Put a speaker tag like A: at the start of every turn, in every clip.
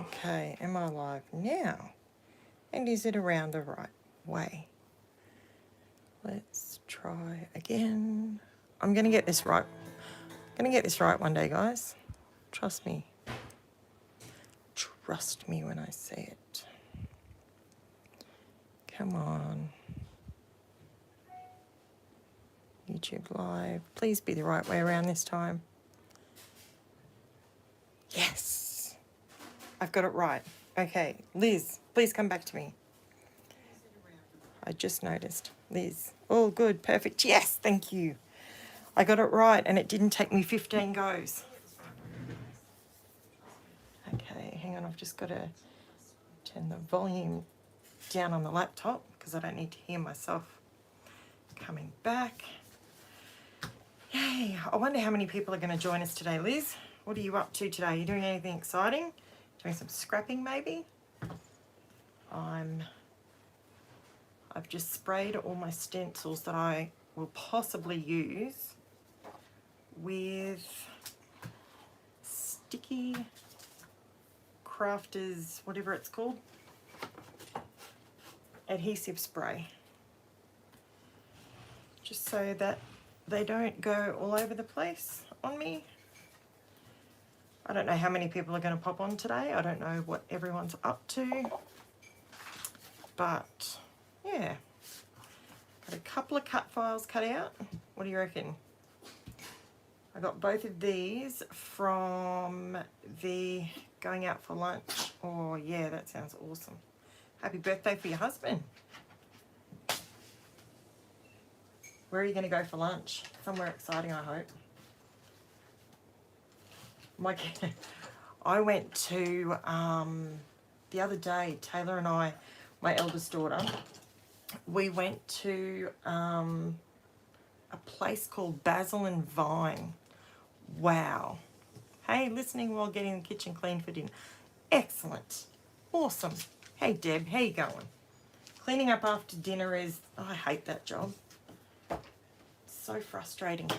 A: Okay, am I live now? And is it around the right way? Let's try again. I'm going to get this right. I'm going to get this right one day, guys. Trust me. Trust me when I say it. Come on. YouTube Live. Please be the right way around this time. Yes. I've got it right. Okay, Liz, please come back to me. I just noticed. Liz. All good, perfect. Yes, thank you. I got it right and it didn't take me 15 goes. Okay, hang on, I've just got to turn the volume down on the laptop because I don't need to hear myself coming back. Yay, I wonder how many people are going to join us today, Liz. What are you up to today? Are you doing anything exciting? Doing some scrapping maybe? I've just sprayed all my stencils that I will possibly use with sticky crafters, whatever it's called, adhesive spray, just so that they don't go all over the place on me. I don't know how many people are going to pop on today. I don't know what everyone's up to, but yeah, got a couple of cut files cut out. What do you reckon? I got both of these from the going out for lunch. Oh yeah, that sounds awesome. Happy birthday for your husband. Where are you going to go for lunch? Somewhere exciting, I hope. I went to, the other day, Taylor and I, my eldest daughter, we went to a place called Basil and Vine. Wow. Hey, listening while getting the kitchen clean for dinner. Excellent. Awesome. Hey, Deb, how you going? Cleaning up after dinner is, oh, I hate that job. So frustrating.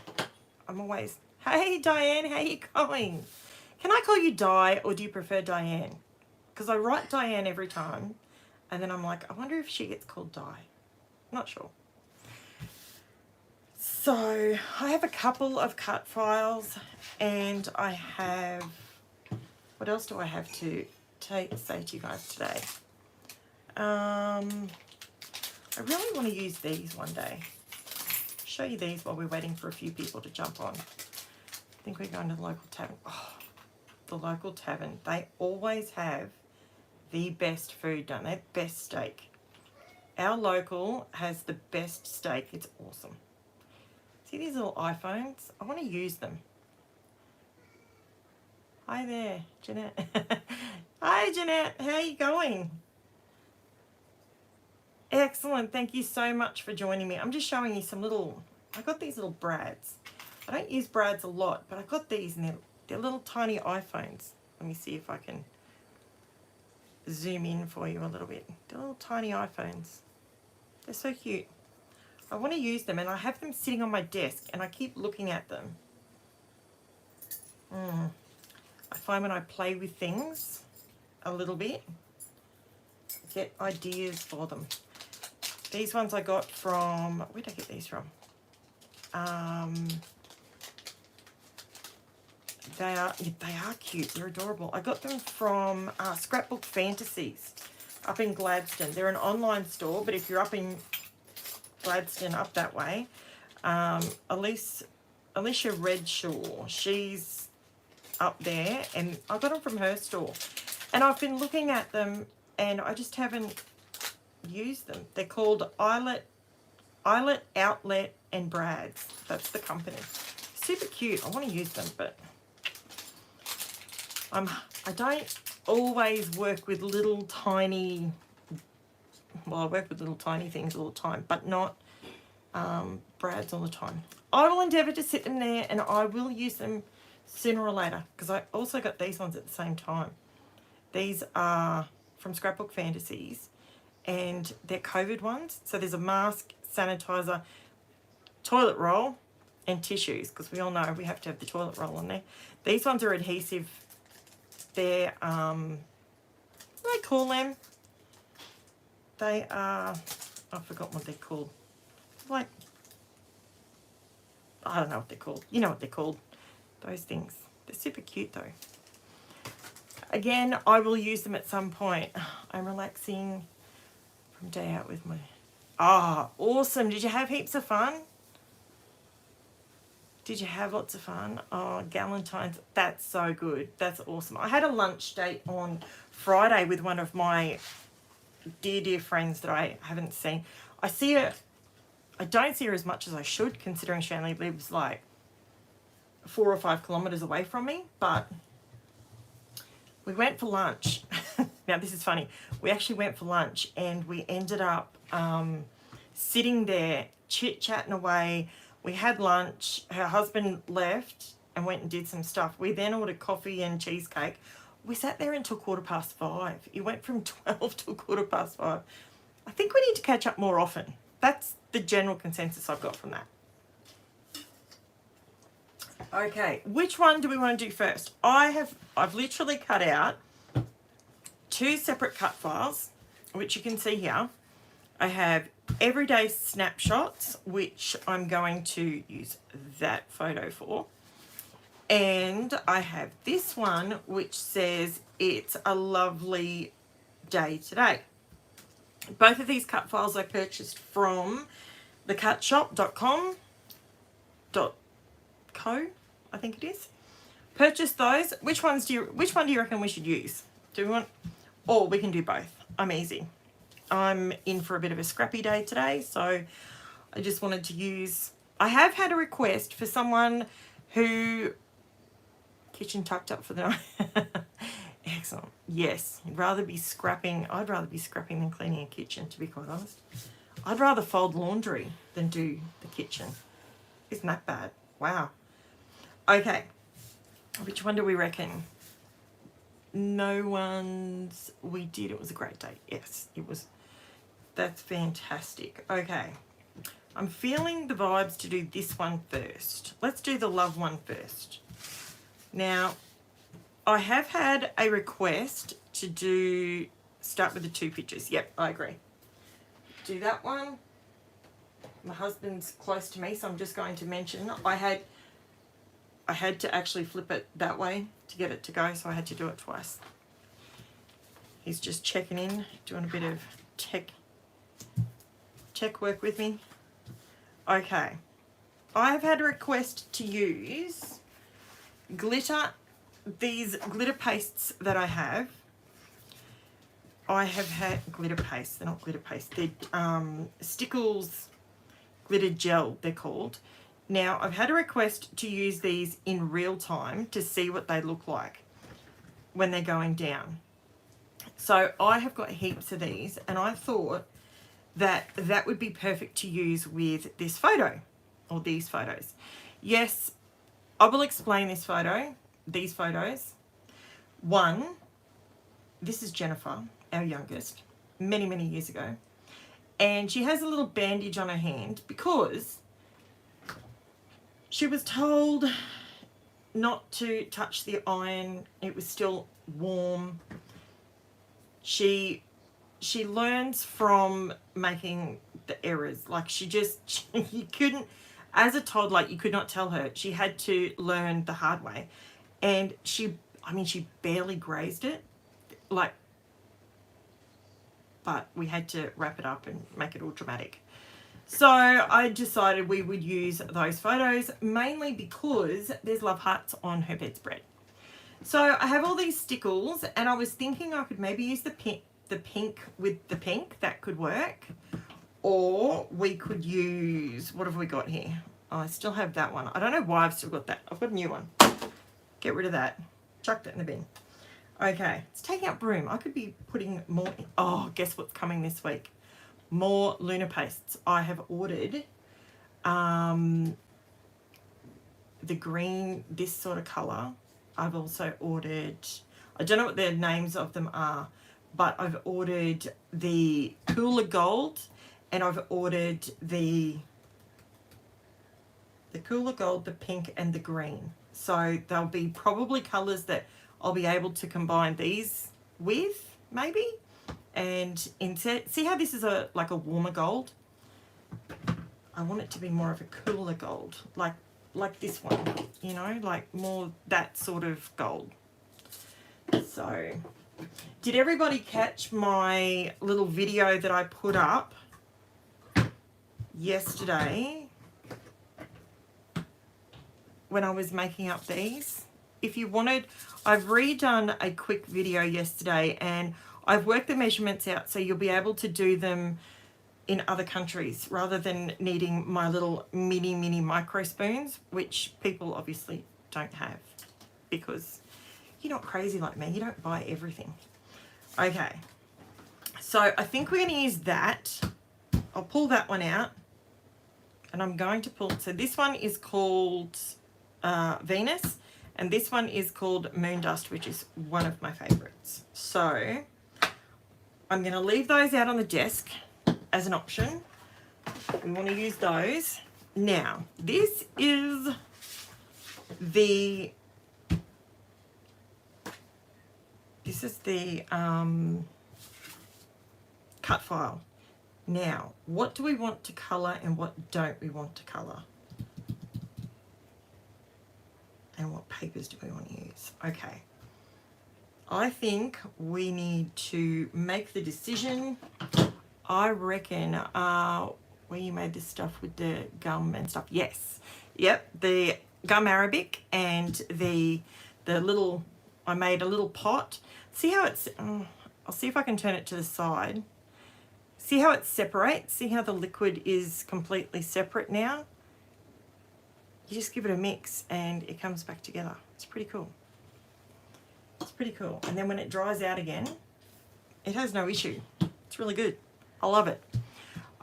A: I'm always, hey, Diane, how you going? Can I call you Di or do you prefer Diane? Because I write Diane every time and then I'm like, I wonder if she gets called Di. Not sure. So I have a couple of cut files and I have, what else do I have to say to you guys today? I really want to use these one day. Show you these while we're waiting for a few people to jump on. I think we're going to the local tavern. Oh, the local tavern. They always have the best food, don't they? Best steak. Our local has the best steak. It's awesome. See these little iPhones? I want to use them. Hi there, Jeanette. Hi, Jeanette. How are you going? Excellent. Thank you so much for joining me. I'm just showing you some little, I got these little brads. I don't use brads a lot, but I got these and they're little tiny iPhones. Let me see if I can zoom in for you a little bit. They're little tiny iPhones. They're so cute. I want to use them and I have them sitting on my desk and I keep looking at them. I find when I play with things a little bit, I get ideas for them. These ones I got from, where did I get these from? They are cute. They're adorable. I got them from Scrapbook Fantasies up in Gladstone. They're an online store, but if you're up in Gladstone, up that way, Alicia Redshaw, she's up there, and I got them from her store. And I've been looking at them, and I just haven't used them. They're called Eyelet Outlet and Brads. That's the company. Super cute. I want to use them, but I don't always work with little tiny, well, I work with little tiny things all the time, but not brads all the time. I will endeavour to sit them there and I will use them sooner or later because I also got these ones at the same time. These are from Scrapbook Fantasies and they're COVID ones. So there's a mask, sanitizer, toilet roll and tissues because we all know we have to have the toilet roll on there. These ones are adhesive. They're do they call them? They are, I forgot what they're called. Like, I don't know what they're called. You know what they're called. Those things. They're super cute though. Again, I will use them at some point. I'm relaxing from day out with my... Ah, awesome. Did you have heaps of fun? Did you have lots of fun? Oh, Galentine's, that's so good. That's awesome. I had a lunch date on Friday with one of my dear, dear friends that I haven't seen. I see her, I don't see her as much as I should, considering she only lives like 4 or 5 kilometres away from me, but we went for lunch. Now, this is funny. We actually went for lunch and we ended up sitting there, chit-chatting away. We had lunch. Her husband left and went and did some stuff. We then ordered coffee and cheesecake. We sat there until 5:15. It went from 12 till 5:15. I think we need to catch up more often. That's the general consensus I've got from that. Okay, which one do we want to do first? I've literally cut out 2 separate cut files, which you can see here. I have everyday snapshots, which I'm going to use that photo for. And I have this one, which says it's a lovely day today. Both of these cut files I purchased from the cutshop.com.co, I think it is. Purchased those. Which one do you reckon we should use? Do we want, or we can do both. I'm easy. I'm in for a bit of a scrappy day today, so I just wanted to use... I have had a request for someone who... Kitchen tucked up for the night. Excellent. Yes, I'd rather be scrapping than cleaning a kitchen, to be quite honest. I'd rather fold laundry than do the kitchen. Isn't that bad? Wow. Okay. Which one do we reckon? No one's... We did. It was a great day. Yes, it was. That's fantastic. Okay. I'm feeling the vibes to do this one first. Let's do the love one first. Now, I have had a request to start with the 2 pictures. Yep, I agree. Do that one. My husband's close to me, so I'm just going to mention I had to actually flip it that way to get it to go, so I had to do it twice. He's just checking in, doing a bit of tech work with me. Okay. I have had a request to use glitter, these glitter pastes that I have. I have had glitter pastes, they're not glitter paste, they're Stickles glitter gel, they're called. Now, I've had a request to use these in real time to see what they look like when they're going down. So I have got heaps of these, and I thought that that would be perfect to use with this photo, or these photos. Yes, I will explain these photos. One, this is Jennifer, our youngest, many, many years ago. And she has a little bandage on her hand because she was told not to touch the iron. It was still warm. She learns from making the errors. Like you couldn't, as a toddler, you could not tell her. She had to learn the hard way. And she barely grazed it. Like, but we had to wrap it up and make it all dramatic. So I decided we would use those photos, mainly because there's love hearts on her bedspread. So I have all these stickles, and I was thinking I could maybe use the pink with the pink. That could work. Or we could use, what have we got here? Oh, I still have that one. I don't know why I've still got that. I've got a new one. Get rid of that. Chuck that in the bin. Okay, it's taking up room. I could be putting more in. Oh, guess what's coming this week? More Luna pastes. I have ordered the green, this sort of colour. I've also ordered, I don't know what the names of them are, but I've ordered the cooler gold, and I've ordered the cooler gold, the pink, and the green. So there'll be probably colours that I'll be able to combine these with. maybe. And instead, see how this is like a warmer gold? I want it to be more of a cooler gold, like this one, you know, like more that sort of gold. So, did everybody catch my little video that I put up yesterday when I was making up these? If you wanted, I've redone a quick video yesterday and I've worked the measurements out so you'll be able to do them in other countries rather than needing my little mini micro spoons, which people obviously don't have because you're not crazy like me. You don't buy everything. Okay, so I think we're going to use that. I'll pull that one out and I'm going to pull, so this one is called Venus and this one is called Moon Dust, which is one of my favorites. So I'm going to leave those out on the desk as an option. We want to use those. Now, this is the cut file. Now, what do we want to colour and what don't we want to colour? And what papers do we want to use? Okay. I think we need to make the decision. I reckon, where you made this stuff with the gum and stuff. Yes. Yep. The gum Arabic and the little, I made a little pot. See how it's, I'll see if I can turn it to the side. See how it separates? See how the liquid is completely separate now? You just give it a mix and it comes back together. It's pretty cool. It's pretty cool. And then when it dries out again, it has no issue. It's really good. I love it.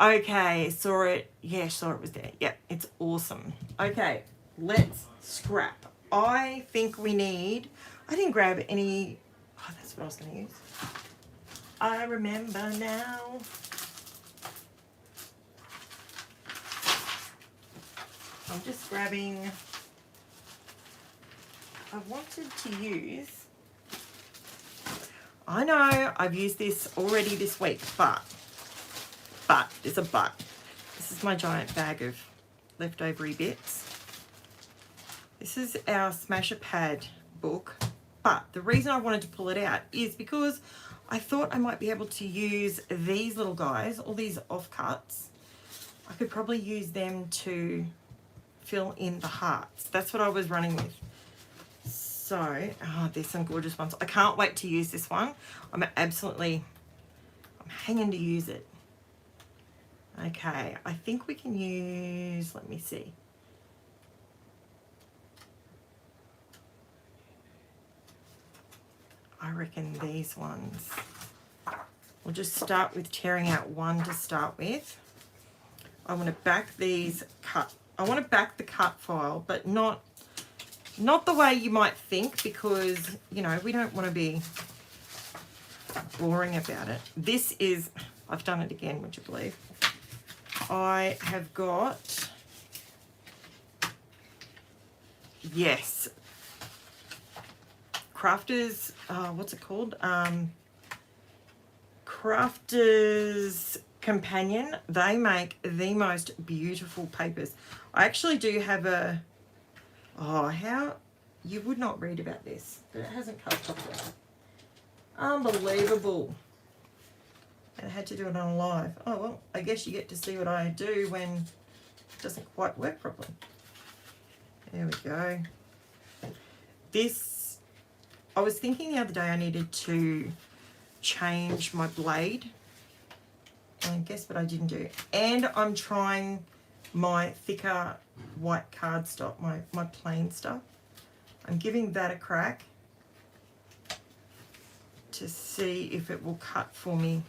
A: Okay, saw it. Yeah, saw it was there. Yeah, it's awesome. Okay, let's scrap. I think we need, I didn't grab any, oh, that's what I was going to use. I remember now. I'm just grabbing, I wanted to use, I know I've used this already this week, but, there's a but. This is my giant bag of leftover bits. This is our Smasher Pad book, but the reason I wanted to pull it out is because I thought I might be able to use these little guys, all these offcuts. I could probably use them to fill in the hearts. That's what I was running with. So, oh, there's some gorgeous ones. I can't wait to use this one. I'm hanging to use it. Okay, I think we can use, let me see. I reckon these ones. We'll just start with tearing out one to start with. I want to back these cut. I want to back the cut file, but not the way you might think, because, you know, we don't want to be boring about it. This is, I've done it again, would you believe? I have got, yes, Crafters, what's it called? Crafters Companion. They make the most beautiful papers. I actually do have a, oh, how, you would not read about this, but it hasn't cut properly. Unbelievable. And I had to do it on live. Oh, well, I guess you get to see what I do when it doesn't quite work properly. There we go. This, I was thinking the other day I needed to change my blade. And guess what I didn't do? And I'm trying my thicker white cardstock, my plain stuff. I'm giving that a crack to see if it will cut for me.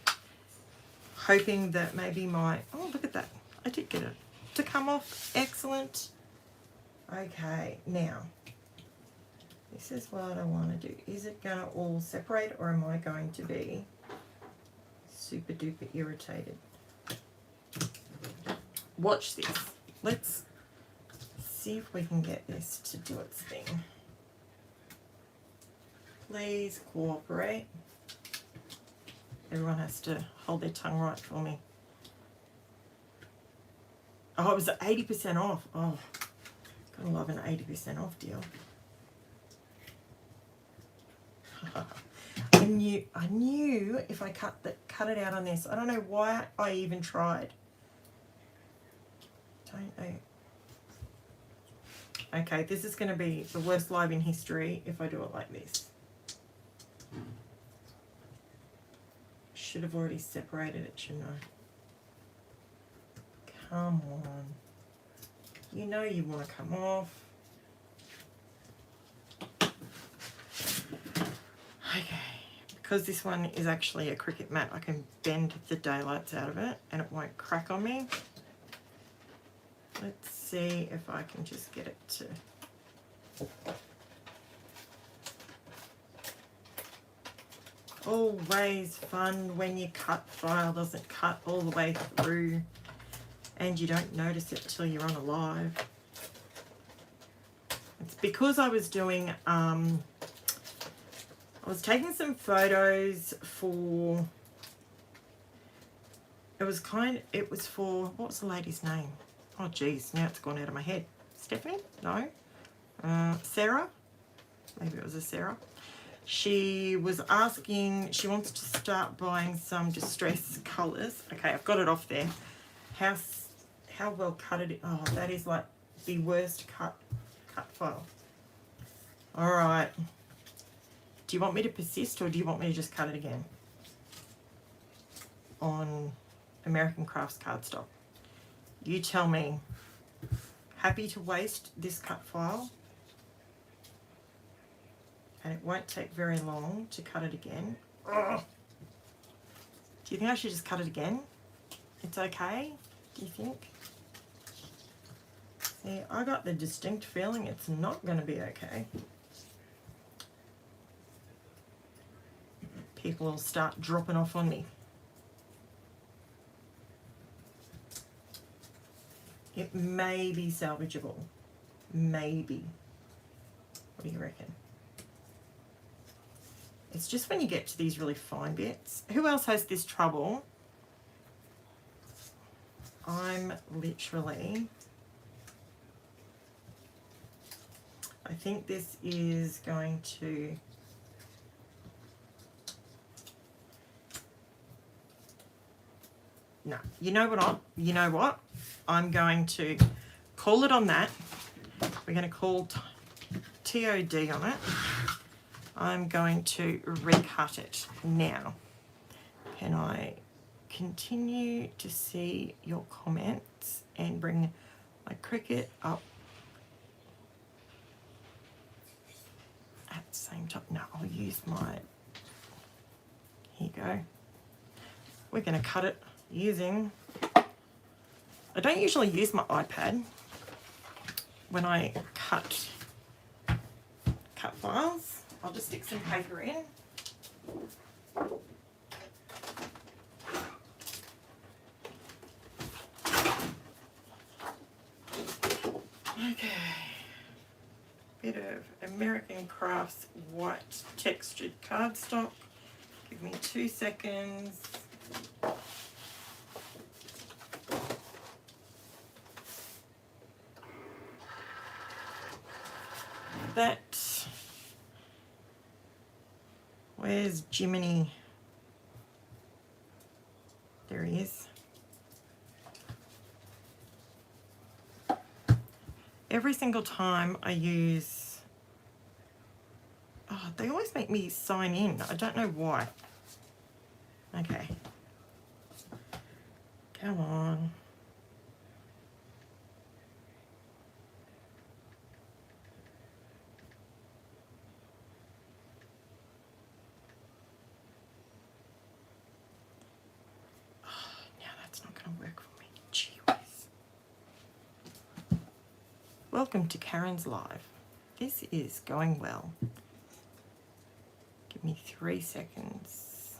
A: Hoping that maybe my, oh, look at that. I did get it to come off. Excellent. Okay, now, this is what I want to do. Is it going to all separate, or am I going to be super duper irritated? Watch this. Let's see if we can get this to do its thing. Please cooperate. Everyone has to hold their tongue right for me. Oh, it was 80% off. Oh, gotta love an 80% off deal. I knew if I cut it out on this. I don't know why I even tried. Don't know. Okay, this is going to be the worst live in history if I do it like this. Should have already separated it, shouldn't I? Come on. You know you want to come off. Okay, because this one is actually a Cricut mat, I can bend the daylights out of it and it won't crack on me. Let's see if I can just get it to... Always fun when your cut file doesn't cut all the way through and you don't notice it till you're on a live. It's because I was doing, I was taking some photos for, it was for, what was the lady's name? Oh geez, now it's gone out of my head. Stephanie? No. Sarah? Maybe it was a Sarah. She was asking, she wants to start buying some distress colours. Okay, I've got it off there. How well cut it is. Oh, that is like the worst cut file. All right. Do you want me to persist or do you want me to just cut it again? On American Crafts cardstock. You tell me. Happy to waste this cut file. And it won't take very long to cut it again. Ugh. Do you think I should just cut it again? It's okay, do you think? See, I got the distinct feeling it's not going to be okay. People will start dropping off on me. It may be salvageable. Maybe. What do you reckon? It's just when you get to these really fine bits. Who else has this trouble? I'm literally... I think this is going to... No, you know what? I'm going to call it on that. We're going to call TOD on it. I'm going to recut it now. Can I continue to see your comments and bring my Cricut up at the same time? No, I'll use my... Here you go. We're going to cut it using... I don't usually use my iPad when I cut files. I'll just stick some paper in. Okay. Bit of American Crafts white textured cardstock. Give me 2 seconds. That... Where's Jiminy? There he is. Every single time I use... Oh, they always make me sign in. I don't know why. Okay. Come on. Work for me. Gee whiz. Welcome to Karen's Live. This is going well. Give me 3 seconds.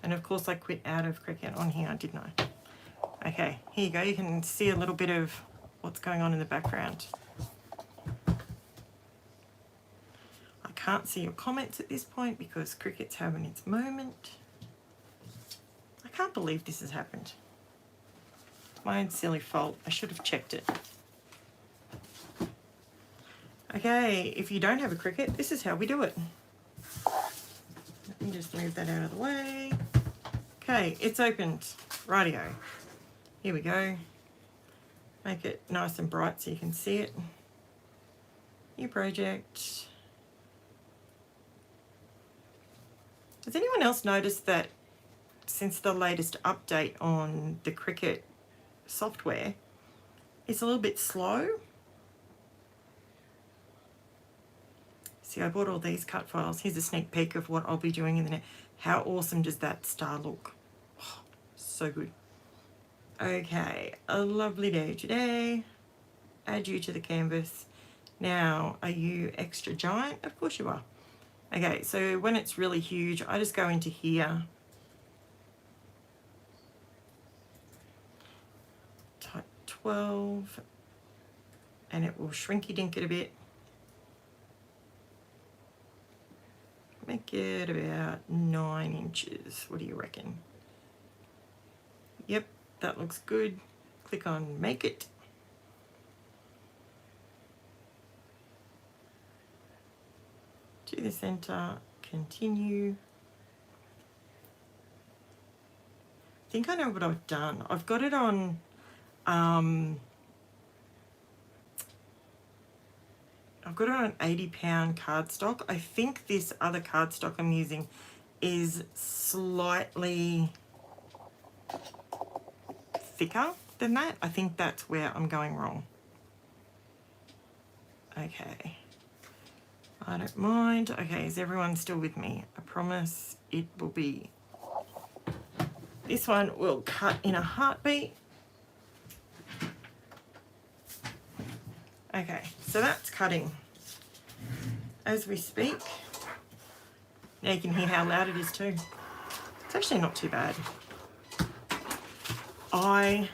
A: And of course I quit out of Cricut on here, didn't I? Okay, here you go. You can see a little bit of what's going on in the background. I can't see your comments at this point because Cricut's having its moment. I can't believe this has happened. My own silly fault. I should have checked it. Okay, if you don't have a Cricut, this is how we do it. Let me just move that out of the way. Okay, it's opened. Rightio. Here we go. Make it nice and bright so you can see it. New project. Has anyone else noticed that since the latest update on the Cricut software, it's a little bit slow? See, I bought all these cut files. Here's a sneak peek of what I'll be doing in the next. How awesome does that star look? Oh, so good. Okay, a lovely day today. Add you to the canvas. Now, are you extra giant? Of course you are. Okay, so when it's really huge, I just go into here. Type 12. And it will shrinky dink it a bit. Make it about 9 inches. What do you reckon? Yep, that looks good. Click on make it. To the center, continue. I think I know what I've done. I've got it on I've got it on an 80-pound cardstock. I think this other cardstock I'm using is slightly thicker than that. I think that's where I'm going wrong. Okay. I don't mind. Okay, is everyone still with me? I promise it will be. This one will cut in a heartbeat. Okay, so that's cutting as we speak. Now you can hear how loud it is too. It's actually not too bad. I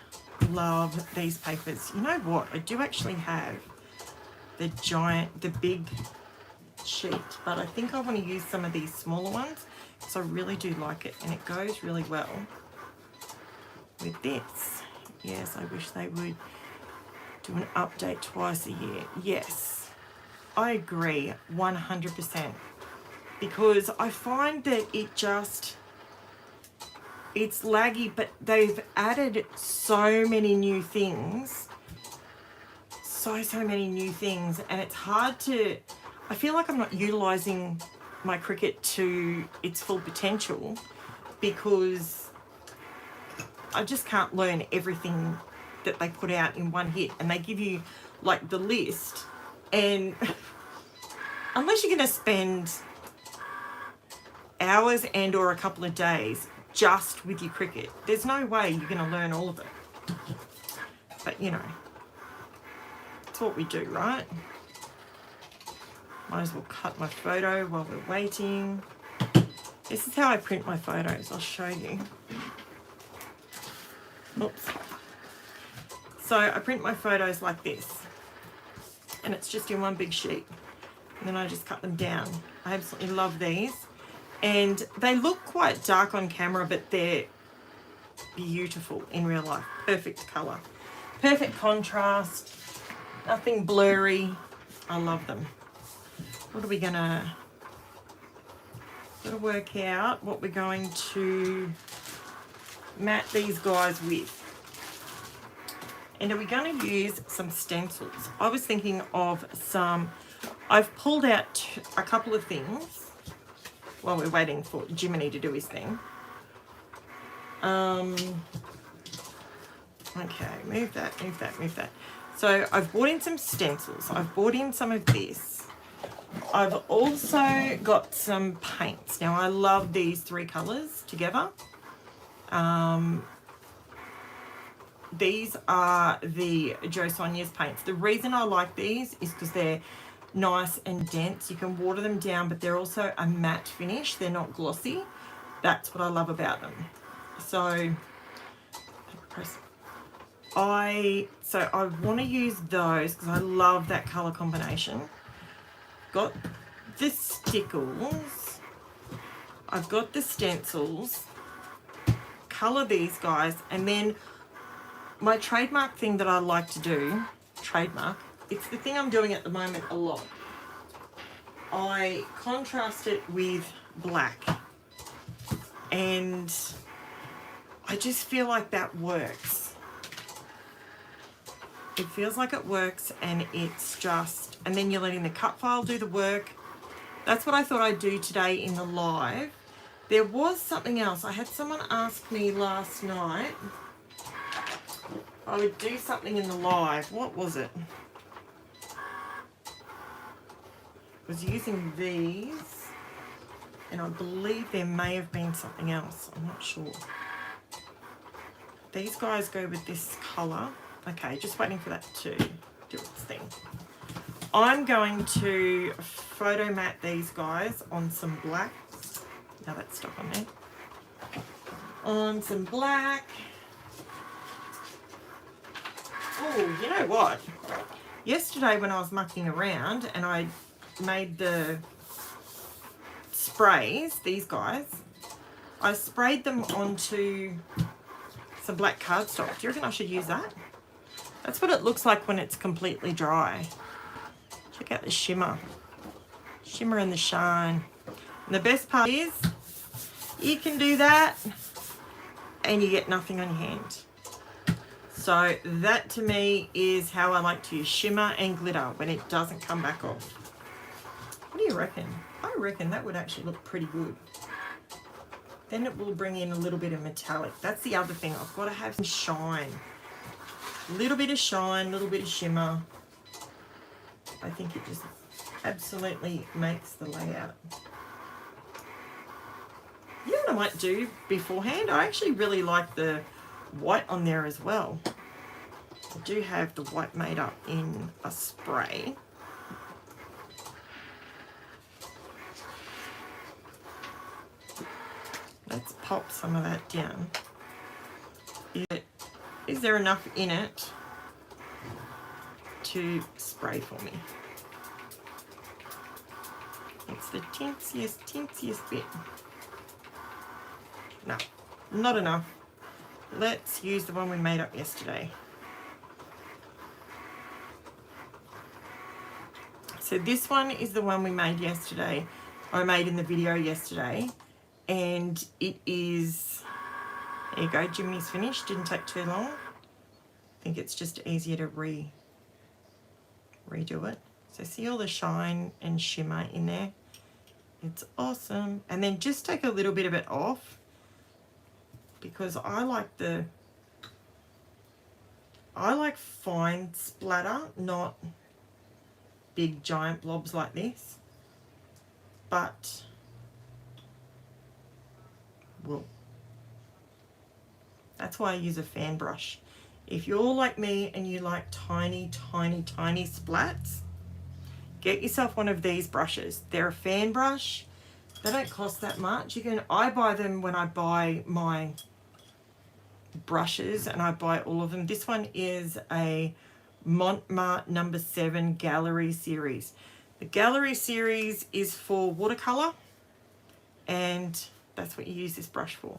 A: love these papers. You know what? I do actually have the big sheet, but I think I want to use some of these smaller ones because I really do like it and it goes really well with this. Yes, I wish they would do an update twice a year. Yes, I agree 100% because I find that it's laggy, but they've added so many new things, so many new things, and it's hard to, I feel like I'm not utilizing my Cricut to its full potential because I just can't learn everything that they put out in one hit, and they give you like the list, and unless you're going to spend hours and or a couple of days just with your Cricut, there's no way you're going to learn all of it. But you know, it's what we do, right? Might as well cut my photo while we're waiting. This is how I print my photos. I'll show you. Oops. So I print my photos like this, and it's just in one big sheet, and then I just cut them down. I absolutely love these, and they look quite dark on camera, but they're beautiful in real life. Perfect color, perfect contrast, nothing blurry. I love them. What are we gonna work out what we're going to mat these guys with? And are we going to use some stencils? I was thinking of some, I've pulled out a couple of things while we're waiting for Jiminy to do his thing. Okay, move that, move that, move that. So I've bought in some stencils. I've bought in some of this. I've also got some paints. Now I love these 3 colors together. These are the Jo Sonia's paints. The reason I like these is because they're nice and dense. You can water them down, but they're also a matte finish. They're not glossy. That's what I love about them. So I want to use those because I love that color combination. Got the stickles. I've got the stencils. Colour these guys, and then my trademark thing that I like to do, it's the thing I'm doing at the moment a lot. I contrast it with black, and I just feel like that works. It feels like it works, and it's just, and then you're letting the cut file do the work. That's what I thought I'd do today in the live. There was something else. I had someone ask me last night if I would do something in the live. What was it? I was using these, and I believe there may have been something else. I'm not sure. These guys go with this colour. Okay, just waiting for that to do its thing. I'm going to photo mat these guys on some black. Now that's stuck on there. On some black. Oh, you know what? Yesterday when I was mucking around and I made the sprays, these guys, I sprayed them onto some black cardstock. Do you reckon I should use that? That's what it looks like when it's completely dry. Check out the shimmer. Shimmer and the shine. And the best part is you can do that and you get nothing on your hand. So that to me is how I like to use shimmer and glitter when it doesn't come back off. What do you reckon? I reckon that would actually look pretty good. Then it will bring in a little bit of metallic. That's the other thing. I've got to have some shine. A little bit of shine, a little bit of shimmer. I think it just absolutely makes the layout. You know what I might do beforehand? I actually really like the white on there as well. I do have the white made up in a spray. Let's pop some of that down. Is there enough in it to spray for me? It's the teensiest bit. No, not enough. Let's use the one we made up yesterday. So this one is the one we made yesterday. I made in the video yesterday. And it is, there you go, Jiminy's finished. Didn't take too long. I think it's just easier to redo it. So see all the shine and shimmer in there? It's awesome. And then just take a little bit of it off, because I like fine splatter, not big giant blobs like this. But, well, that's why I use a fan brush. If you're like me and you like tiny, tiny, tiny splats, get yourself one of these brushes. They're a fan brush. They don't cost that much. I buy them when I buy my brushes, and I buy all of them. This one is a Montmartre No. 7 Gallery series. The Gallery series is for watercolor, and that's what you use this brush for.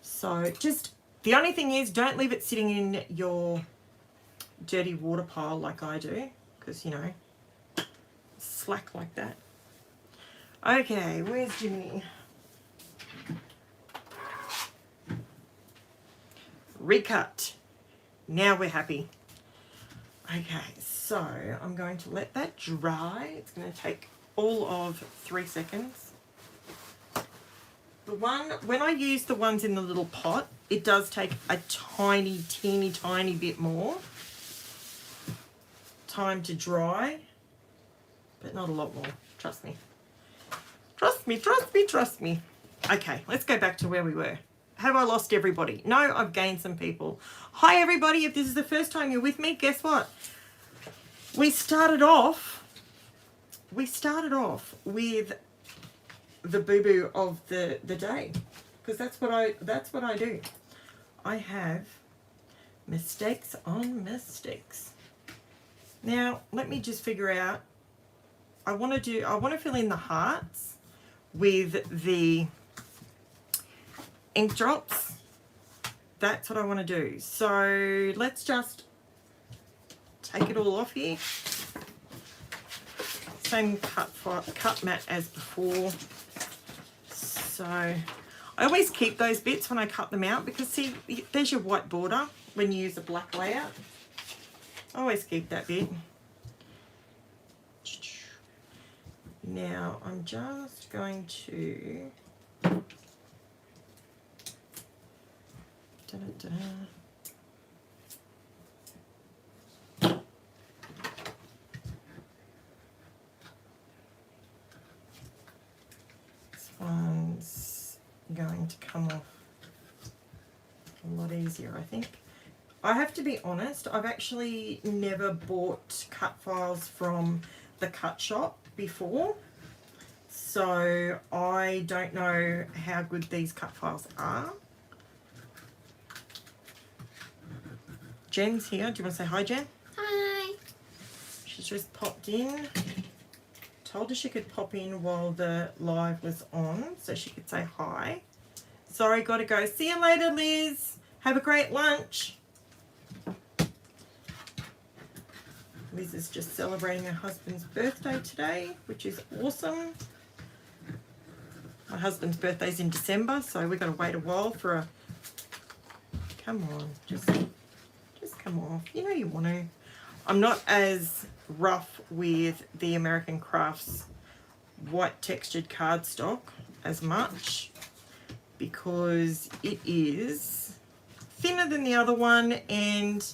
A: So just, the only thing is, don't leave it sitting in your dirty water pile like I do, because, you know, slack like that. Okay, where's Jimmy? Recut. Now we're happy. Okay, so I'm going to let that dry. It's going to take all of 3 seconds. The one, when I use the ones in the little pot, it does take a tiny, teeny, tiny bit more time to dry, but not a lot more. Trust me. Trust me, trust me, trust me. Okay, let's go back to where we were. Have I lost everybody? No, I've gained some people. Hi, everybody. If this is the first time you're with me, guess what? We started off with the boo-boo of the day, because that's what I do. I have mistakes on mistakes. Now, let me just figure out I want to fill in the hearts with the ink drops. That's what I want to do. So let's just take it all off here. Same cut mat as before. So I always keep those bits when I cut them out because see, there's your white border when you use a black layout. I always keep that bit. Now I'm just going to this one's going to come off a lot easier, I think. I have to be honest, I've actually never bought cut files from the Cut Shopp before, so I don't know how good these cut files are. Jen's here. Do you want to say hi, Jen?
B: Hi.
A: She's just popped in. Told her she could pop in while the live was on so she could say hi. Sorry, gotta go. See you later, Liz. Have a great lunch. Liz is just celebrating her husband's birthday today, which is awesome. My husband's birthday's in December, so we've got to wait a while for a... Come on, just come off. You know you want to. I'm not as rough with the American Crafts white textured cardstock as much because it is thinner than the other one, and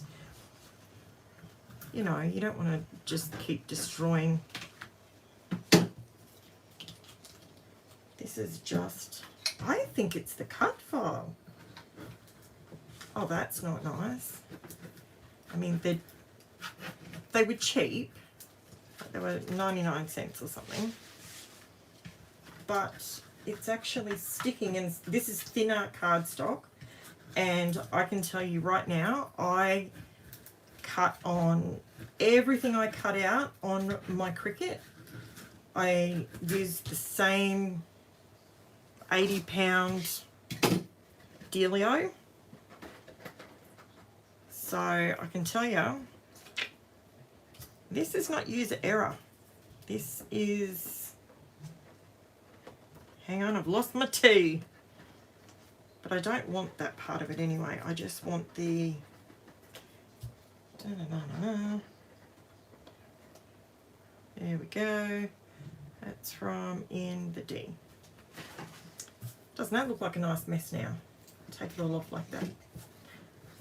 A: you know, you don't want to just keep destroying. This is just, I think it's the cut file. Oh, that's not nice. I mean, they were cheap. They were 99 cents or something. But it's actually sticking, and this is thinner cardstock. And I can tell you right now, I cut on everything I cut out on my Cricut. I used the same 80-pound dealio. So I can tell you, this is not user error. This is, hang on, I've lost my tea. But I don't want that part of it anyway. I just want the, there we go. That's from in the D. Doesn't that look like a nice mess now? Take it all off like that.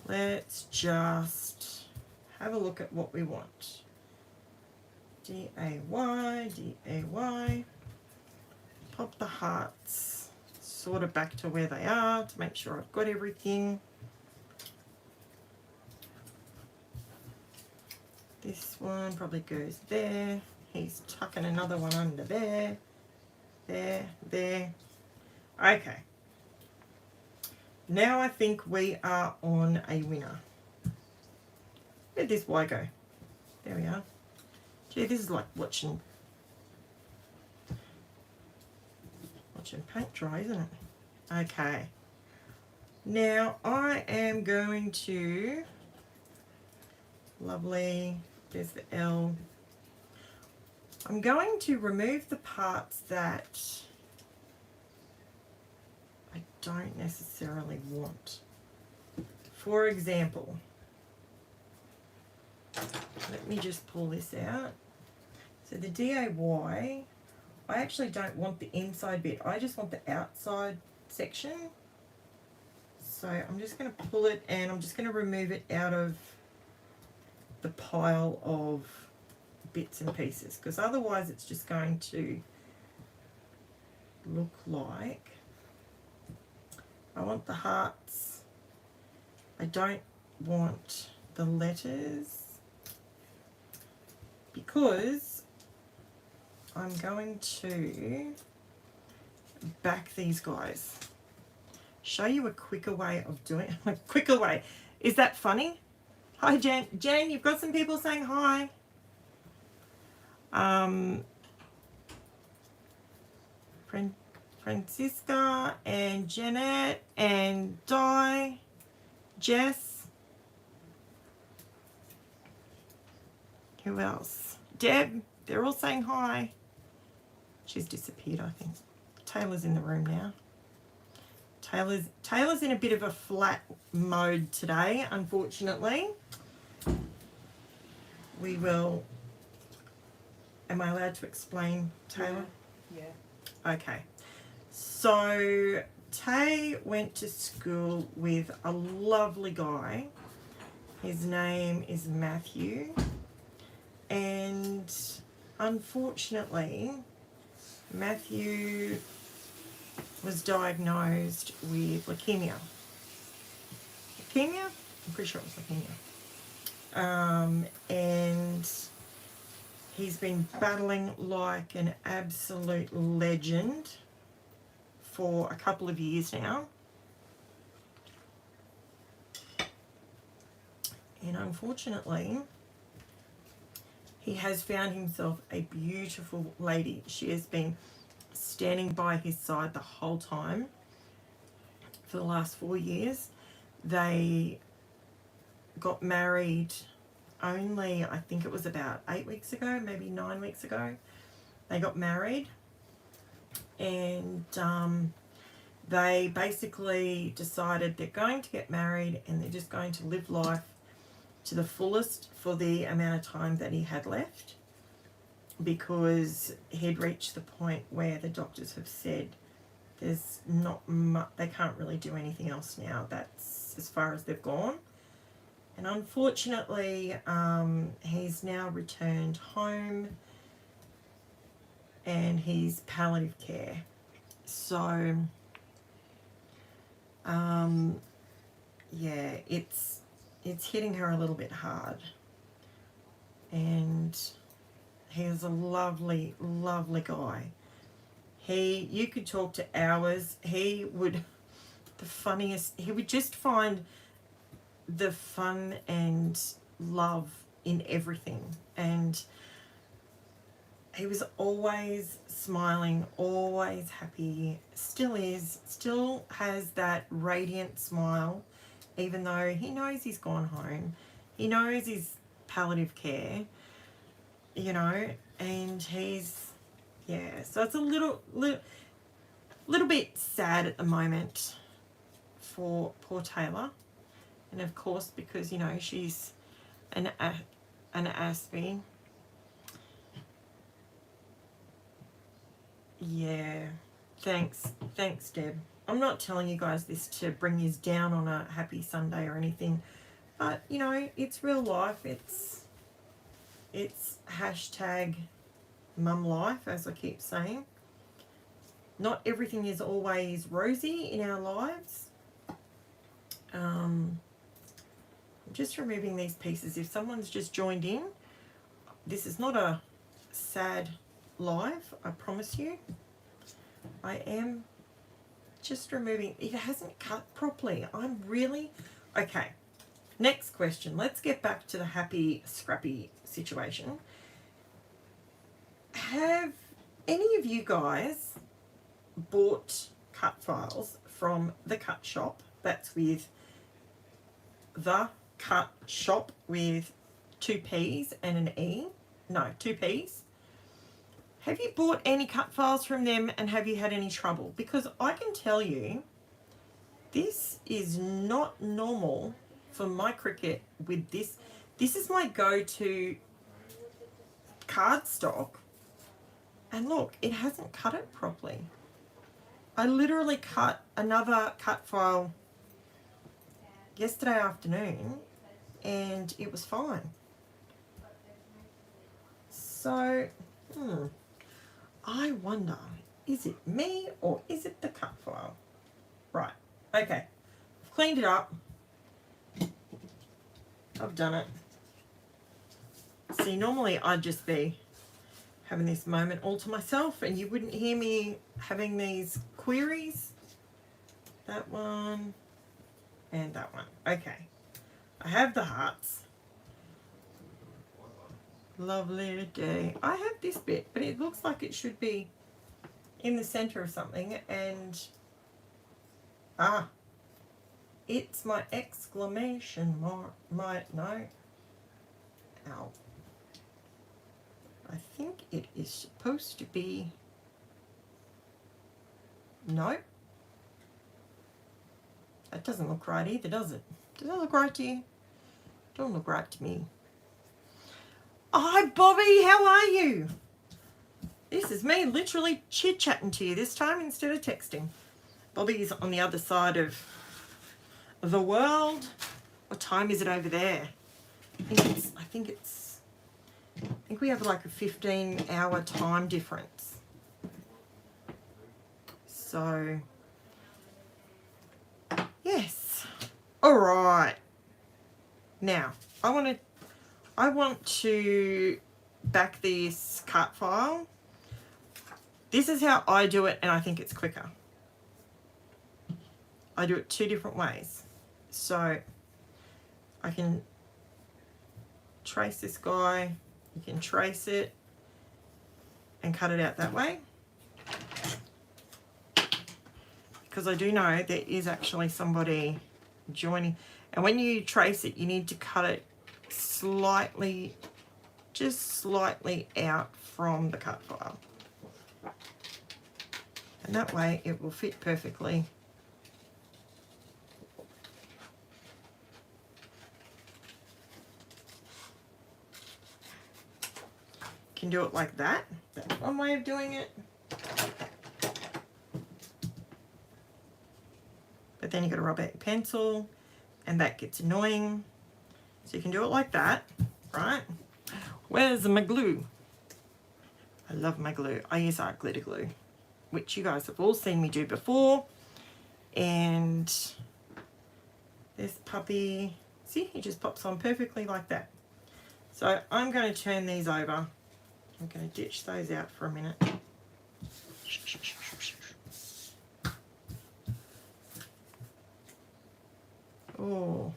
A: Let's just have a look at what we want. D-A-Y, D-A-Y. Pop the hearts sort of back to where they are to make sure I've got everything. This one probably goes there. He's tucking another one under there. There, there. Okay. Now I think we are on a winner. Where'd this Y go? There we are. Gee, this is like watching paint dry, isn't it? Okay. Now I am going to, lovely, there's the L. I'm going to remove the parts that I don't necessarily want. For example, let me just pull this out. So the DIY, I actually don't want the inside bit. I just want the outside section. So I'm just going to pull it and I'm just going to remove it out of the pile of bits and pieces, because otherwise it's just going to look like, I want the hearts, I don't want the letters, because I'm going to back these guys. Show you a quicker way of doing it. A quicker way. Is that funny? Hi Jen. Jen, you've got some people saying hi. Francisca and Janet and Di, Jess. Who else? Deb. They're all saying hi. She's disappeared, I think. Taylor's in the room now. Taylor's in a bit of a flat mode today, unfortunately. We will... Am I allowed to explain, Taylor?
B: Yeah.
A: Okay. So, Tay went to school with a lovely guy. His name is Matthew. And unfortunately, Matthew was diagnosed with leukemia. Leukemia? I'm pretty sure it was leukemia. And he's been battling like an absolute legend for a couple of years now. And unfortunately, he has found himself a beautiful lady. She has been standing by his side the whole time for the last 4 years. They got married only, I think it was about 8 weeks ago, maybe 9 weeks ago. They got married, and they basically decided they're going to get married and they're just going to live life to the fullest for the amount of time that he had left, because he'd reached the point where the doctors have said there's not much, they can't really do anything else now. That's as far as they've gone. And unfortunately, he's now returned home and he's palliative care. So, yeah, it's hitting her a little bit hard. And he's a lovely, lovely guy. You could talk to hours. He would just find the fun and love in everything. And he was always smiling, always happy, still is, still has that radiant smile, even though he knows he's gone home. He knows he's palliative care, you know, and he's, yeah, so it's a little bit sad at the moment for poor Taylor. And of course, because, you know, she's an Aspie. Yeah, thanks, Deb. I'm not telling you guys this to bring you down on a happy Sunday or anything, but, you know, it's real life. It's hashtag mum life, as I keep saying. Not everything is always rosy in our lives. I'm just removing these pieces. If someone's just joined in, this is not a sad live, I promise you. I am just removing. It hasn't cut properly. I'm really... Okay, next question. Let's get back to the happy, scrappy situation. Have any of you guys bought cut files from the Cut Shopp? That's with the Cut Shopp with 2 P's and an E. No, 2 P's. Have you bought any cut files from them and have you had any trouble? Because I can tell you, this is not normal for my Cricut with this. This is my go-to cardstock. And look, it hasn't cut it properly. I literally cut another cut file yesterday afternoon and it was fine. So, I wonder, is it me or is it the cut file? Right, okay. I've cleaned it up. I've done it. See, normally I'd just be having this moment all to myself and you wouldn't hear me having these queries. That one and that one. Okay. I have the hearts. Lovely day. I have this bit, but it looks like it should be in the center of something, and it's my exclamation mark. No. Ow. I think it is supposed to be. Nope. That doesn't look right either, does it? Does that look right to you? Don't look right to me. Oh, hi, Bobby. How are you? This is me literally chit-chatting to you this time instead of texting. Bobby's on the other side of the world. What time is it over there? I think we have like a 15-hour time difference. So, yes. All right. Now, I want to back this cut file. This is how I do it, and I think it's quicker. I do it 2 different ways. So I can trace this guy, you can trace it and cut it out that way. Because I do know there is actually somebody joining. And when you trace it, you need to cut it slightly, just slightly out from the cut file. And that way it will fit perfectly. Can do it like that. That's one way of doing it. But then you got to rub out your pencil, and that gets annoying. So you can do it like that, right? Where's my glue? I love my glue. I use art glitter glue, which you guys have all seen me do before. And this puppy, see, he just pops on perfectly like that. So I'm going to turn these over. I'm going to ditch those out for a minute. Oh.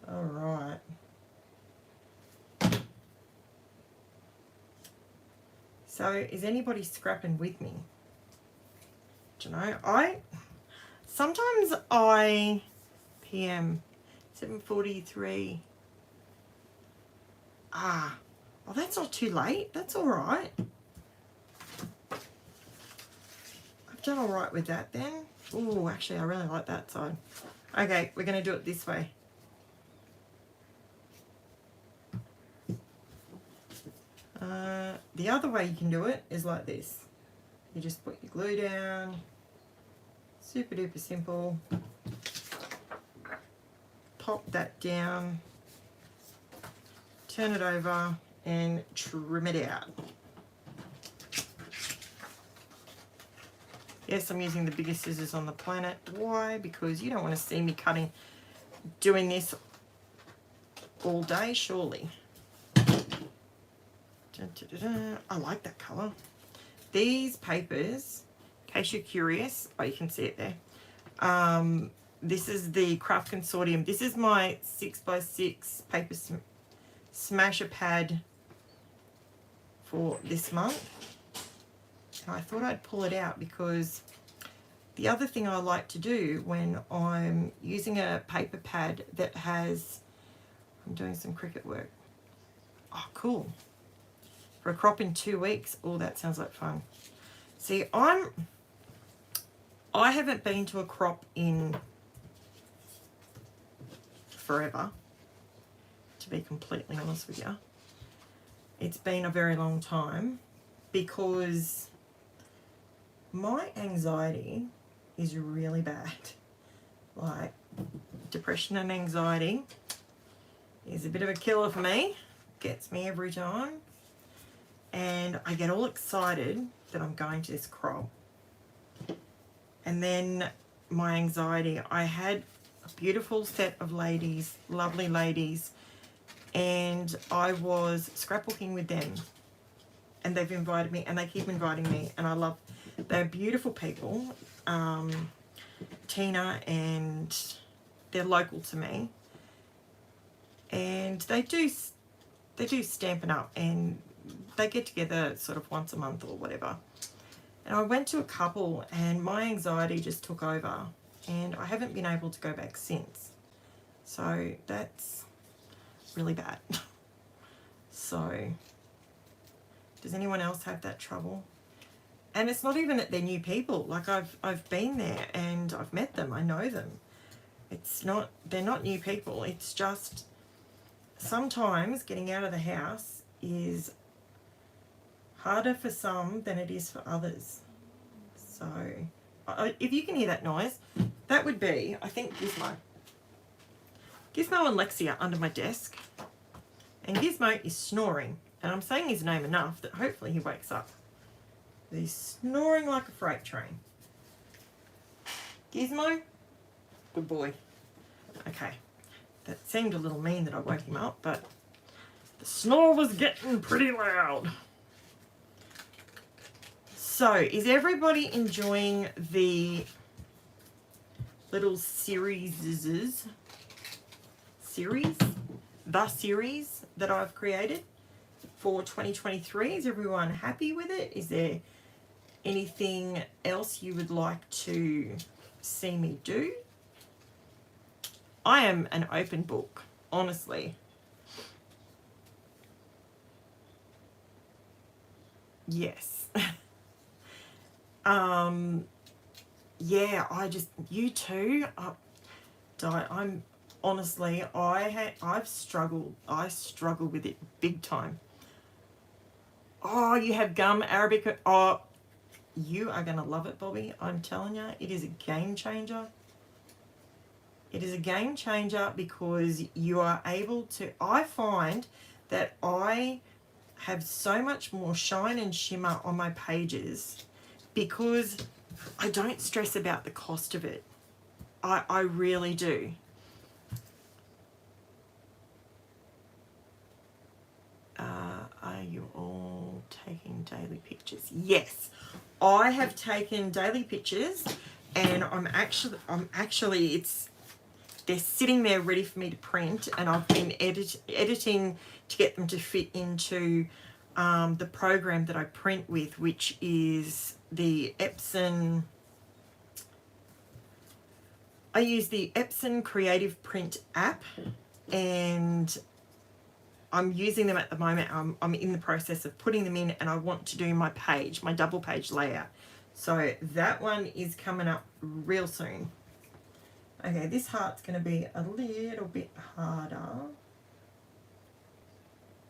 A: All right. So is anybody scrapping with me? Do you know, sometimes PM 7:43. Well, that's not too late. That's all right. I've done all right with that then. Oh, actually, I really like that side. Okay, we're going to do it this way. The other way you can do it is like this. You just put your glue down. Super duper simple. Pop that down. Turn it over and trim it out. Yes, I'm using the biggest scissors on the planet. Why? Because you don't want to see me doing this all day, surely. I like that colour. These papers, in case you're curious, you can see it there. This is the Craft Consortium. This is my 6x6 paper smasher pad for this month. And I thought I'd pull it out because the other thing I like to do when I'm using a paper pad that has, I'm doing some Cricut work. Oh, cool. For a crop in 2 weeks. Oh, that sounds like fun. See, I haven't been to a crop in forever, to be completely honest with you. It's been a very long time because my anxiety is really bad. Like, depression and anxiety is a bit of a killer for me. Gets me every time. And I get all excited that I'm going to this crop. And then my anxiety, I had a beautiful set of ladies, lovely ladies, and I was scrapbooking with them. And they've invited me, and they keep inviting me, and I love, they're beautiful people. Tina, and they're local to me. and they do Stampin' Up, and they get together sort of once a month or whatever. And I went to a couple and my anxiety just took over and I haven't been able to go back since. So that's really bad. So does anyone else have that trouble? And it's not even that they're new people. Like I've been there and I've met them. I know them. They're not new people. It's just sometimes getting out of the house is harder for some than it is for others. So if you can hear that noise, that would be, I think, Gizmo. Gizmo and Lexia under my desk. And Gizmo is snoring. And I'm saying his name enough that hopefully he wakes up. He's snoring like a freight train. Gizmo, good boy. Okay, that seemed a little mean that I woke him up, but the snore was getting pretty loud. So, is everybody enjoying the little series that I've created for 2023? Is everyone happy with it? Is there anything else you would like to see me do? I am an open book, honestly. Yes. Yeah, you too. I'm honestly, I've struggled. I struggle with it big time. Oh, you have gum Arabica. Oh, you are going to love it, Bobby. I'm telling you, it is a game changer. It is a game changer because you are able to, I find that I have so much more shine and shimmer on my pages because I don't stress about the cost of it. I really do. Are you all taking daily pictures? Yes, I have taken daily pictures, and I'm actually they're sitting there ready for me to print, and I've been editing to get them to fit into the program that I print with, which is the Epson. I use the Epson Creative Print app, and I'm using them at the moment. I'm in the process of putting them in, and I want to do my page, my double page layout. So that one is coming up real soon. Okay, this heart's going to be a little bit harder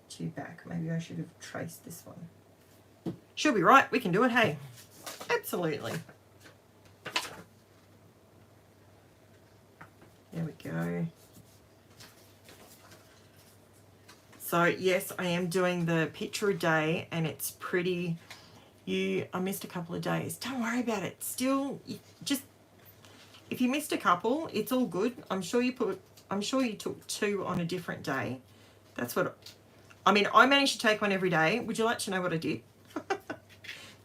A: to back. Maybe I should have traced this one. She'll be right. We can do it, hey? Absolutely. There we go. So, yes, I am doing the picture a day, and it's pretty. I missed a couple of days. Don't worry about it. Still, if you missed a couple, it's all good. I'm sure you took 2 on a different day. That's what. I mean, I managed to take one every day. Would you like to know what I did?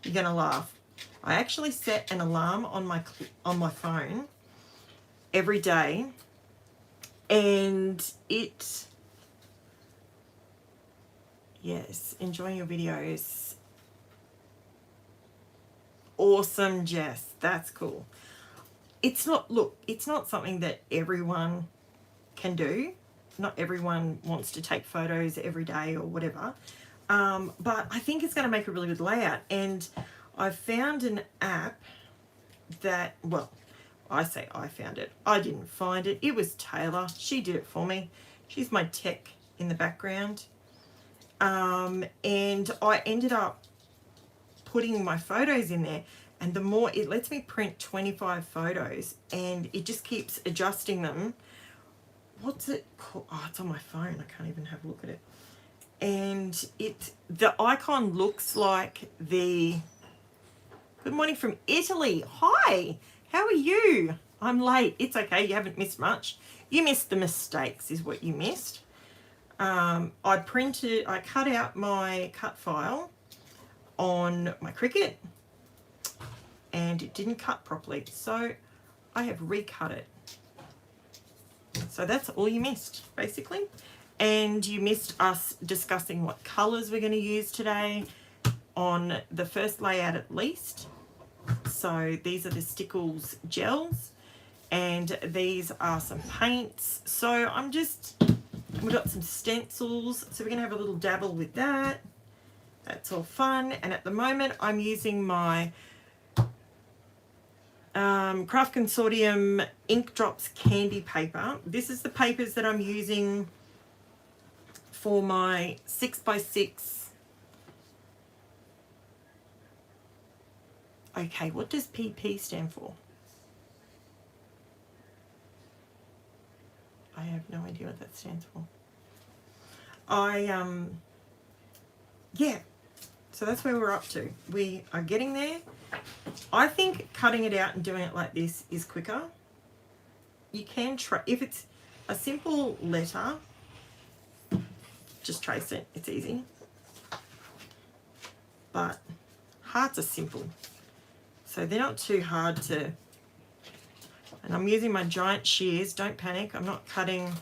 A: You're gonna laugh. I actually set an alarm on my phone every day, and it. Yes, enjoying your videos. Awesome, Jess. That's cool. It's not something that everyone can do. Not everyone wants to take photos every day or whatever. But I think it's going to make a really good layout. And I found an app that, well, I say I found it. I didn't find it. It was Taylor. She did it for me. She's my tech in the background. And I ended up putting my photos in there, and the more it lets me print 25 photos, and it just keeps adjusting them. What's it called? Oh, it's on my phone. I can't even have a look at it. And the icon looks like the good morning from Italy. Hi, how are you? I'm late. It's okay. You haven't missed much. You missed the mistakes is what you missed. I cut out my cut file on my Cricut, and it didn't cut properly, so I have recut it. So that's all you missed, basically. And you missed us discussing what colours we're going to use today on the first layout at least. So these are the Stickles gels, and these are some paints. So we've got some stencils, so we're going to have a little dabble with that. That's all fun. And at the moment I'm using my Craft Consortium Ink Drops candy paper. This is the papers that I'm using for my 6x6. Okay, what does PP stand for? I have no idea what that stands for. Yeah, so that's where we're up to. We are getting there. I think cutting it out and doing it like this is quicker. You can try, if it's a simple letter, just trace it, it's easy. But hearts are simple, so they're not too hard to, and I'm using my giant shears. Don't panic, I'm not cutting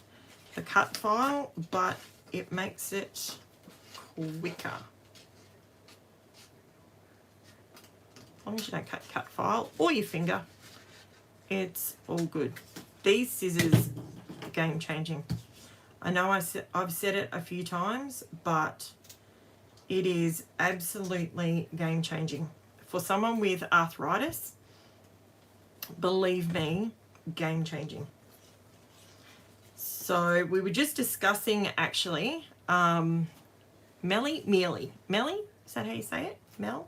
A: the cut file, but it makes it quicker. As long as you don't cut file or your finger, it's all good. These scissors are game changing. I know I've said it a few times, but it is absolutely game changing. For someone with arthritis, believe me, game changing. So we were just discussing actually, Melly, is that how you say it? Mel?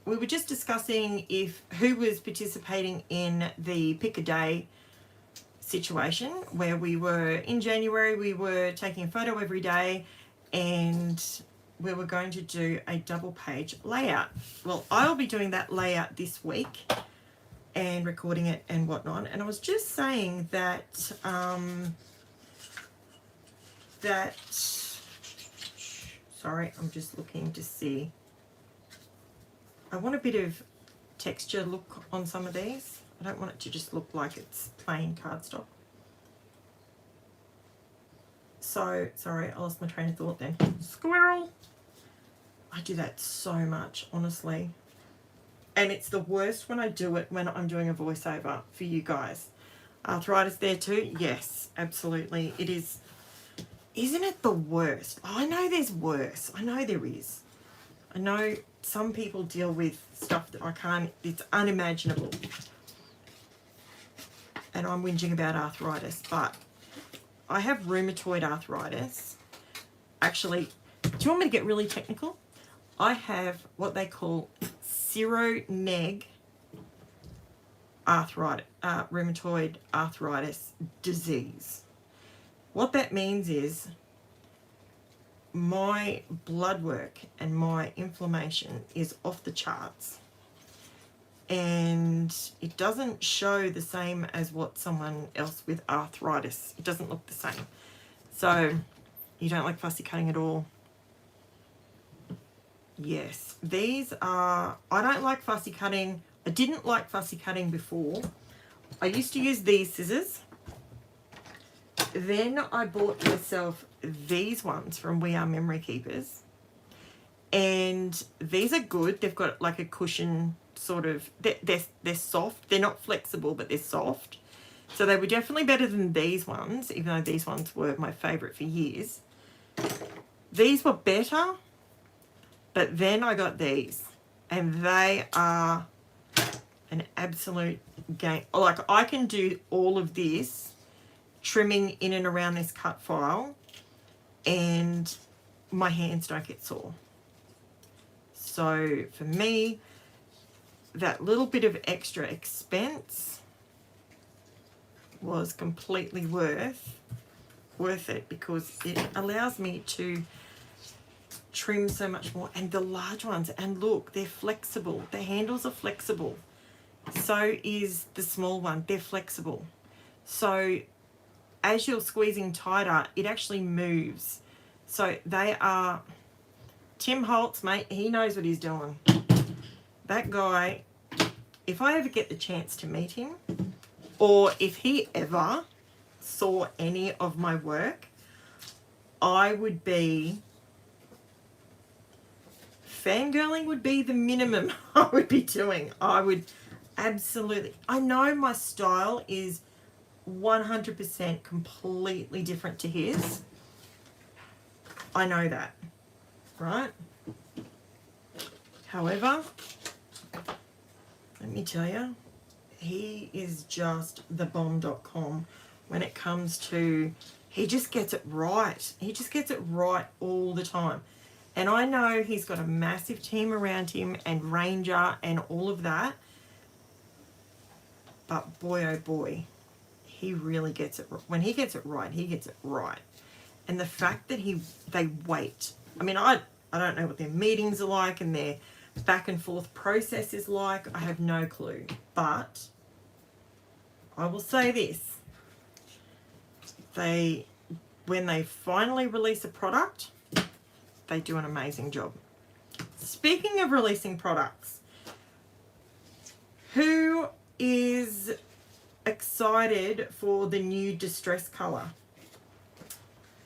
A: We were just discussing who was participating in the pick a day situation, where we were in January, we were taking a photo every day, and we were going to do a double page layout. Well, I'll be doing that layout this week and recording it and whatnot. And I was just saying that sorry, I'm just looking to see. I want a bit of texture look on some of these. I don't want it to just look like it's plain cardstock. So, sorry, I lost my train of thought then. Squirrel! I do that so much, honestly. And it's the worst when I do it when I'm doing a voiceover for you guys. Arthritis there too? Yes, absolutely. It is. Isn't it the worst? I know there's worse. I know there is. I know some people deal with stuff that I can't, it's unimaginable. And I'm whinging about arthritis, but I have rheumatoid arthritis. Actually, do you want me to get really technical? I have what they call seroneg arthritis, rheumatoid arthritis disease. What that means is my blood work and my inflammation is off the charts, and it doesn't show the same as what someone else with arthritis, it doesn't look the same. So you don't like fussy cutting at all? Yes, these are, I don't like fussy cutting. I didn't like fussy cutting before. I used to use these scissors. Then I bought myself these ones from We Are Memory Keepers, and these are good. They've got like a cushion sort of, they're soft. They're not flexible, but they're soft. So they were definitely better than these ones, even though these ones were my favourite for years. These were better, but then I got these, and they are an absolute game. Like, I can do all of this trimming in and around this cut file, and my hands don't get sore. So for me, that little bit of extra expense was completely worth it, because it allows me to trim so much more. And the large ones, and look, they're flexible. The handles are flexible. So is the small one. They're flexible. So as you're squeezing tighter, it actually moves. So they are, Tim Holtz, mate, he knows what he's doing. That guy, if I ever get the chance to meet him, or if he ever saw any of my work, I would be, fangirling would be the minimum I would be doing. I would absolutely, I know my style is 100% completely different to his. I know that, right? However, let me tell you, he is just the bomb.com when it comes to, he just gets it right. He just gets it right all the time. And I know he's got a massive team around him and Ranger and all of that. But boy, oh boy, he really gets it. When he gets it right, he gets it right. And the fact that they wait. I mean, I don't know what their meetings are like and their back and forth process is like. I have no clue. But I will say this. When they finally release a product, they do an amazing job. Speaking of releasing products, who is excited for the new distress color?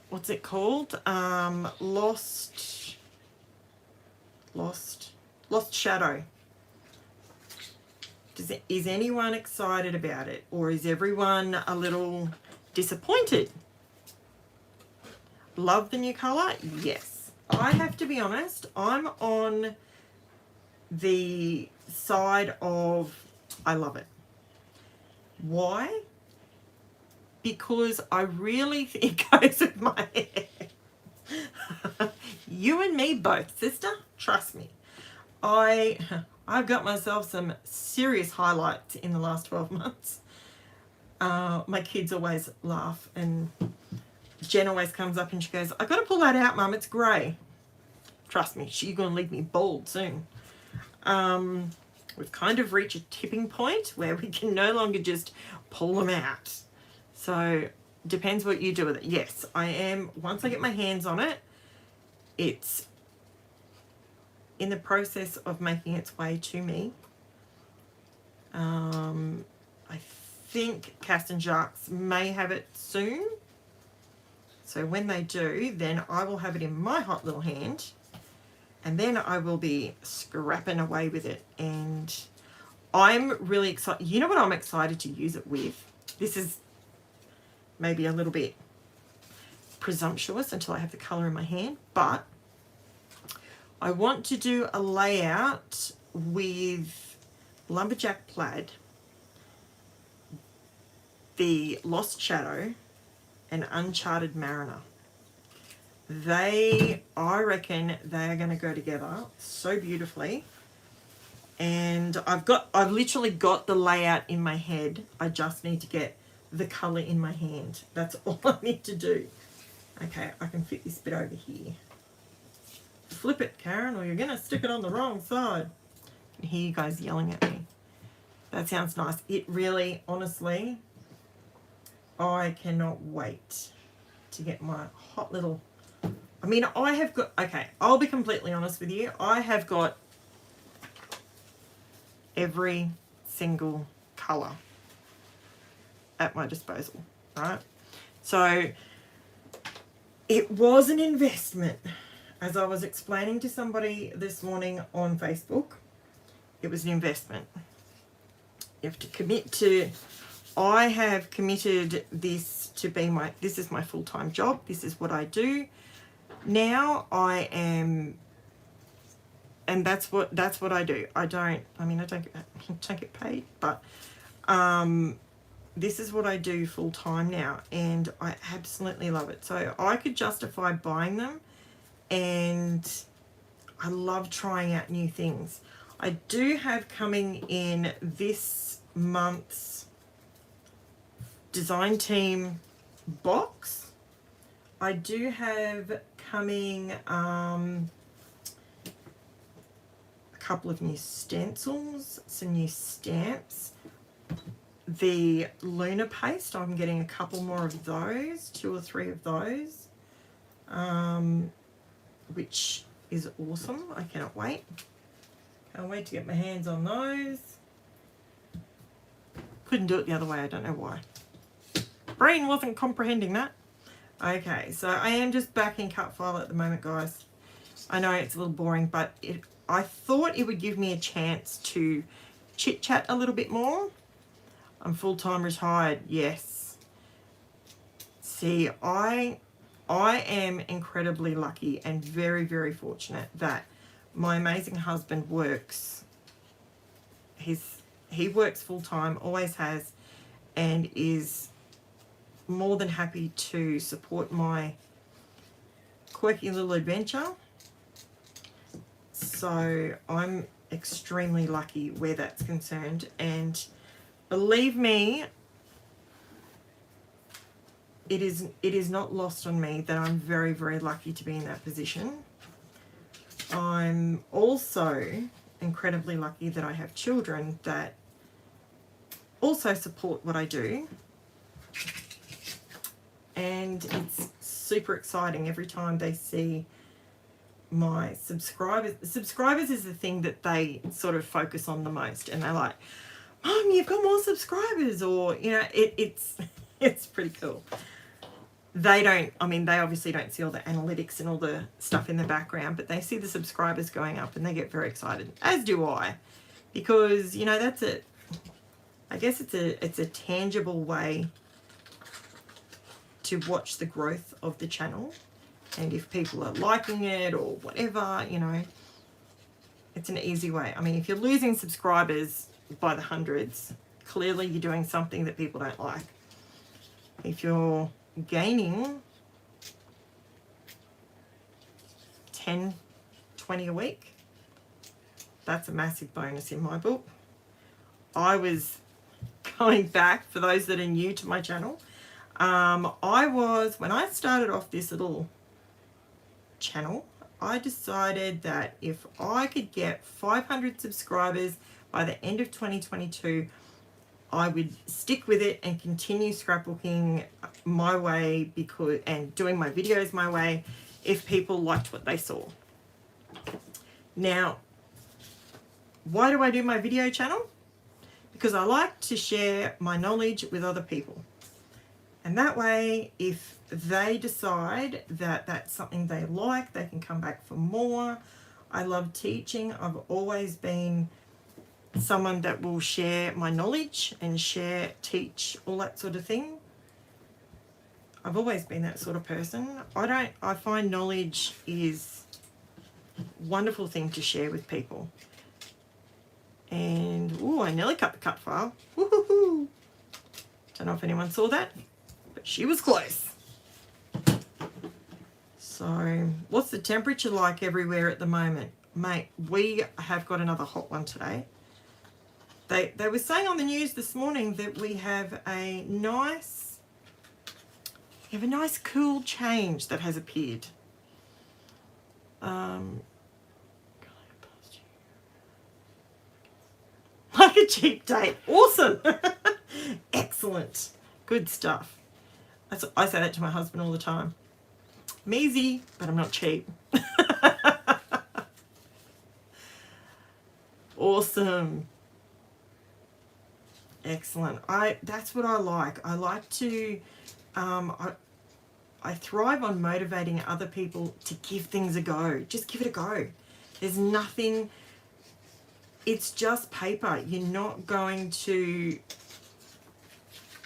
A: What's it called? Lost Shadow. Is anyone excited about it, or is everyone a little disappointed? Love the new color? Yes. I have to be honest, I'm on the side of I love it. Why? Because I really think it goes with my hair. You and me both, sister. Trust me. I've got myself some serious highlights in the last 12 months. My kids always laugh, and Jen always comes up and she goes, "I've got to pull that out, Mum. It's grey." Trust me, she's going to leave me bald soon. We've kind of reached a tipping point where we can no longer just pull them out. So depends what you do with it. Yes, I am. Once I get my hands on it, it's in the process of making its way to me. I think Cast and Jacques may have it soon. So when they do, then I will have it in my hot little hand. And then I will be scrapping away with it. And I'm really excited. You know what I'm excited to use it with? This is maybe a little bit presumptuous until I have the colour in my hand. But I want to do a layout with Lumberjack Plaid, the Lost Shadow, and Uncharted Mariner. I reckon they are going to go together so beautifully. And I've literally got the layout in my head. I just need to get the colour in my hand. That's all I need to do. Okay, I can fit this bit over here. Flip it, Karen, or you're going to stick it on the wrong side. I hear you guys yelling at me. That sounds nice. It really, honestly, I cannot wait to get my hot little... I mean, I have got... Okay, I'll be completely honest with you. I have got every single colour at my disposal, right? So it was an investment. As I was explaining to somebody this morning on Facebook, it was an investment. You have to commit to... I have committed this to be this is my full-time job. This is what I do. Now I am, and that's what I do. I don't get paid, but this is what I do full-time now, and I absolutely love it. So I could justify buying them, and I love trying out new things. I do have coming in this month's design team box. I do have coming a couple of new stencils, some new stamps. The Lunar paste, I'm getting a couple more of those, 2 or 3 of those, which is awesome. I cannot wait. Can't wait to get my hands on those. Couldn't do it the other way, I don't know why. brain wasn't comprehending that. Okay, so I am just back in cut file at the moment, guys. I know it's a little boring, but I thought it would give me a chance to chit chat a little bit more. I'm full-time retired, yes. See, I am incredibly lucky and very, very fortunate that my amazing husband works. He works full-time, always has, and is more than happy to support my quirky little adventure. So I'm extremely lucky where that's concerned, and believe me, it is not lost on me that I'm very, very lucky to be in that position. I'm also incredibly lucky that I have children that also support what I do, and it's super exciting every time they see my subscribers. Subscribers is the thing that they sort of focus on the most, and they're like, Mom, you've got more subscribers, or you know, it's pretty cool. They obviously don't see all the analytics and all the stuff in the background, but they see the subscribers going up and they get very excited, as do I, because you know, that's it. I guess it's a tangible way to watch the growth of the channel, and if people are liking it or whatever, you know, it's an easy way. I mean, if you're losing subscribers by the hundreds, clearly you're doing something that people don't like. If you're gaining 10, 20 a week, that's a massive bonus in my book. I was going back, for those that are new to my channel, when I started off this little channel, I decided that if I could get 500 subscribers by the end of 2022, I would stick with it and continue scrapbooking my way, and doing my videos my way, if people liked what they saw. Now, why do I do my video channel? Because I like to share my knowledge with other people. And that way, if they decide that that's something they like, they can come back for more. I love teaching. I've always been someone that will share my knowledge and teach, all that sort of thing. I've always been that sort of person. I find knowledge is a wonderful thing to share with people. And, I nearly cut the cut file. Woohoo! Don't know if anyone saw that, but she was close. So, what's the temperature like everywhere at the moment? Mate, we have got another hot one today. They were saying on the news this morning that we have a nice cool change that has appeared. Like a cheap date. Awesome. Excellent. Good stuff. I say that to my husband all the time. I'm easy, but I'm not cheap. Awesome. Excellent. That's what I like. I like to I thrive on motivating other people to give things a go. Just give it a go. There's nothing, it's just paper. You're not going to,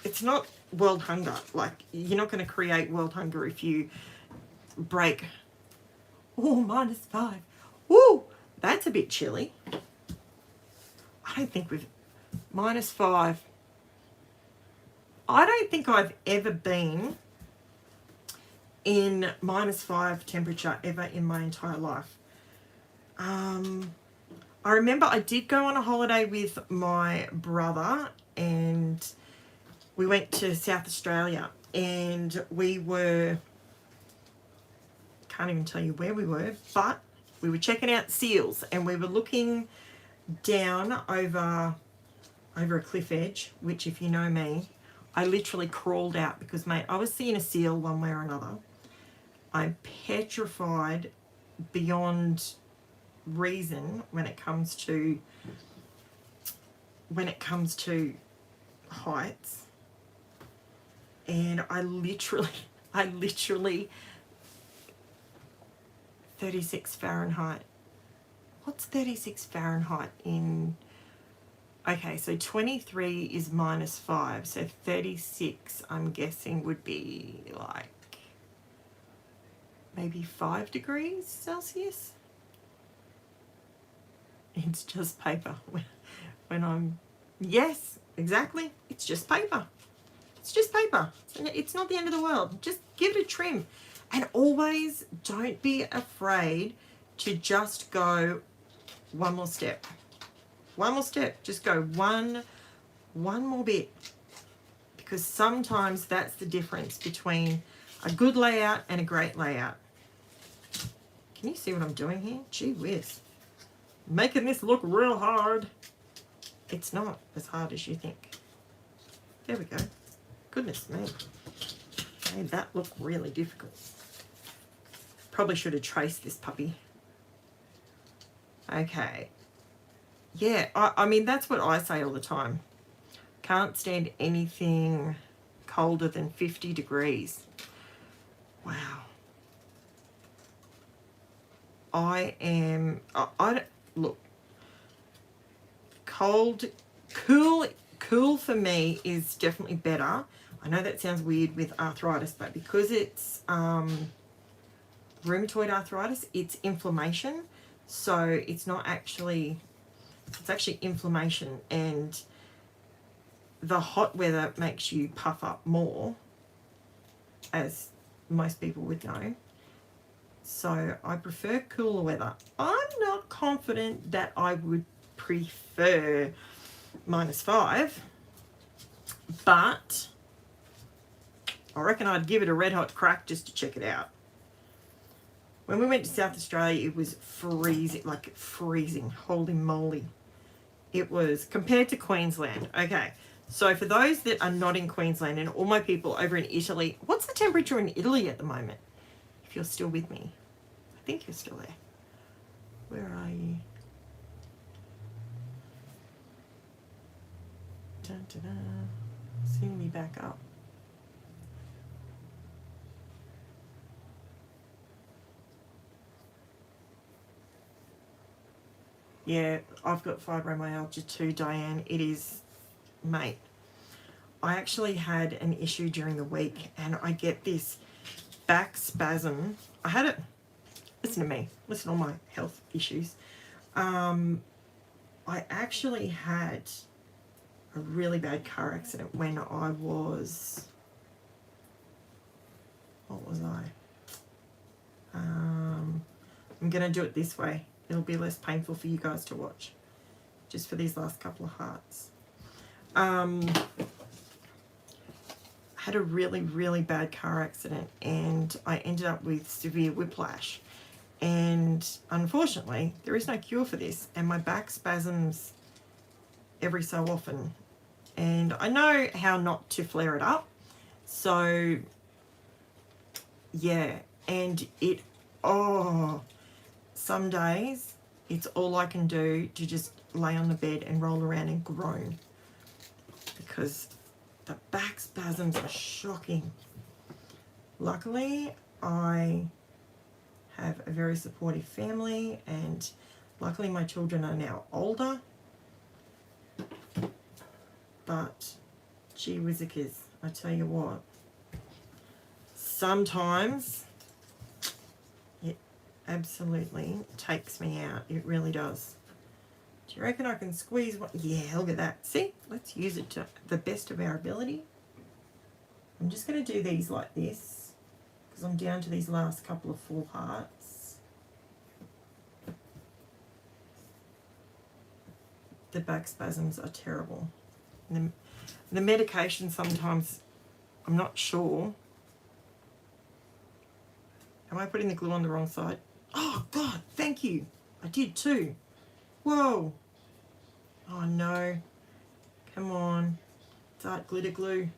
A: it's not world hunger. Like, you're not going to create world hunger if you break. Oh, -5. Woo! That's a bit chilly. I don't think we've, -5. I don't think I've ever been in -5 temperature ever in my entire life. I remember I did go on a holiday with my brother, and we went to South Australia, and we were, can't even tell you where we were, but we were checking out seals, and we were looking down over a cliff edge, which, if you know me, I literally crawled out because, mate, I was seeing a seal one way or another. I'm petrified beyond reason when it comes to heights. And I literally 36 Fahrenheit. What's 36 Fahrenheit in... Okay, so 23 is -5. So 36, I'm guessing, would be like maybe 5 degrees Celsius. It's just paper. When I'm... Yes, exactly. It's just paper. It's just paper. It's not the end of the world. Just give it a trim. And always don't be afraid to just go one more step. One more step. Just go one more bit. Because sometimes that's the difference between a good layout and a great layout. Can you see what I'm doing here? Gee whiz. Making this look real hard. It's not as hard as you think. There we go. Goodness me. Made that look really difficult. Probably should have traced this puppy. Okay. Yeah, I mean, that's what I say all the time. Can't stand anything colder than 50 degrees. Wow. I don't, look, cool for me is definitely better. I know that sounds weird with arthritis, but because it's rheumatoid arthritis, it's inflammation. So it's not actually, it's actually inflammation, and the hot weather makes you puff up more, as most people would know. So I prefer cooler weather. I'm not confident that I would prefer -5, but I reckon I'd give it a red hot crack just to check it out. When we went to South Australia, it was freezing, like freezing, holy moly. It was, compared to Queensland. Okay, so for those that are not in Queensland and all my people over in Italy, what's the temperature in Italy at the moment? If you're still with me. I think you're still there. Where are you? Dun, dun, dun. Seeing me back up. Yeah, I've got fibromyalgia too, Diane. It is, mate. I actually had an issue during the week and I get this back spasm. I had it, listen to me, listen to all my health issues. I actually had a really bad car accident when I was, what was I? I'm going to do it this way. It'll be less painful for you guys to watch. Just for these last couple of hearts. Had a really, really bad car accident and I ended up with severe whiplash. And unfortunately, there is no cure for this. And my back spasms every so often. And I know how not to flare it up. So, yeah. And it, oh, some days it's all I can do to just lay on the bed and roll around and groan. Because the back spasms are shocking. Luckily, I have a very supportive family and luckily my children are now older. But gee whizzikers, I tell you what, sometimes it absolutely takes me out. It really does. Do you reckon I can squeeze one? Yeah, look at that. See, let's use it to the best of our ability. I'm just going to do these like this because I'm down to these last couple of full hearts. The back spasms are terrible. The medication sometimes, I'm not sure. Am I putting the glue on the wrong side? Oh, God, thank you. I did too. Whoa. Oh, no. Come on. Dark glitter glue.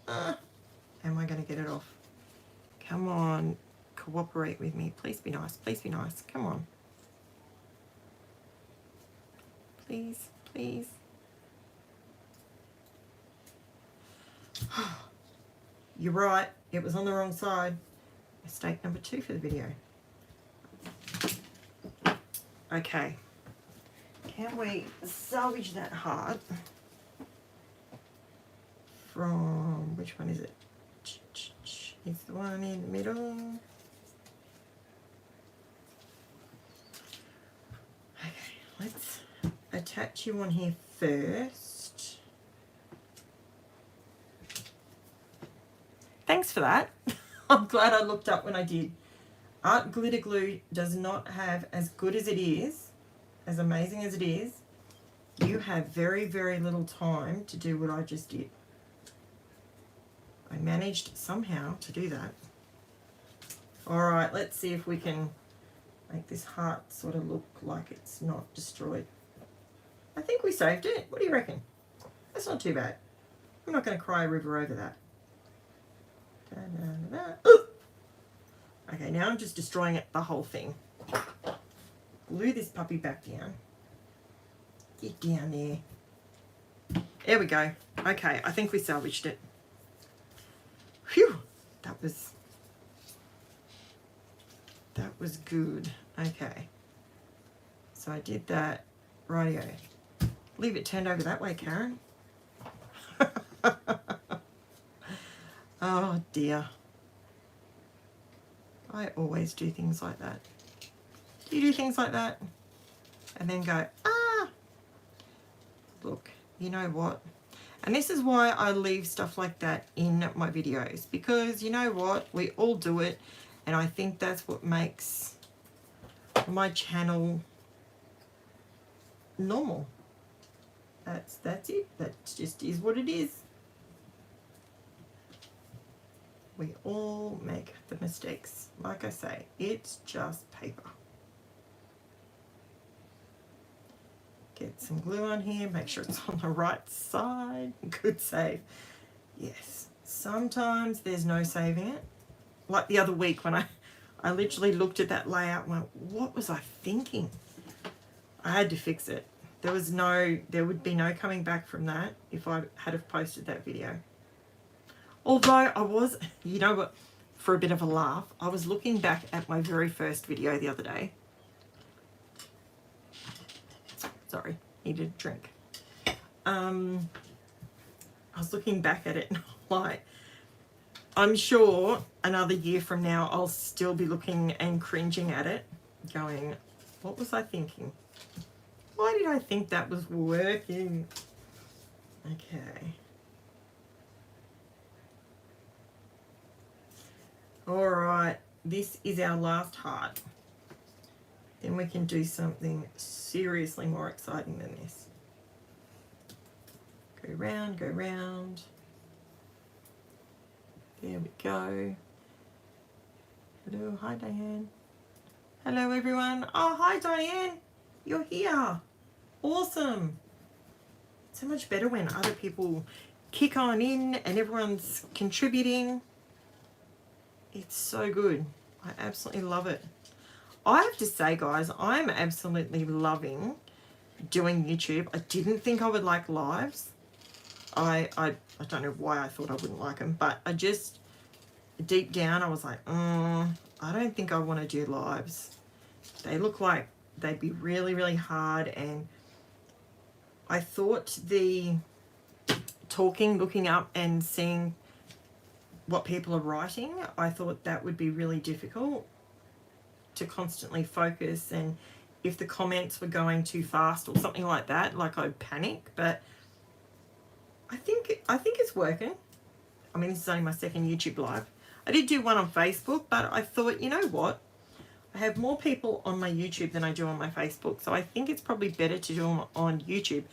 A: Am I going to get it off? Come on. Cooperate with me. Please be nice. Please be nice. Come on. Please, please. You're right, it was on the wrong side. Mistake number 2 for the video. Okay. Can we salvage that heart from, which one is it? It's the one in the middle. Okay, let's attach you on here first. Thanks for that. I'm glad I looked up when I did. Art glitter glue does not have, as good as it is, as amazing as it is, you have very, very little time to do what I just did. I managed somehow to do that. All right, let's see if we can make this heart sort of look like it's not destroyed. I think we saved it. What do you reckon? That's not too bad. I'm not going to cry a river over that. Da, da, da, da. Okay, now I'm just destroying it, the whole thing. Glue this puppy back down. Get down there. There we go. Okay, I think we salvaged it. Phew, that was good. Okay, so I did that. Rightio. Leave it turned over that way, Karen. Oh dear. I always do things like that. Do you do things like that? And then go, ah! Look, you know what? And this is why I leave stuff like that in my videos. Because you know what? We all do it. And I think that's what makes my channel normal. That's it. That just is what it is. We all make the mistakes. Like I say, it's just paper. Get some glue on here. Make sure it's on the right side. Good save. Yes. Sometimes there's no saving it. Like the other week when I literally looked at that layout and went, what was I thinking? I had to fix it. There would be no coming back from that if I had have posted that video. Although I was, you know what, for a bit of a laugh, I was looking back at my very first video the other day. Sorry, needed a drink. I was looking back at it and like, I'm sure another year from now I'll still be looking and cringing at it, going, what was I thinking? Why did I think that was working? Okay. All right, this is our last heart. Then we can do something seriously more exciting than this. Go round, go round. There we go. Hello, hi Diane. Hello everyone. Oh, hi Diane. You're here. Awesome. So much better when other people kick on in and everyone's contributing. It's so good. I absolutely love it. I have to say, guys, I'm absolutely loving doing YouTube. I didn't think I would like lives. I don't know why I thought I wouldn't like them, but I just, deep down, I was like, I don't think I want to do lives. They look like they'd be really, really hard, and I thought the talking, looking up and seeing what people are writing, I thought that would be really difficult to constantly focus, and if the comments were going too fast or something like that, like I'd panic. But I think it's working. I mean, this is only my second YouTube live. I did do one on Facebook, but I thought, you know what? I have more people on my YouTube than I do on my Facebook, so I think it's probably better to do them on YouTube.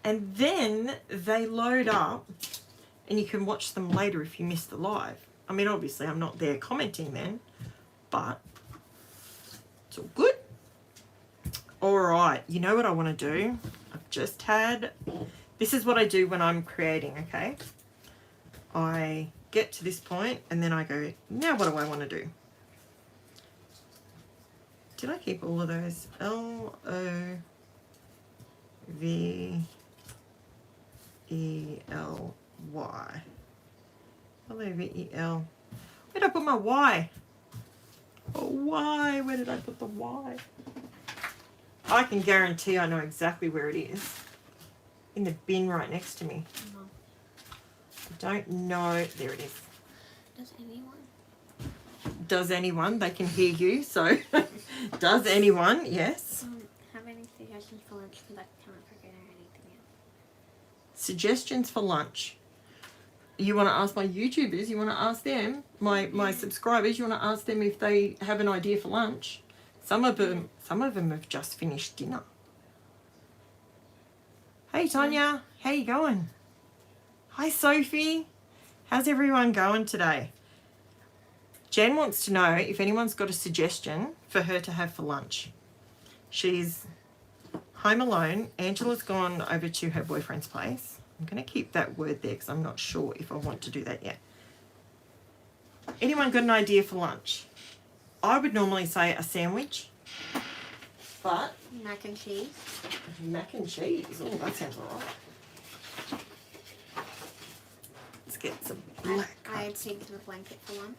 A: And then they load up and you can watch them later if you miss the live. I mean, obviously I'm not there commenting then, but it's all good. All right, you know what I want to do? I've just had, this is what I do when I'm creating, okay? I get to this point and then I go, now what do I want to do? Did I keep all of those? L-O-V-E-L-Y. L-O-V-E-L. Where did I put my Y? Oh, Y. Where did I put the Y? I can guarantee I know exactly where it is. In the bin right next to me. I don't know. There it is.
B: Does anyone?
A: Does anyone? They can hear you, so does anyone? Yes.
B: Have any suggestions for lunch because I can't figure out anything else.
A: Suggestions for lunch. You want to ask my YouTubers? You want to ask them? My subscribers? You want to ask them if they have an idea for lunch? Some of them have just finished dinner. Hey Tanya, how you going? Hi Sophie. How's everyone going today? Jen wants to know if anyone's got a suggestion for her to have for lunch. She's home alone. Angela's gone over to her boyfriend's place. I'm going to keep that word there because I'm not sure if I want to do that yet. Anyone got an idea for lunch? I would normally say a sandwich, but...
B: Mac and cheese.
A: Mac and cheese. Oh, that sounds all right. Let's get some black.
B: I had pigs in a blanket for lunch.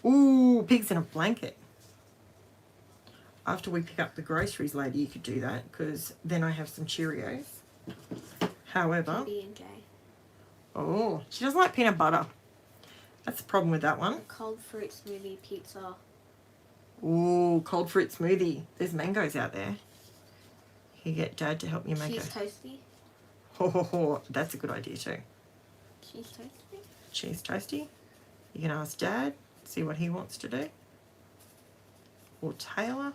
A: Ooh, pigs in a blanket. After we pick up the groceries later, you could do that because then I have some Cheerios. However...
B: B&J.
A: Oh, she doesn't like peanut butter. That's the problem with that one.
B: Cold fruit smoothie pizza.
A: Ooh, cold fruit smoothie. There's mangoes out there. You get Dad to help you make
B: Cheese
A: it.
B: toasty.
A: Oh, that's a good idea too.
B: Cheese toasty.
A: Cheese toasty. You can ask Dad, see what he wants to do. Or Taylor.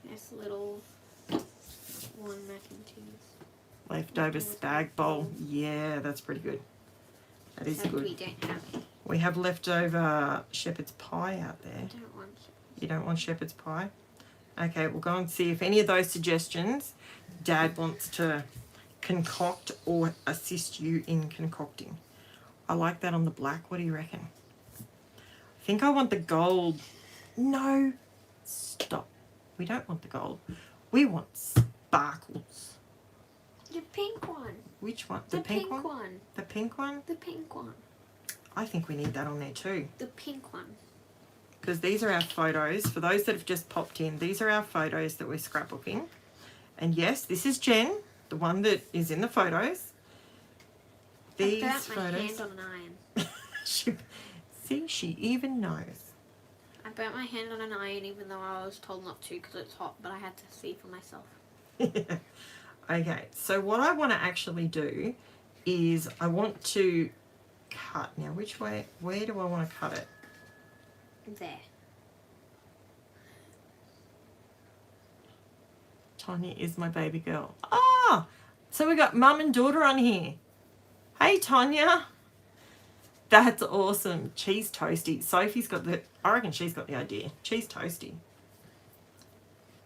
B: Nice little one mac and cheese.
A: Leftover spag bowl. Yeah, that's pretty good. That is good.
B: We don't have it.
A: We have leftover shepherd's pie out there.
B: I don't want it.
A: You don't want shepherd's pie? Okay, we'll go and see if any of those suggestions Dad wants to concoct or assist you in concocting. I like that on the black. What do you reckon? I think I want the gold. No. Stop. We don't want the gold. We want sparkles.
B: The pink one.
A: Which one?
B: The pink one.
A: The pink one?
B: The pink one.
A: I think we need that on there too.
B: The pink one.
A: Because these are our photos. For those that have just popped in, these are our photos that we're scrapbooking. And yes, this is Jen, the one that is in the photos. These
B: I burnt
A: photos.
B: my hand on an iron.
A: See, she even knows.
B: I burnt my hand on an iron even though I was told not to because it's hot, but I had to see for myself.
A: Okay, so what I want to actually do is I want to cut. Now, which way, where do I want to cut it?
B: There.
A: Tanya is my baby girl. Ah, so we got mum and daughter on here. Hey, Tanya. That's awesome. Cheese toasty. Sophie's got the, I reckon she's got the idea. Cheese toasty.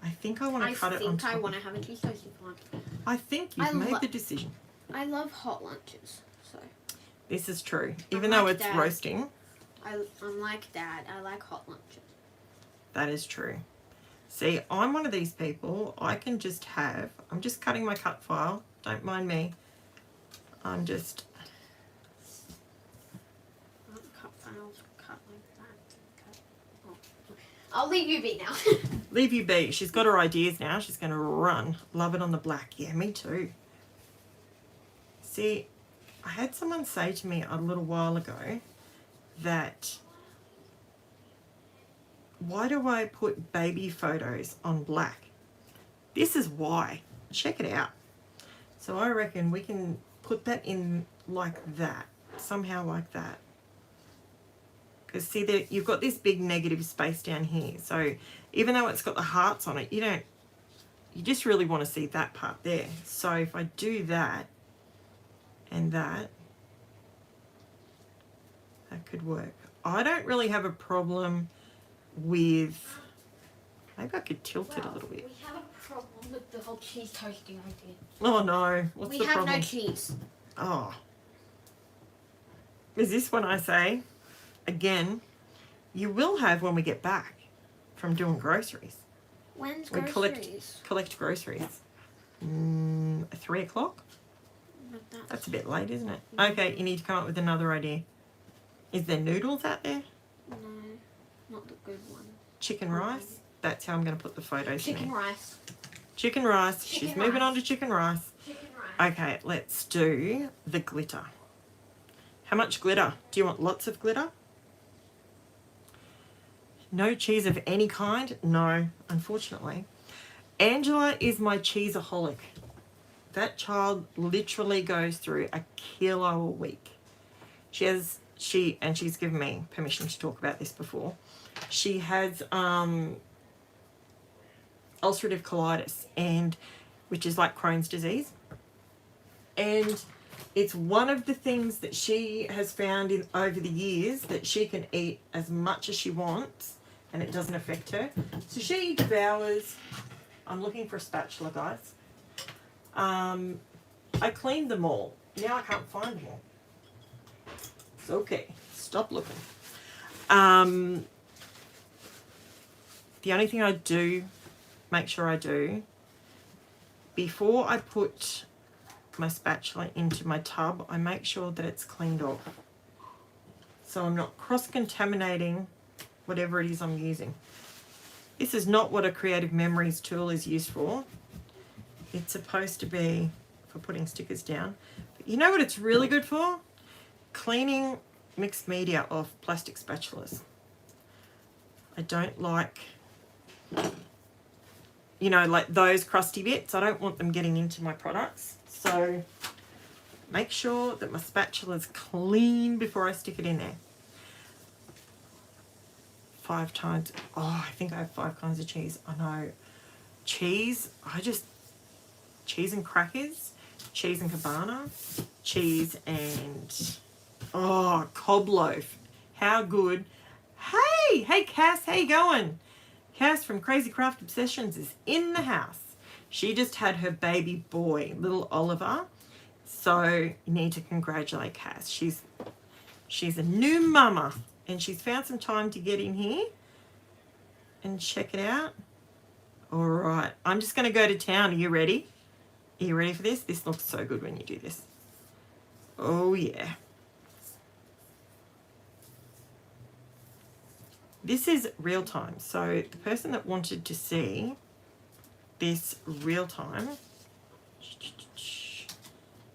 A: I think I want to cut it on top.
B: I want to have a cheese toasty for lunch.
A: I think you've made the decision.
B: I love hot lunches, so.
A: This is true. Even though it's roasting.
B: I'm like Dad. I like hot lunches.
A: That is true. See, I'm one of these people. I can just have, I'm just cutting my cut file. Don't mind me. I'm just.
B: Cut files, cut like that. Cut. Oh. I'll leave you be now.
A: Leave you be. She's got her ideas now. She's going to run. Love it on the black. Yeah, me too. See, I had someone say to me a little while ago that why do I put baby photos on black? This is why. Check it out. So I reckon we can put that in like that. Somehow like that. Because see that you've got this big negative space down here. So even though it's got the hearts on it, you just really want to see that part there. So if I do that and that could work. I don't really have a problem with, maybe I could tilt it a little bit.
B: We have a problem with the whole cheese toasting idea.
A: Oh no, what's the problem?
B: We have no cheese.
A: Oh. Is this when I say, again, you will have when we get back from doing groceries.
B: When's
A: we
B: groceries?
A: collect groceries. 3 o'clock? That's a bit late, isn't it? Okay, you need to come up with another idea. Is there noodles out there?
B: No, not the good one.
A: Chicken rice? That's how I'm going to put the photos in
B: Chicken
A: there.
B: rice.
A: Chicken rice.
B: Chicken
A: She's moving
B: rice.
A: on to chicken rice.
B: Chicken rice.
A: Okay, let's do the glitter. How much glitter? Do you want lots of glitter? No cheese of any kind? No, unfortunately. Angela is my cheeseaholic. That child literally goes through a kilo a week. She's given me permission to talk about this before. She has ulcerative colitis, and which is like Crohn's disease. And it's one of the things that she has found in over the years that she can eat as much as she wants and it doesn't affect her. So she devours. I'm looking for a spatula, guys. I cleaned them all. Now I can't find them all. It's okay. Stop looking. The only thing I do, make sure I do, before I put my spatula into my tub, I make sure that it's cleaned off. So I'm not cross-contaminating whatever it is I'm using. This is not what a Creative Memories tool is used for. It's supposed to be for putting stickers down. But you know what it's really good for? Cleaning mixed media off plastic spatulas. I don't like, you know, like those crusty bits. I don't want them getting into my products. So make sure that my spatula's clean before I stick it in there. 5 times. Oh, I think I have 5 kinds of cheese. I know. Cheese, cheese and crackers, cheese and cabana, cheese and, cob loaf. How good. Hey Cass, how you going? Cass from Crazy Craft Obsessions is in the house. She just had her baby boy, little Oliver. So you need to congratulate Cass. She's a new mama and she's found some time to get in here and check it out. All right, I'm just going to go to town. Are you ready? Are you ready for this? This looks so good when you do this. Oh yeah. This is real time. So the person that wanted to see this real time,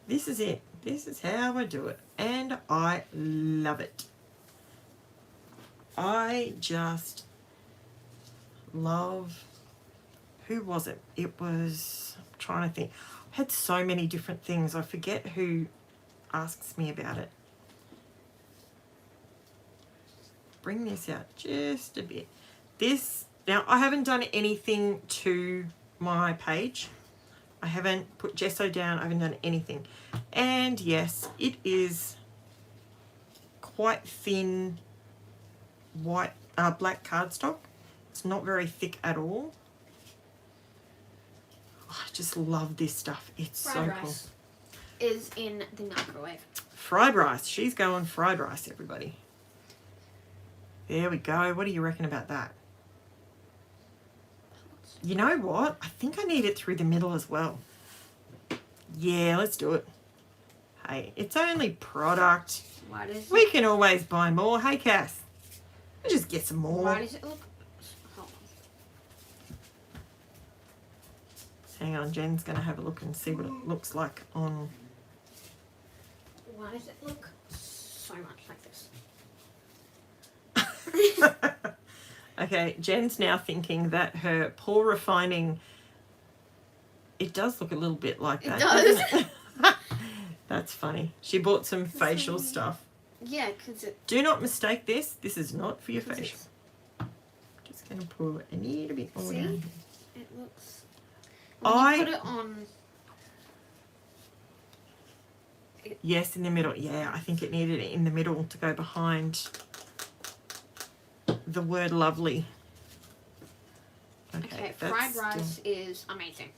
A: this is it. This is how I do it. And I love it. I just love, who was it? It was, I'm trying to think. I had so many different things. I forget who asks me about it. Bring this out just a bit. This, now I haven't done anything to my page. I haven't put gesso down. I haven't done anything. And yes, it is quite thin white, black cardstock. It's not very thick at all. Oh, I just love this stuff. It's so cool. Fried rice
B: is in the microwave.
A: Fried rice. She's going fried rice, everybody. There we go. What do you reckon about that? You know what? I think I need it through the middle as well. Yeah, let's do it. Hey, it's only product.
B: Why does
A: we can always buy more. Hey, Cass. We'll just get some more.
B: Why does it look... Hold on.
A: Hang on, Jen's going to have a look and see what it looks like on...
B: Why does it look so much like this?
A: Okay, Jen's now thinking that her poor refining, it does look a little bit like that.
B: It does.
A: Doesn't it? That's funny. She bought some facial stuff.
B: Yeah, because it...
A: Do not mistake this. This is not for your facial. Just going to pour a little bit more down here.
B: It looks... When you put it on...
A: Yes, in the middle. Yeah, I think it needed it in the middle to go behind the word lovely.
B: Okay, fried rice is amazing.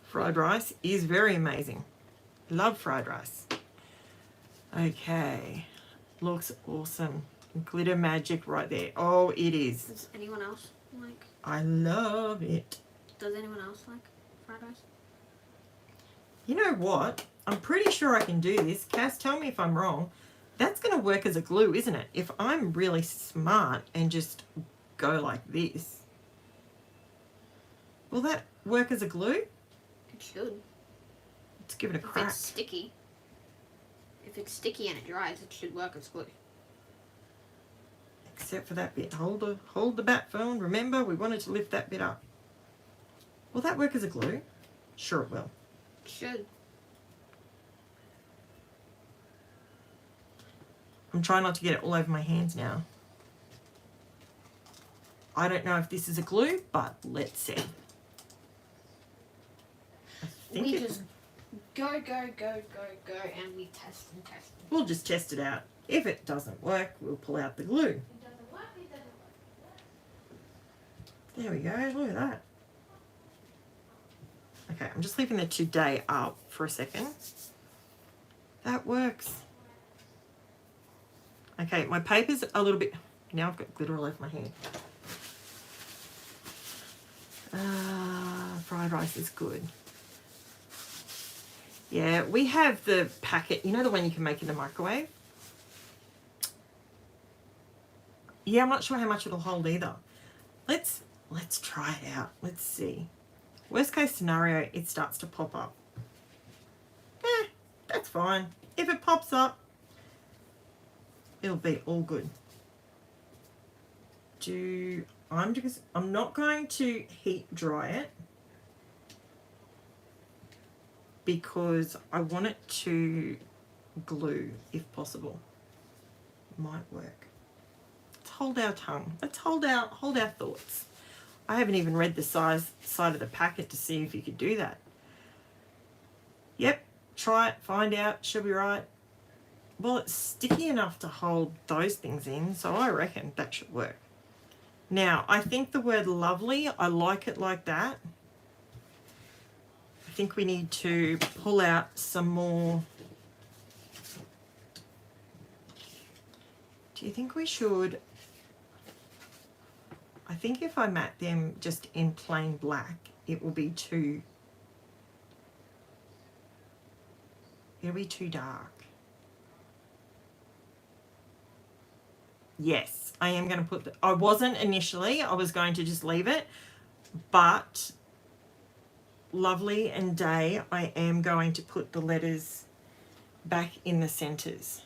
A: Fried rice is very amazing. Love fried rice. Okay, looks awesome. Glitter magic right there. Oh, it is.
B: Does anyone else like?
A: I love it.
B: Does anyone else like fried rice?
A: You know what? I'm pretty sure I can do this. Cass, tell me if I'm wrong. That's going to work as a glue, isn't it? If I'm really smart and just go like this, will that work as a glue?
B: It should.
A: Let's give it a
B: If
A: crack.
B: it's sticky. If it's sticky and it dries, it should work as glue.
A: Except for that bit. Hold the bat phone. Remember, we wanted to lift that bit up. Will that work as a glue? Sure it will.
B: It should.
A: I'm trying not to get it all over my hands now. I don't know if this is a glue, but let's see.
B: We just go, and we test and test.
A: We'll just test it out. If it doesn't work, we'll pull out the glue.
B: It doesn't work, it doesn't work.
A: There we go, look at that. Okay, I'm just leaving the today up for a second. That works. Okay, my paper's a little bit, now I've got glitter all over my hand. Fried rice is good. Yeah, we have the packet, you know the one you can make in the microwave? Yeah, I'm not sure how much it'll hold either. Let's try it out. Let's see. Worst case scenario, it starts to pop up. That's fine. If it pops up, it'll be all good. I'm not going to heat dry it because I want it to glue if possible. Might work. Let's hold our tongue. Let's hold our thoughts. I haven't even read the side of the packet to see if you could do that. Yep, try it, find out, she'll be right. Well, it's sticky enough to hold those things in, so I reckon that should work. Now, I think the word lovely, I like it like that. I think we need to pull out some more. Do you think we should? I think if I mat them just in plain black, it will be too, it'll be too dark. Yes, I am going to put I wasn't initially, I was going to just leave it, but lovely and day, I am going to put the letters back in the centers.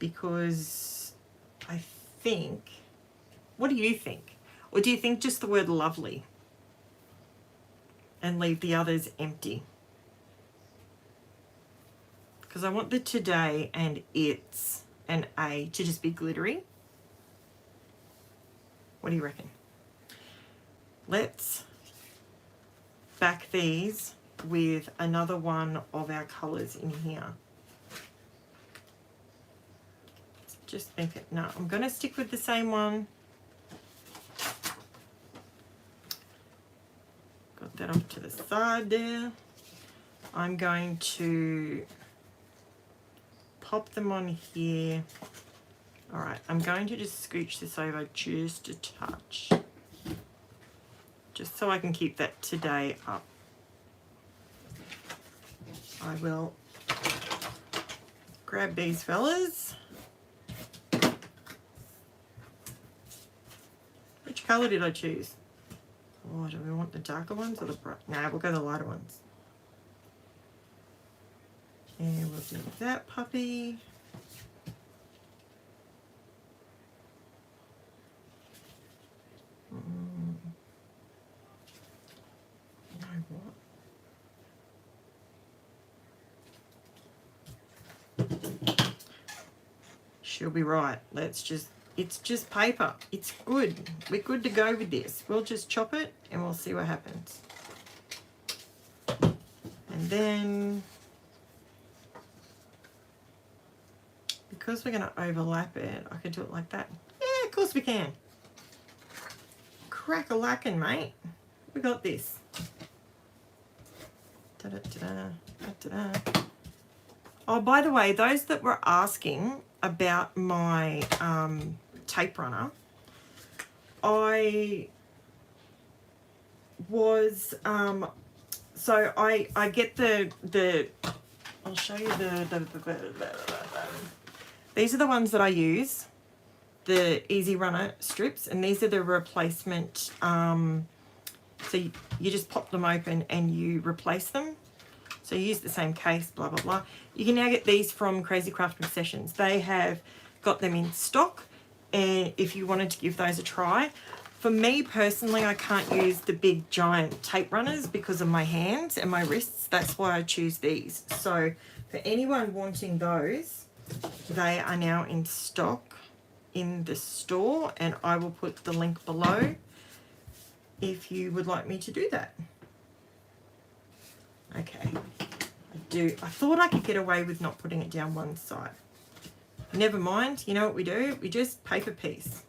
A: Because I think, what do you think? Or do you think just the word lovely and leave the others empty? Because I want the today and it's and A to just be glittery. What do you reckon? Let's back these with another one of our colours in here. Just think it. No, I'm going to stick with the same one. Got that off to the side there. I'm going to pop them on here. All right, I'm going to just scooch this over just a touch, just so I can keep that today up. I will grab these fellas. Which colour did I choose? Oh, do we want the darker ones or the bright? Nah, we'll go the lighter ones. And we'll do that puppy. You know what? She'll be right. Let's just, it's just paper. It's good. We're good to go with this. We'll just chop it and we'll see what happens. And then, because we're going to overlap it, I could do it like that. Yeah, of course we can. Crack-a-lackin', mate. We got this. Da-da-da-da, da-da-da. Oh, by the way, those that were asking about my tape runner, I was, so I get the I'll show you these are the ones that I use, the Easy Runner strips, and these are the replacement. So you just pop them open and you replace them. So you use the same case, blah, blah, blah. You can now get these from Crazy Crafting Sessions. They have got them in stock, and if you wanted to give those a try. For me personally, I can't use the big giant tape runners because of my hands and my wrists. That's why I choose these. So for anyone wanting those, they are now in stock in the store, and I will put the link below if you would like me to do that. Okay, I thought I could get away with not putting it down one side. Never mind, you know what we do? We just paper piece.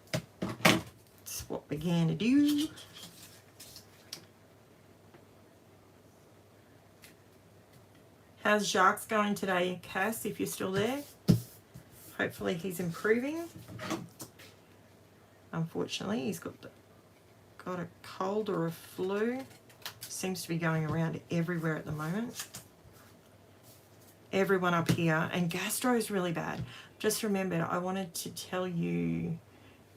A: That's what we're going to do. How's Jacques going today, Cass, if you're still there? Hopefully he's improving. Unfortunately, he's got a cold or a flu. Seems to be going around everywhere at the moment. Everyone up here, and gastro is really bad. Just remembered, I wanted to tell you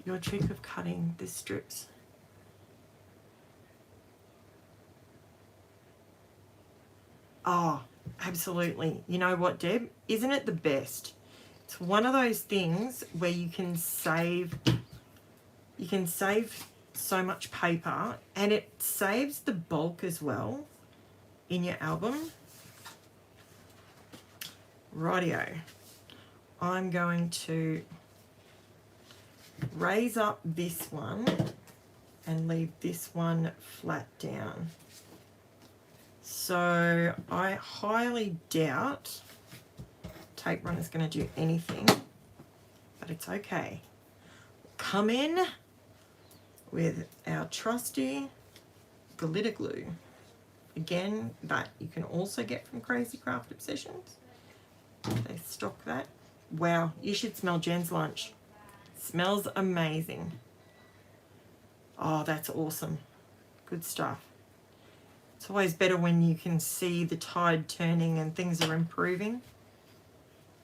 A: your trick of cutting the strips. Oh, absolutely. You know what, Deb? Isn't it the best? It's one of those things where you can save so much paper, and it saves the bulk as well in your album. Rightio. I'm going to raise up this one and leave this one flat down. So I highly doubt tape run is going to do anything, but it's okay. Come in with our trusty glitter glue. Again, that you can also get from Crazy Craft Obsessions. They stock that. Wow, you should smell Jen's lunch. Smells amazing. Oh, that's awesome. Good stuff. It's always better when you can see the tide turning and things are improving.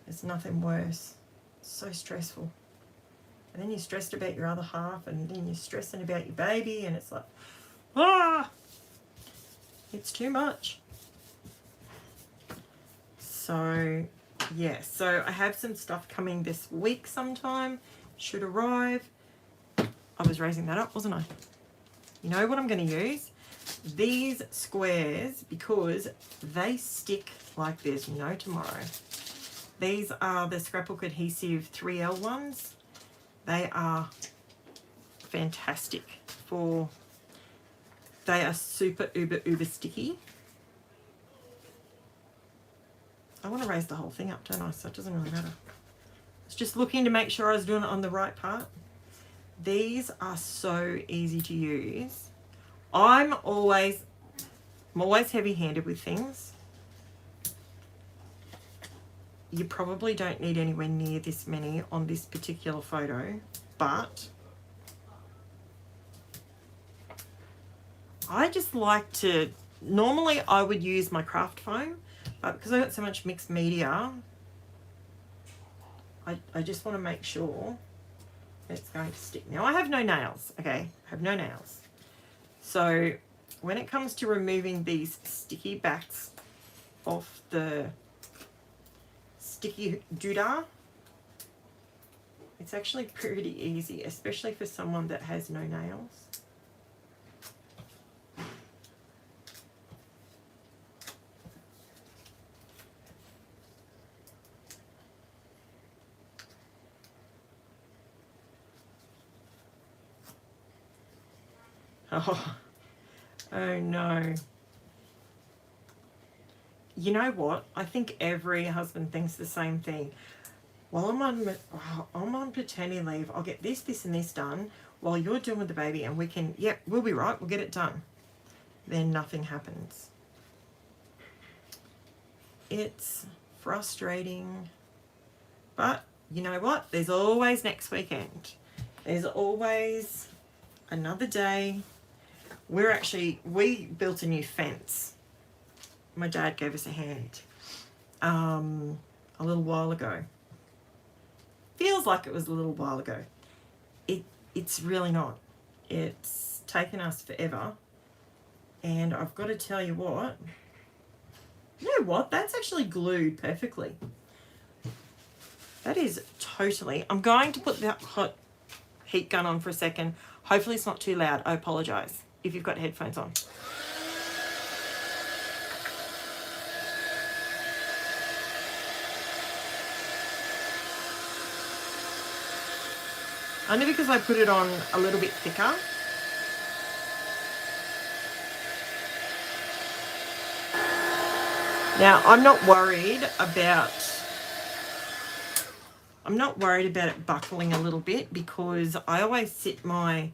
A: There's nothing worse. It's so stressful. And then you're stressed about your other half, and then you're stressing about your baby, and it's like, ah, it's too much. So, yeah, so I have some stuff coming this week sometime. Should arrive. I was raising that up, wasn't I? You know what I'm going to use? These squares, because they stick like there's no tomorrow. These are the Scrapbook Adhesive 3L ones. They are fantastic they are super uber sticky. I want to raise the whole thing up, don't I? So it doesn't really matter. It's just looking to make sure I was doing it on the right part. These are so easy to use. I'm always heavy-handed with things. You probably don't need anywhere near this many on this particular photo, but I just like to, normally I would use my craft foam, but because I got so much mixed media, I just want to make sure it's going to stick. Now I have no nails, okay? I have no nails. So when it comes to removing these sticky backs off the sticky doodah, it's actually pretty easy, especially for someone that has no nails. Oh no. You know what? I think every husband thinks the same thing. While I'm on paternity leave, I'll get this, and this done while you're doing with the baby, and we can, yep, we'll be right, we'll get it done. Then nothing happens. It's frustrating. But you know what? There's always next weekend. There's always another day. We built a new fence. My dad gave us a hand. a little while ago. Feels like it was a little while ago. It's really not. It's taken us forever. And I've got to tell you what. You know what? That's actually glued perfectly. That is totally. I'm going to put that hot heat gun on for a second. Hopefully it's not too loud. I apologise if you've got headphones on. Only because I put it on a little bit thicker. Now, I'm not worried about it buckling a little bit because I always sit my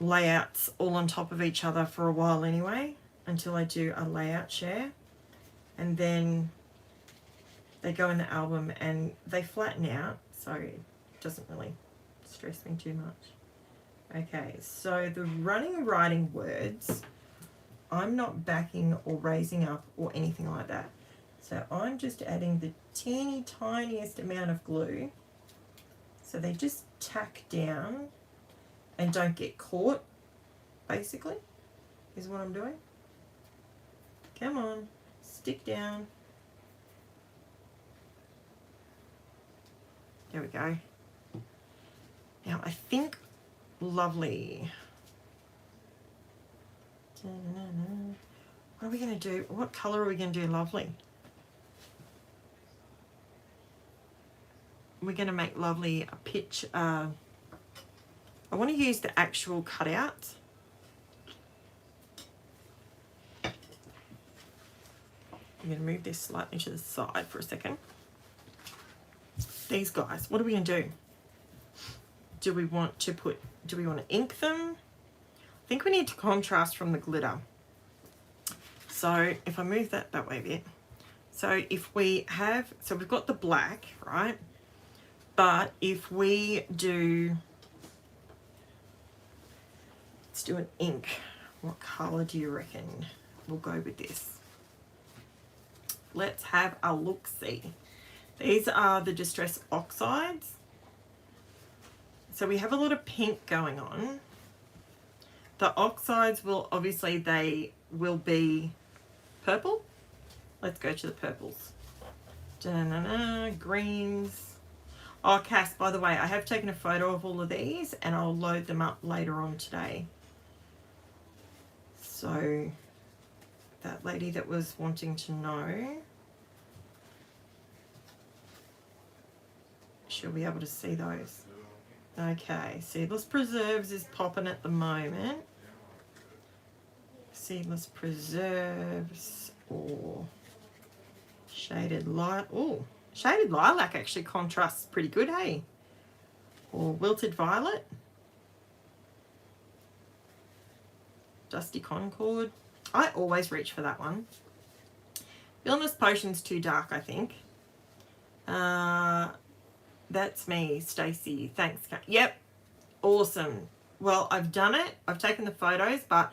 A: layouts all on top of each other for a while anyway, until I do a layout share. And then they go in the album and they flatten out, so it doesn't really stress me too much. Okay, so the running and writing words, I'm not backing or raising up or anything like that. So I'm just adding the teeny tiniest amount of glue so they just tack down and don't get caught, basically, is what I'm doing. Come on, stick down. There we go. Now I think lovely. What are we going to do? What colour are we going to do lovely? We're going to make lovely a pitch. I want to use the actual cutout. I'm going to move this slightly to the side for a second. These guys, what are we going to do? Do we want to ink them? I think we need to contrast from the glitter. So if I move that way a bit. So if we have, so we've got the black, right? But if we do, let's do an ink. What colour do you reckon? We'll go with this. Let's have a look-see. These are the Distress Oxides. So we have a lot of pink going on. The oxides will, obviously, they will be purple. Let's go to the purples. Da-na-na, greens. Oh, Cass, by the way, I have taken a photo of all of these and I'll load them up later on today. So that lady that was wanting to know, she'll be able to see those. Okay, Seedless Preserves is popping at the moment. Seedless Preserves or Shaded Lilac. Oh, Shaded Lilac actually contrasts pretty good, hey? Or Wilted Violet. Dusty Concord. I always reach for that one. Villainous Potion's too dark, I think. That's me, Stacey. Thanks, Kat. Yep. Awesome. Well, I've done it. I've taken the photos, but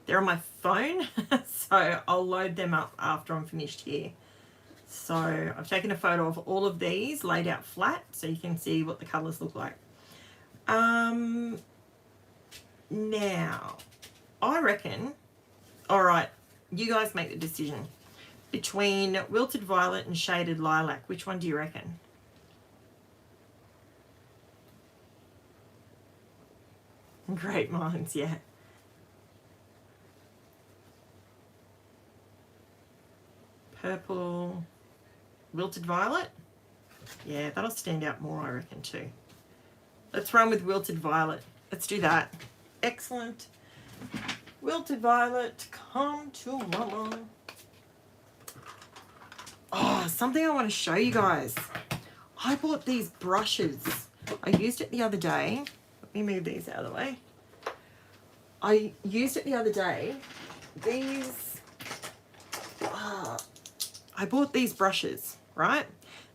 A: they're on my phone. So I'll load them up after I'm finished here. So I've taken a photo of all of these laid out flat so you can see what the colours look like. Now, I reckon, all right, you guys make the decision. Between Wilted Violet and Shaded Lilac, which one do you reckon? Great minds, yeah. Purple, Wilted Violet. Yeah, that'll stand out more, I reckon, too. Let's run with Wilted Violet. Let's do that. Excellent. Wilted Violet, come to mama. Oh, something I want to show you guys. I bought these brushes. I used it the other day. Let me move these out of the way. I used it the other day. These, I bought these brushes, right?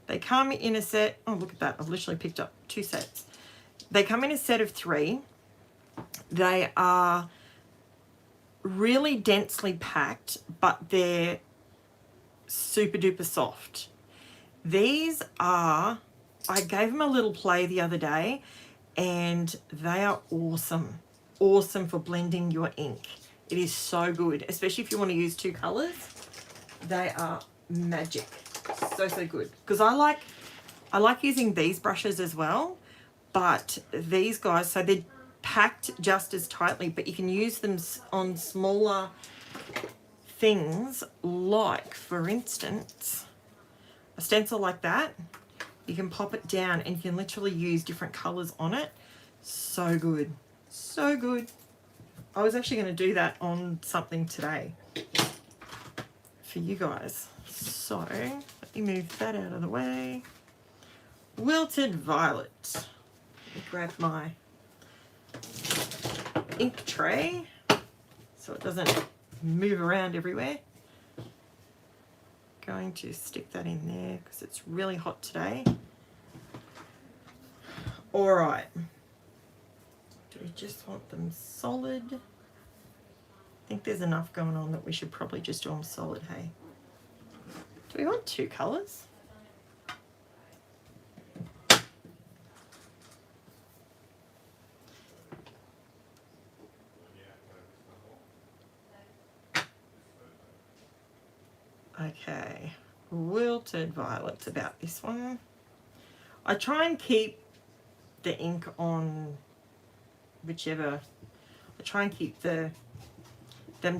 A: They come in a set. Oh, look at that. I've literally picked up 2 sets. They come in a set of 3. They are really densely packed, but they're super duper soft. These are, I gave them a little play the other day, and they are awesome. Awesome for blending your ink. It is so good, especially if you want to use 2 colors. They are magic. So good. Because I like using these brushes as well, but these guys, so they're packed just as tightly, but you can use them on smaller things, like, for instance, a stencil like that. You can pop it down and you can literally use different colors on it. So good. So good. I was actually going to do that on something today for you guys. So let me move that out of the way. Wilted Violet. Let me grab my ink tray so it doesn't move around everywhere. Going to stick that in there because it's really hot today. All right. Do we just want them solid? I think there's enough going on that we should probably just do them solid, hey? Do we want 2 colors? Okay, Wilted Violet's about this one. I try and keep the ink on whichever, I try and keep them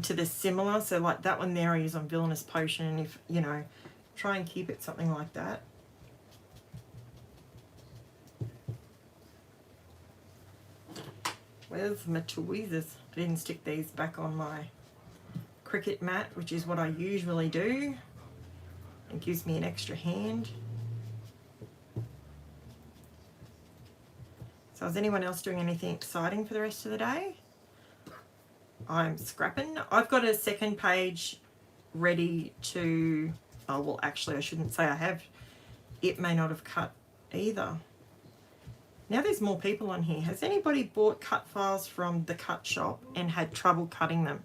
A: to the similar, so like that one there I use on Villainous Potion, if you know, try and keep it something like that. Where's my tweezers? I didn't stick these back on my Cricut mat, which is what I usually do. It gives me an extra hand. So is anyone else doing anything exciting for the rest of the day? I'm scrapping. I've got a second page ready to, oh well actually I shouldn't say I have. It may not have cut either. Now there's more people on here. Has anybody bought cut files from the Cut Shopp and had trouble cutting them?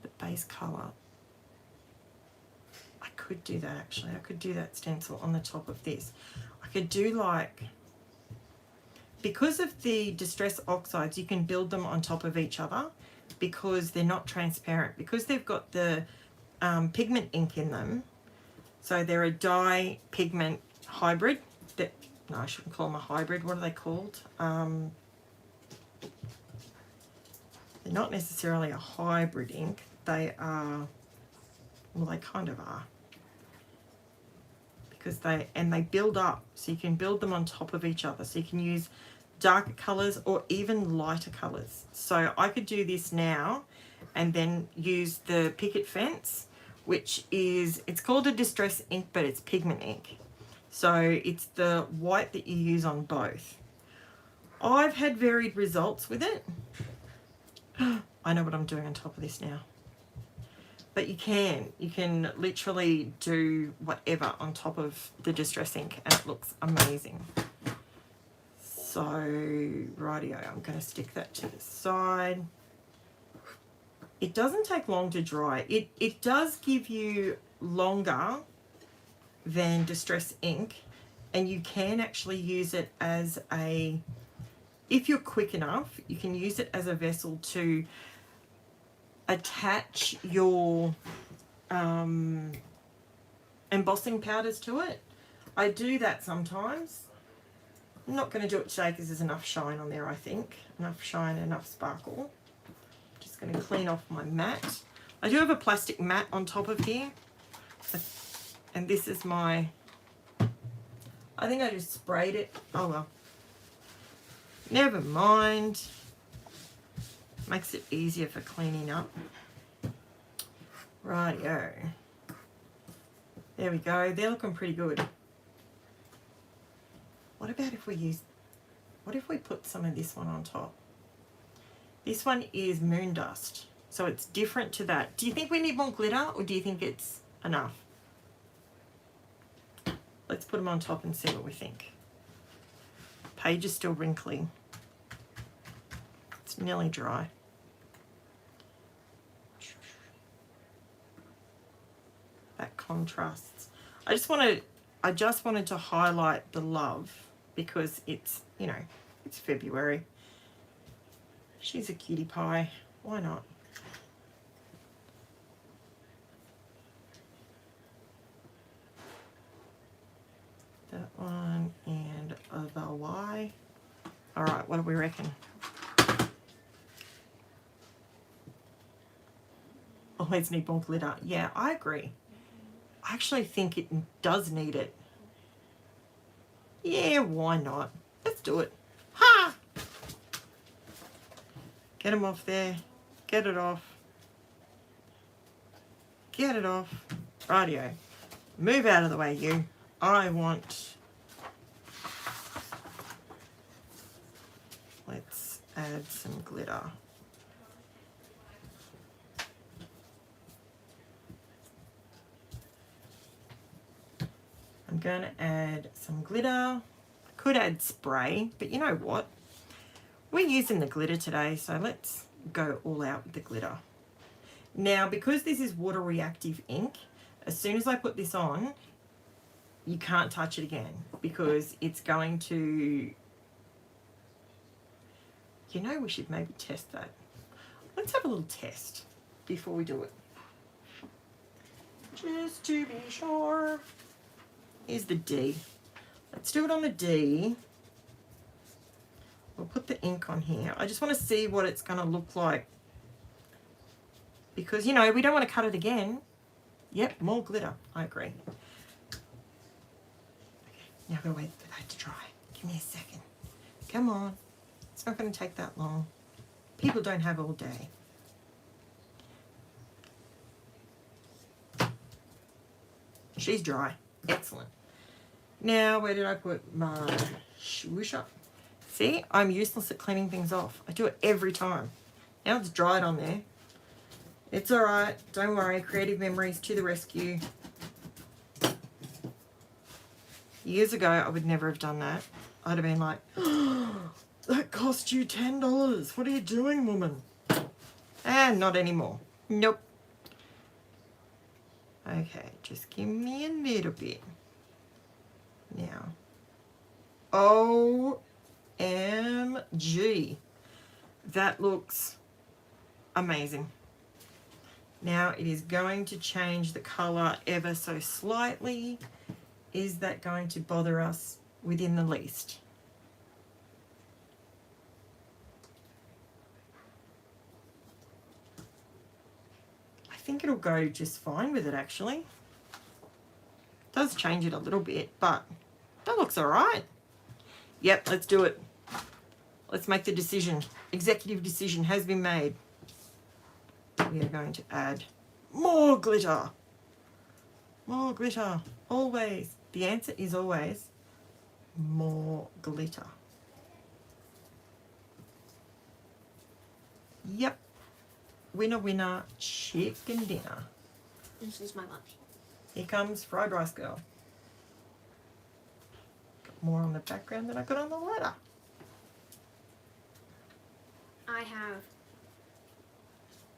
A: The base colour. I could do that actually. I could do that stencil on the top of this. I could do like, because of the Distress Oxides, you can build them on top of each other because they're not transparent. Because they've got the pigment ink in them, so they're a dye pigment hybrid. No, I shouldn't call them a hybrid. What are they called? They're not necessarily a hybrid ink. They are, well, they kind of are. Because they build up, so you can build them on top of each other. So you can use darker colours or even lighter colours. So I could do this now and then use the Picket Fence, which is, it's called a distress ink, but it's pigment ink. So it's the white that you use on both. I've had varied results with it. I know what I'm doing on top of this now. But you can literally do whatever on top of the distress ink and it looks amazing. So, rightio, I'm going to stick that to the side. It doesn't take long to dry. It does give you longer than distress ink, and you can actually use it as a, if you're quick enough, you can use it as a vessel to attach your embossing powders to it. I do that sometimes. I'm not going to do it today because there's enough shine on there, I think. Enough shine, enough sparkle. Just going to clean off my mat. I do have a plastic mat on top of here. And this is my, I think I just sprayed it. Oh well. Never mind. Makes it easier for cleaning up. Rightio. There we go. They're looking pretty good. What about if we use, what if we put some of this one on top? This one is Moon Dust, so it's different to that. Do you think we need more glitter, or do you think it's enough? Let's put them on top and see what we think. Page is still wrinkly. It's nearly dry. contrasts. I just wanted to highlight the love because it's, you know, it's February. She's a cutie pie. Why not? That one and the Y. All right, what do we reckon? Always need more glitter. Yeah, I agree. I actually think it does need it. Yeah, why not? Let's do it. Ha! Get them off there. Get it off. Get it off. Rightio. Move out of the way, you. I want... Let's add some glitter. I'm going to add some glitter. I could add spray, but you know what? We're using the glitter today, so let's go all out with the glitter. Now, because this is water reactive ink, as soon as I put this on, you can't touch it again because it's going to... You know, we should maybe test that. Let's have a little test before we do it. Just to be sure. Here's the D. Let's do it on the D. We'll put the ink on here. I just want to see what it's going to look like. Because, you know, we don't want to cut it again. Yep, more glitter. I agree. Okay, now I've got to wait for that to dry. Give me a second. Come on. It's not going to take that long. People don't have all day. She's dry. Excellent. Now, where did I put my swoosher? See, I'm useless at cleaning things off. I do it every time. Now it's dried on there. It's all right. Don't worry. Creative memories to the rescue. Years ago, I would never have done that. I'd have been like, oh, that cost you $10. What are you doing, woman? And not anymore. Nope. Okay, just give me a little bit. Now. OMG. That looks amazing. Now it is going to change the colour ever so slightly. Is that going to bother us within the least? I think it'll go just fine with it actually. It does change it a little bit, but that looks all right. Yep, let's do it. Let's make the decision. Executive decision has been made. We are going to add more glitter. More glitter. Always. The answer is always more glitter. Yep. Winner, winner, chicken dinner.
B: This is my lunch.
A: Here comes fried rice girl. Got more on the background than I got on the letter.
B: I have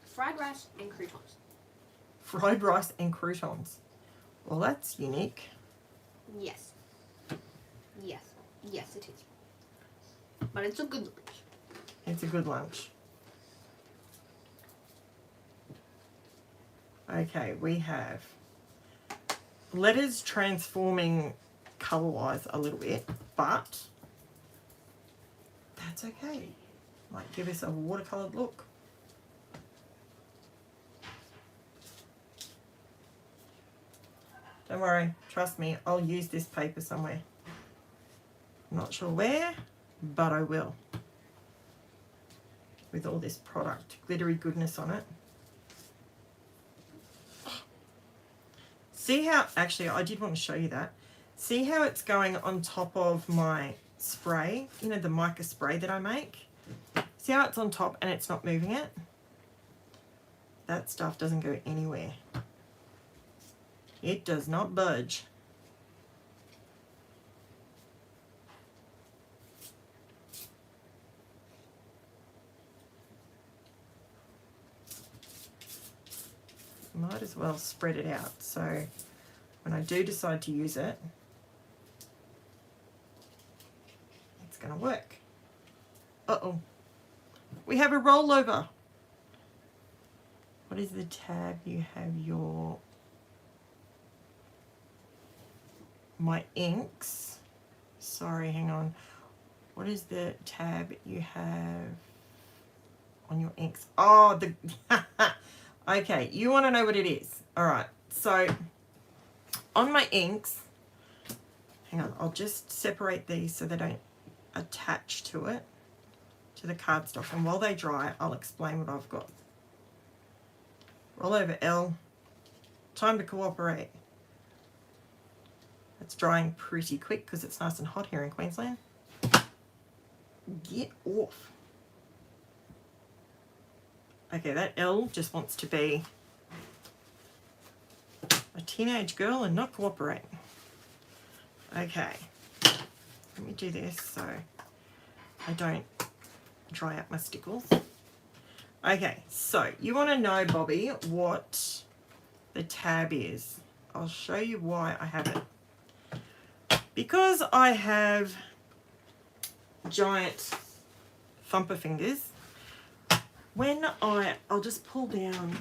B: fried rice and croutons.
A: Fried rice and croutons. Well, that's unique.
B: Yes. Yes. Yes, it is. But it's a good lunch.
A: It's a good lunch. Okay, we have letters transforming colour-wise a little bit, but that's okay. Might give us a watercoloured look. Don't worry, trust me, I'll use this paper somewhere. I'm not sure where, but I will. With all this product, glittery goodness on it. See how, actually I did want to show you that. See how it's going on top of my spray, you know, the mica spray that I make? See how it's on top and it's not moving it? That stuff doesn't go anywhere. It does not budge. Might as well spread it out. So when I do decide to use it, it's going to work. Uh-oh. We have a rollover. What is the tab? You have your... my inks. Sorry, hang on. What is the tab you have on your inks? Oh, the... okay, you want to know what it is. All right, so on my inks, hang on, I'll just separate these so they don't attach to it, to the cardstock. And while they dry, I'll explain what I've got. Roll over L. Time to cooperate. It's drying pretty quick because it's nice and hot here in Queensland. Get off. Okay, that L just wants to be a teenage girl and not cooperate. Okay, let me do this so I don't dry up my stickles. Okay, so you want to know, Bobby, what the tab is. I'll show you why I have it. Because I have giant thumper fingers, when I'll just pull down.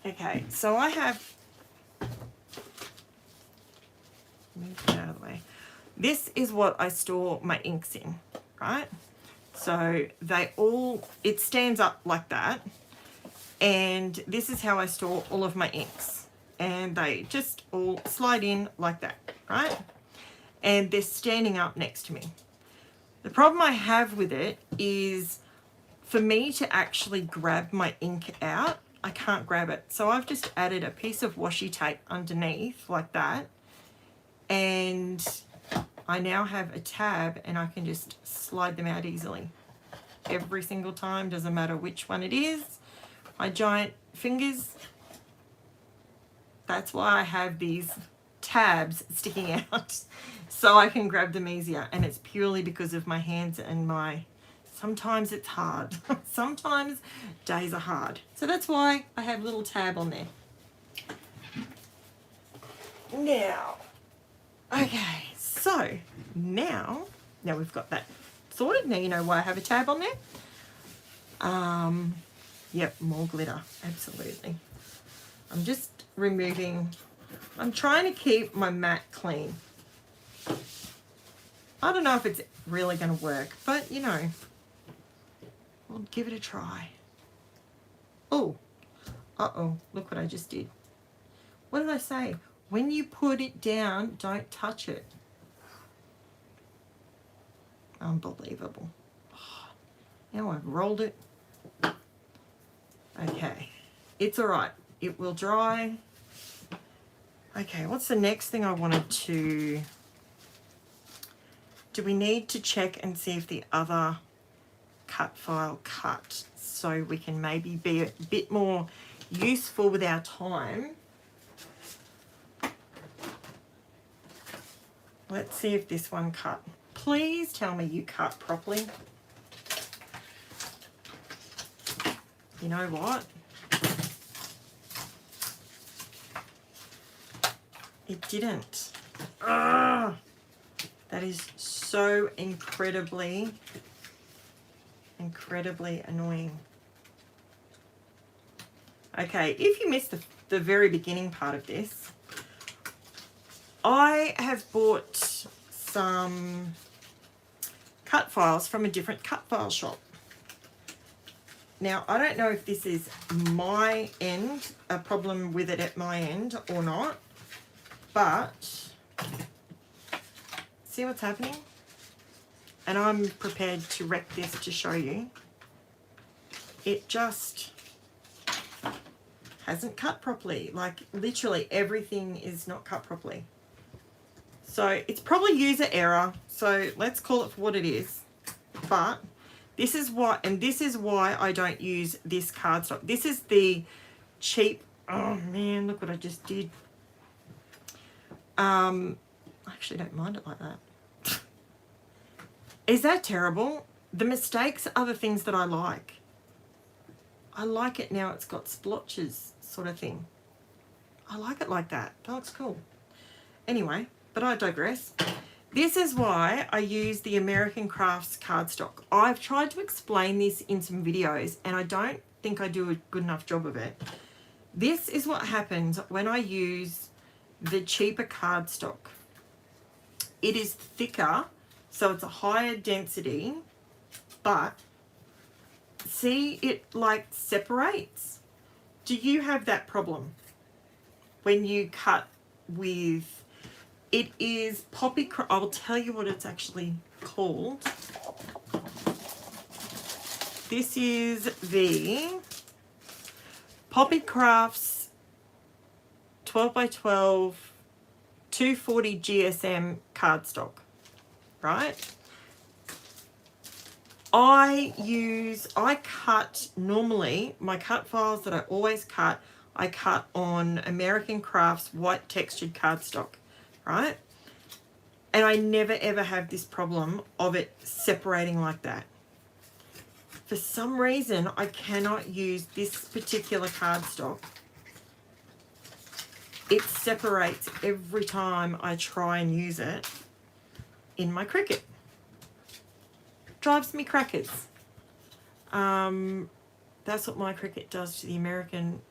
A: Okay, so I have, move that out of the way. This is what I store my inks in, right? So they all, it stands up like that. And this is how I store all of my inks. And they just all slide in like that, right? And they're standing up next to me. The problem I have with it is for me to actually grab my ink out, I can't grab it. So I've just added a piece of washi tape underneath like that. And I now have a tab and I can just slide them out easily. Every single time, doesn't matter which one it is. My giant fingers, that's why I have these tabs sticking out so I can grab them easier. And it's purely because of my hands and my, sometimes it's hard. Sometimes days are hard. So that's why I have a little tab on there. Now, okay, so now we've got that sorted. Now you know why I have a tab on there. Yep, more glitter, absolutely. I'm just removing, I'm trying to keep my mat clean. I don't know if it's really going to work, but you know, we'll give it a try. Oh, uh-oh, look what I just did. What did I say? When you put it down, don't touch it. Unbelievable. Now I've rolled it. Okay, it's all right. It will dry. Okay, what's the next thing I wanted to... Do we need to check and see if the other cut file cut so we can maybe be a bit more useful with our time? Let's see if this one cut. Please tell me you cut properly. You know what? It didn't. Ugh. That is so incredibly annoying. Okay, if you missed the very beginning part of this, I have bought some cut files from a different cut file shop. Now, I don't know if this is my end, a problem with it at my end or not, but see what's happening? And I'm prepared to wreck this to show you. It just hasn't cut properly. Like literally everything is not cut properly. So it's probably user error. So let's call it for what it is. But this is what, and this is why I don't use this cardstock. This is the cheap, oh man, look what I just did. I actually don't mind it like that. Is that terrible? The mistakes are the things that I like. I like it now it's got splotches sort of thing. I like it like that. That looks cool. Anyway, but I digress. This is why I use the American Crafts cardstock. I've tried to explain this in some videos and I don't think I do a good enough job of it. This is what happens when I use the cheaper cardstock. It is thicker, so it's a higher density, but see, it like separates. Do you have that problem when you cut with, it is Poppy, I will tell you what it's actually called. This is the Poppy Crafts 12 by 12 240 GSM cardstock, right? I cut normally, my cut files that I always cut, I cut on American Crafts white textured cardstock, right? And I never ever have this problem of it separating like that. For some reason, I cannot use this particular cardstock. It separates every time I try and use it in my Cricut. Drives me crackers. That's what my Cricut does to the American.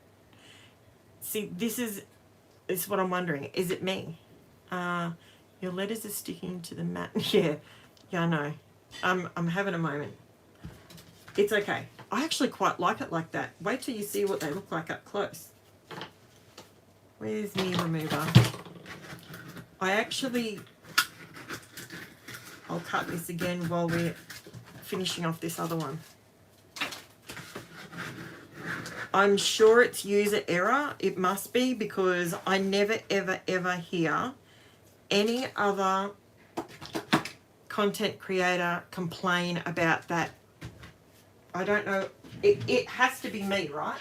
A: See, this is what I'm wondering. Is it me? Your letters are sticking to the mat. Yeah, I know. I'm having a moment. It's okay. I actually quite like it like that. Wait till you see what they look like up close. Where's me remover? I'll cut this again while we're finishing off this other one. I'm sure it's user error. It must be, because I never ever ever hear any other content creator complain about that. I don't know. It has to be me, right?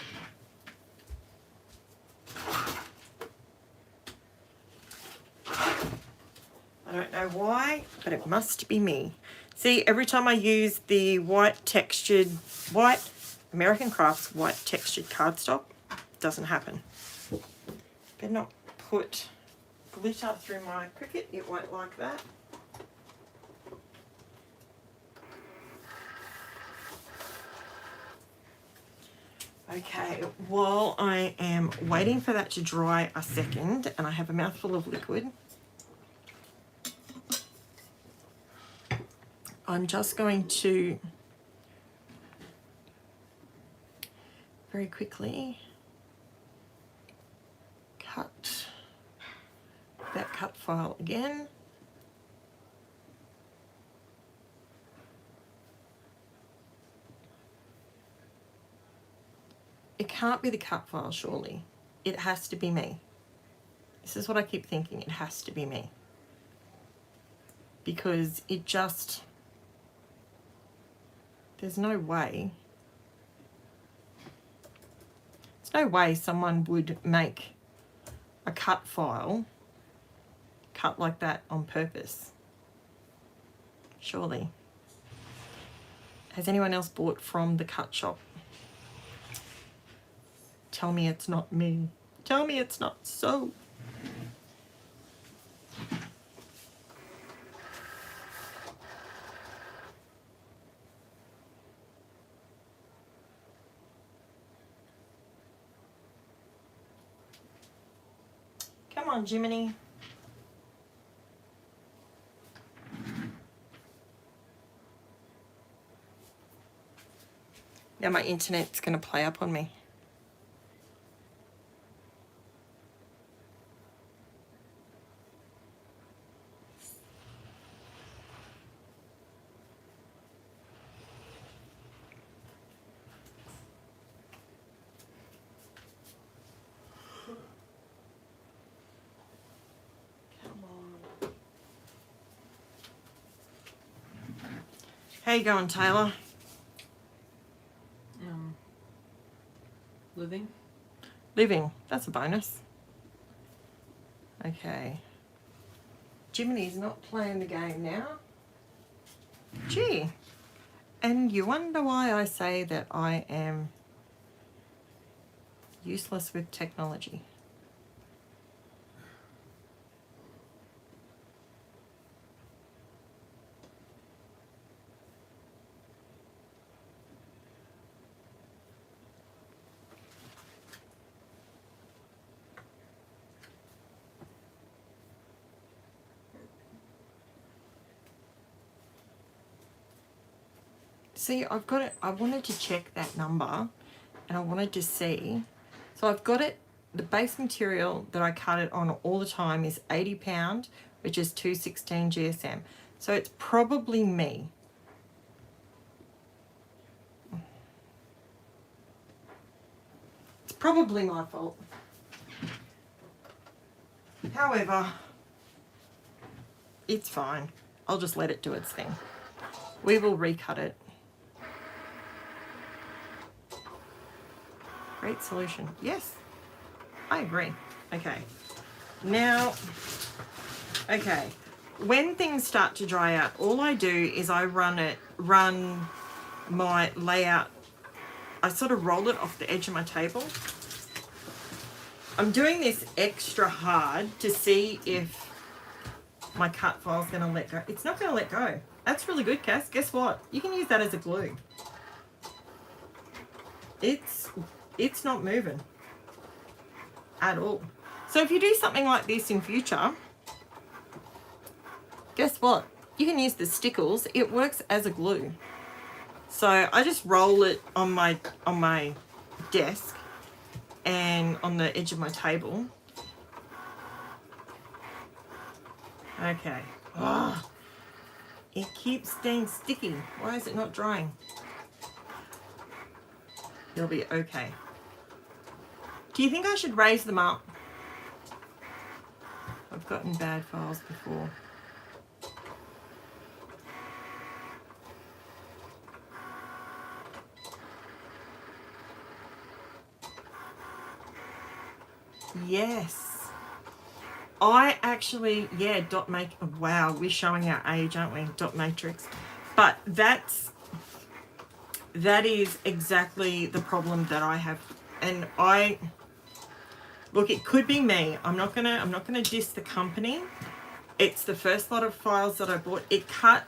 A: I don't know why, but it must be me. See, every time I use the white American Crafts white textured cardstock, it doesn't happen. Better not put glitter through my Cricut, it won't like that. Okay, while I am waiting for that to dry a second, and I have a mouthful of liquid, I'm just going to very quickly cut that cut file again. It can't be the cut file, surely. It has to be me. This is what I keep thinking. It has to be me. Because it just... There's no way. There's no way someone would make a cut file cut like that on purpose. Surely. Has anyone else bought from the Cut Shopp? Tell me it's not me. Tell me it's not so. Come on, Jiminy. Now my internet's going to play up on me. How you going, Taylor?
C: Living.
A: Living. That's a bonus. Okay. Jiminy's not playing the game now. Gee. And you wonder why I say that I am useless with technology. See, I've got it. I wanted to check that number and I wanted to see. So I've got it. The base material that I cut it on all the time is 80 pound, which is 216 GSM. So it's probably me. It's probably my fault. However, it's fine. I'll just let it do its thing. We will recut it. Great solution. Yes, I agree. Okay. Now, okay. When things start to dry out, all I do is I run my layout. I sort of roll it off the edge of my table. I'm doing this extra hard to see if my cut file's going to let go. It's not going to let go. That's really good, Cass. Guess what? You can use that as a glue. It's not moving at all. So if you do something like this in future, guess what? You can use the stickles. It works as a glue. So I just roll it on my desk and on the edge of my table. Okay. Oh, it keeps staying sticky. Why is it not drying? It'll be okay. Do you think I should raise them up? I've gotten bad files before. Yes. I actually, yeah, dot make, wow, we're showing our age, aren't we? Dot matrix. But that is exactly the problem that I have. And look, it could be me. I'm not gonna diss the company. It's the first lot of files that I bought. It cut,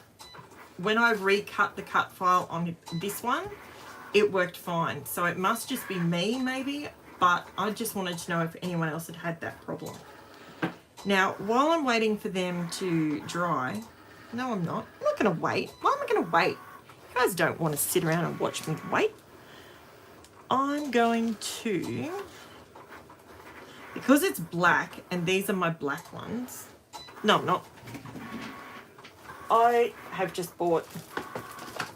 A: when I recut the cut file on this one, it worked fine. So it must just be me maybe, but I just wanted to know if anyone else had that problem. Now, while I'm waiting for them to dry, no, I'm not. I'm not gonna wait. Why am I gonna wait? You guys don't want to sit around and watch me wait. I'm going to, because it's black and these are my black ones. No, I'm not. I have just bought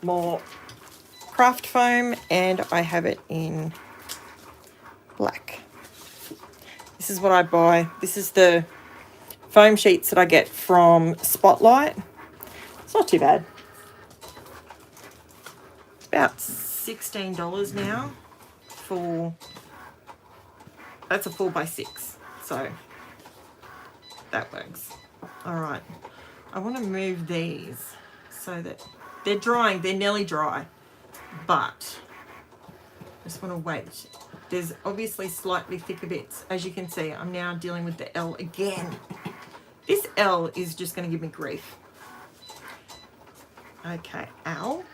A: more craft foam and I have it in black. This is what I buy. This is the foam sheets that I get from Spotlight. It's not too bad. It's about $16 now for, that's a 4x6, so that works. All right, I want to move these so that they're drying. They're nearly dry, but I just want to wait. There's obviously slightly thicker bits. As you can see, I'm now dealing with the L again. This L is just going to give me grief. Okay, ow.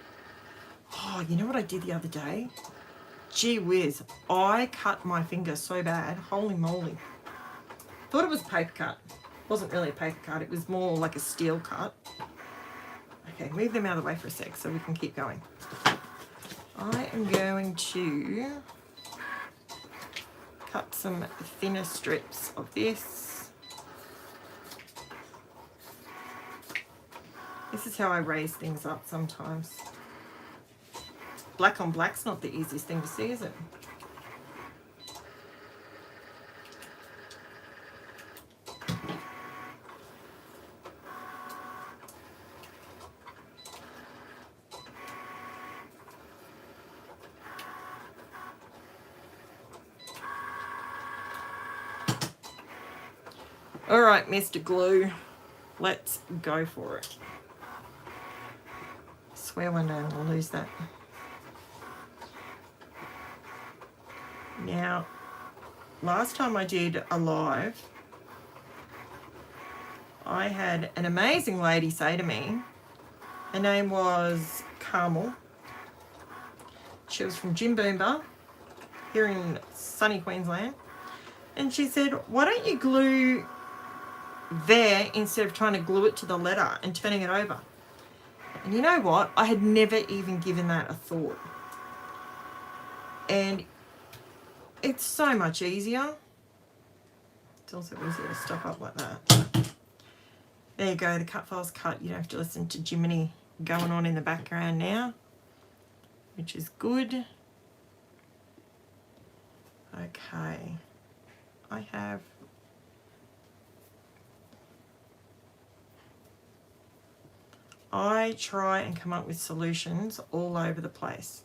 A: Oh, you know what I did the other day? Gee whiz, I cut my finger so bad. Holy moly. Thought it was a paper cut. Wasn't really a paper cut. It was more like a steel cut. Okay, move them out of the way for a sec so we can keep going. I am going to cut some thinner strips of this. This is how I raise things up sometimes. Black on black's not the easiest thing to see, is it? All right, Mr. Glue, let's go for it. I swear one day I'll lose that. Now, last time I did a live, I had an amazing lady say to me, her name was Carmel. She was from Jimboomba, here in sunny Queensland. And she said, why don't you glue there instead of trying to glue it to the letter and turning it over? And you know what? I had never even given that a thought. And it's so much easier. It's also easier to stuff up like that. There you go, the cut file's cut. You don't have to listen to Jiminy going on in the background now, which is good. Okay, I try and come up with solutions all over the place,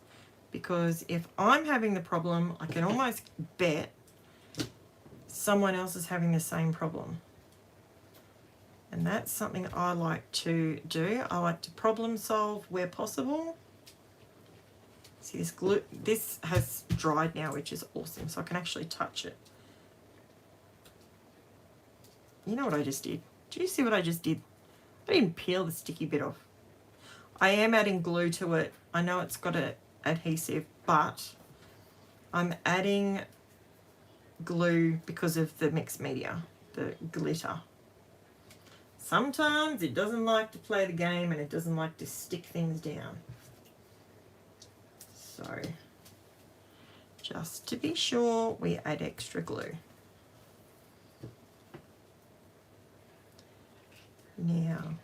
A: because if I'm having the problem, I can almost bet someone else is having the same problem. And that's something I like to do. I like to problem solve where possible. See, this glue, this has dried now, which is awesome, so I can actually touch it. You know what I just did? Did you see what I just did? I didn't peel the sticky bit off. I am adding glue to it. I know it's got an adhesive, but I'm adding glue because of the mixed media, the glitter. Sometimes it doesn't like to play the game and it doesn't like to stick things down. So, just to be sure, we add extra glue. Now,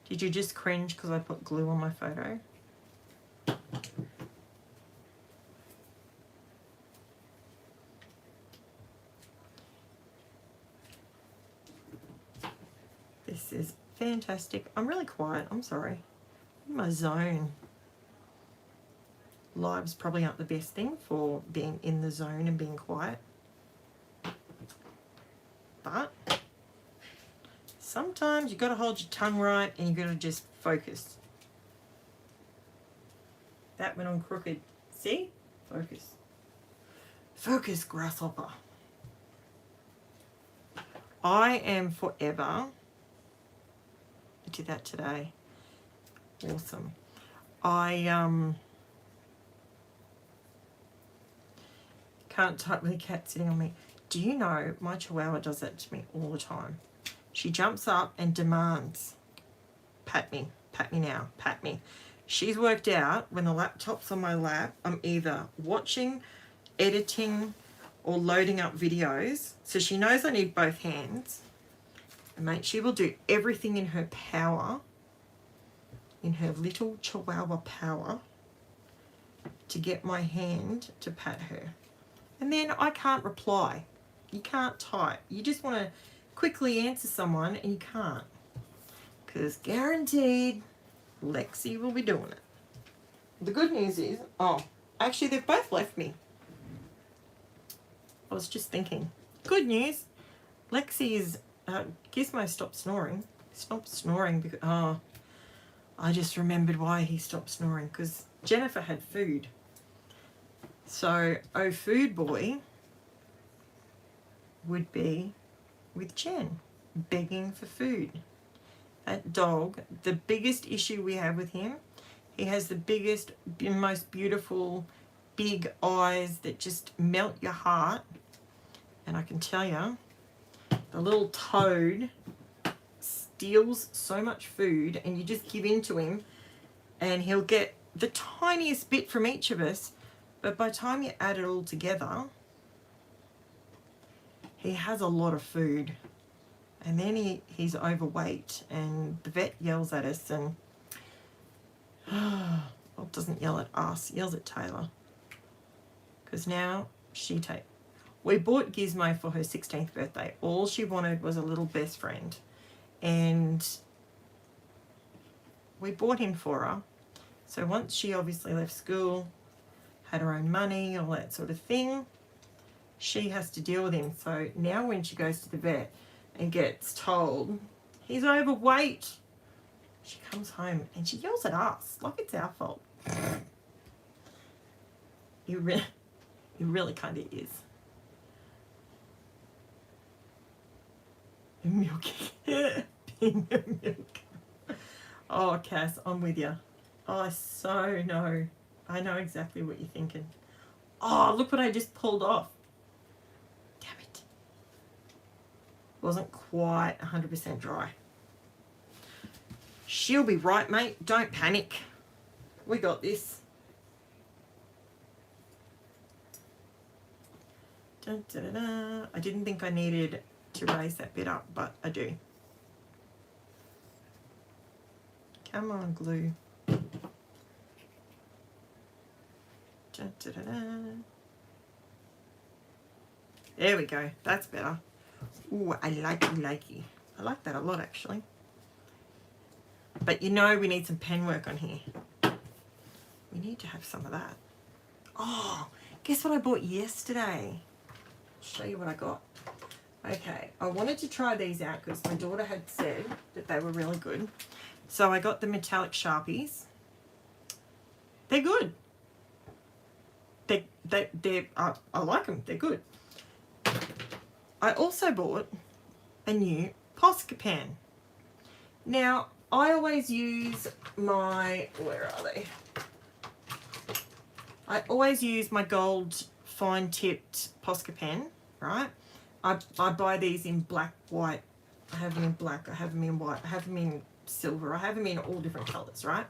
A: did you just cringe because I put glue on my photo? This is fantastic. I'm really quiet. I'm sorry. I'm in my zone. Live's probably not the best thing for being in the zone and being quiet. But sometimes you got to hold your tongue right and you got to just focus. That went on crooked. See? Focus. Focus, grasshopper. I am forever. I did that today. Awesome. I can't type with a cat sitting on me. Do you know my Chihuahua does that to me all the time? She jumps up and demands, pat me now, pat me. She's worked out when the laptop's on my lap, I'm either watching, editing, or loading up videos. So she knows I need both hands. And mate, she will do everything in her power, in her little Chihuahua power, to get my hand to pat her. And then I can't reply. You can't type. You just want to quickly answer someone and you can't. Because guaranteed, Lexi will be doing it. The good news is, actually they've both left me. I was just thinking. Good news, Lexi is, Gizmo stopped snoring. Stopped snoring because, I just remembered why he stopped snoring. Because Jennifer had food. So, food boy would be with Jen, begging for food. That dog, the biggest issue we have with him, he has the biggest, most beautiful, big eyes that just melt your heart. And I can tell you, the little toad steals so much food and you just give in to him and he'll get the tiniest bit from each of us. But by the time you add it all together, he has a lot of food. And then he's overweight and the vet yells at us and, well, doesn't yell at us, yells at Taylor. Because now we bought Gizmo for her 16th birthday. All she wanted was a little best friend. And we bought him for her. So once she obviously left school, had her own money, all that sort of thing, she has to deal with him. So now when she goes to the vet and gets told he's overweight, she comes home and she yells at us like it's our fault. It really kind of is. Milk. Being a milk. Oh, Cass, I'm with you. I so know. I know exactly what you're thinking. Oh, look what I just pulled off. Damn it. Wasn't quite 100% dry. She'll be right, mate. Don't panic. We got this. Dun, dun, dun, dun. I didn't think I needed to raise that bit up, but I do. Come on, glue. Dun, dun, dun, dun. There we go. That's better. Ooh, I likey. I like that a lot, actually. But you know we need some pen work on here. We need to have some of that. Oh, guess what I bought yesterday? I'll show you what I got. Okay, I wanted to try these out because my daughter had said that they were really good. So I got the metallic Sharpies. They're good. I like them. They're good. I also bought a new Posca pen. Now, I always use my, where are they? I always use my gold fine tipped Posca pen, right? I buy these in black, white. I have them in black, I have them in white, I have them in silver, I have them in all different colours, right?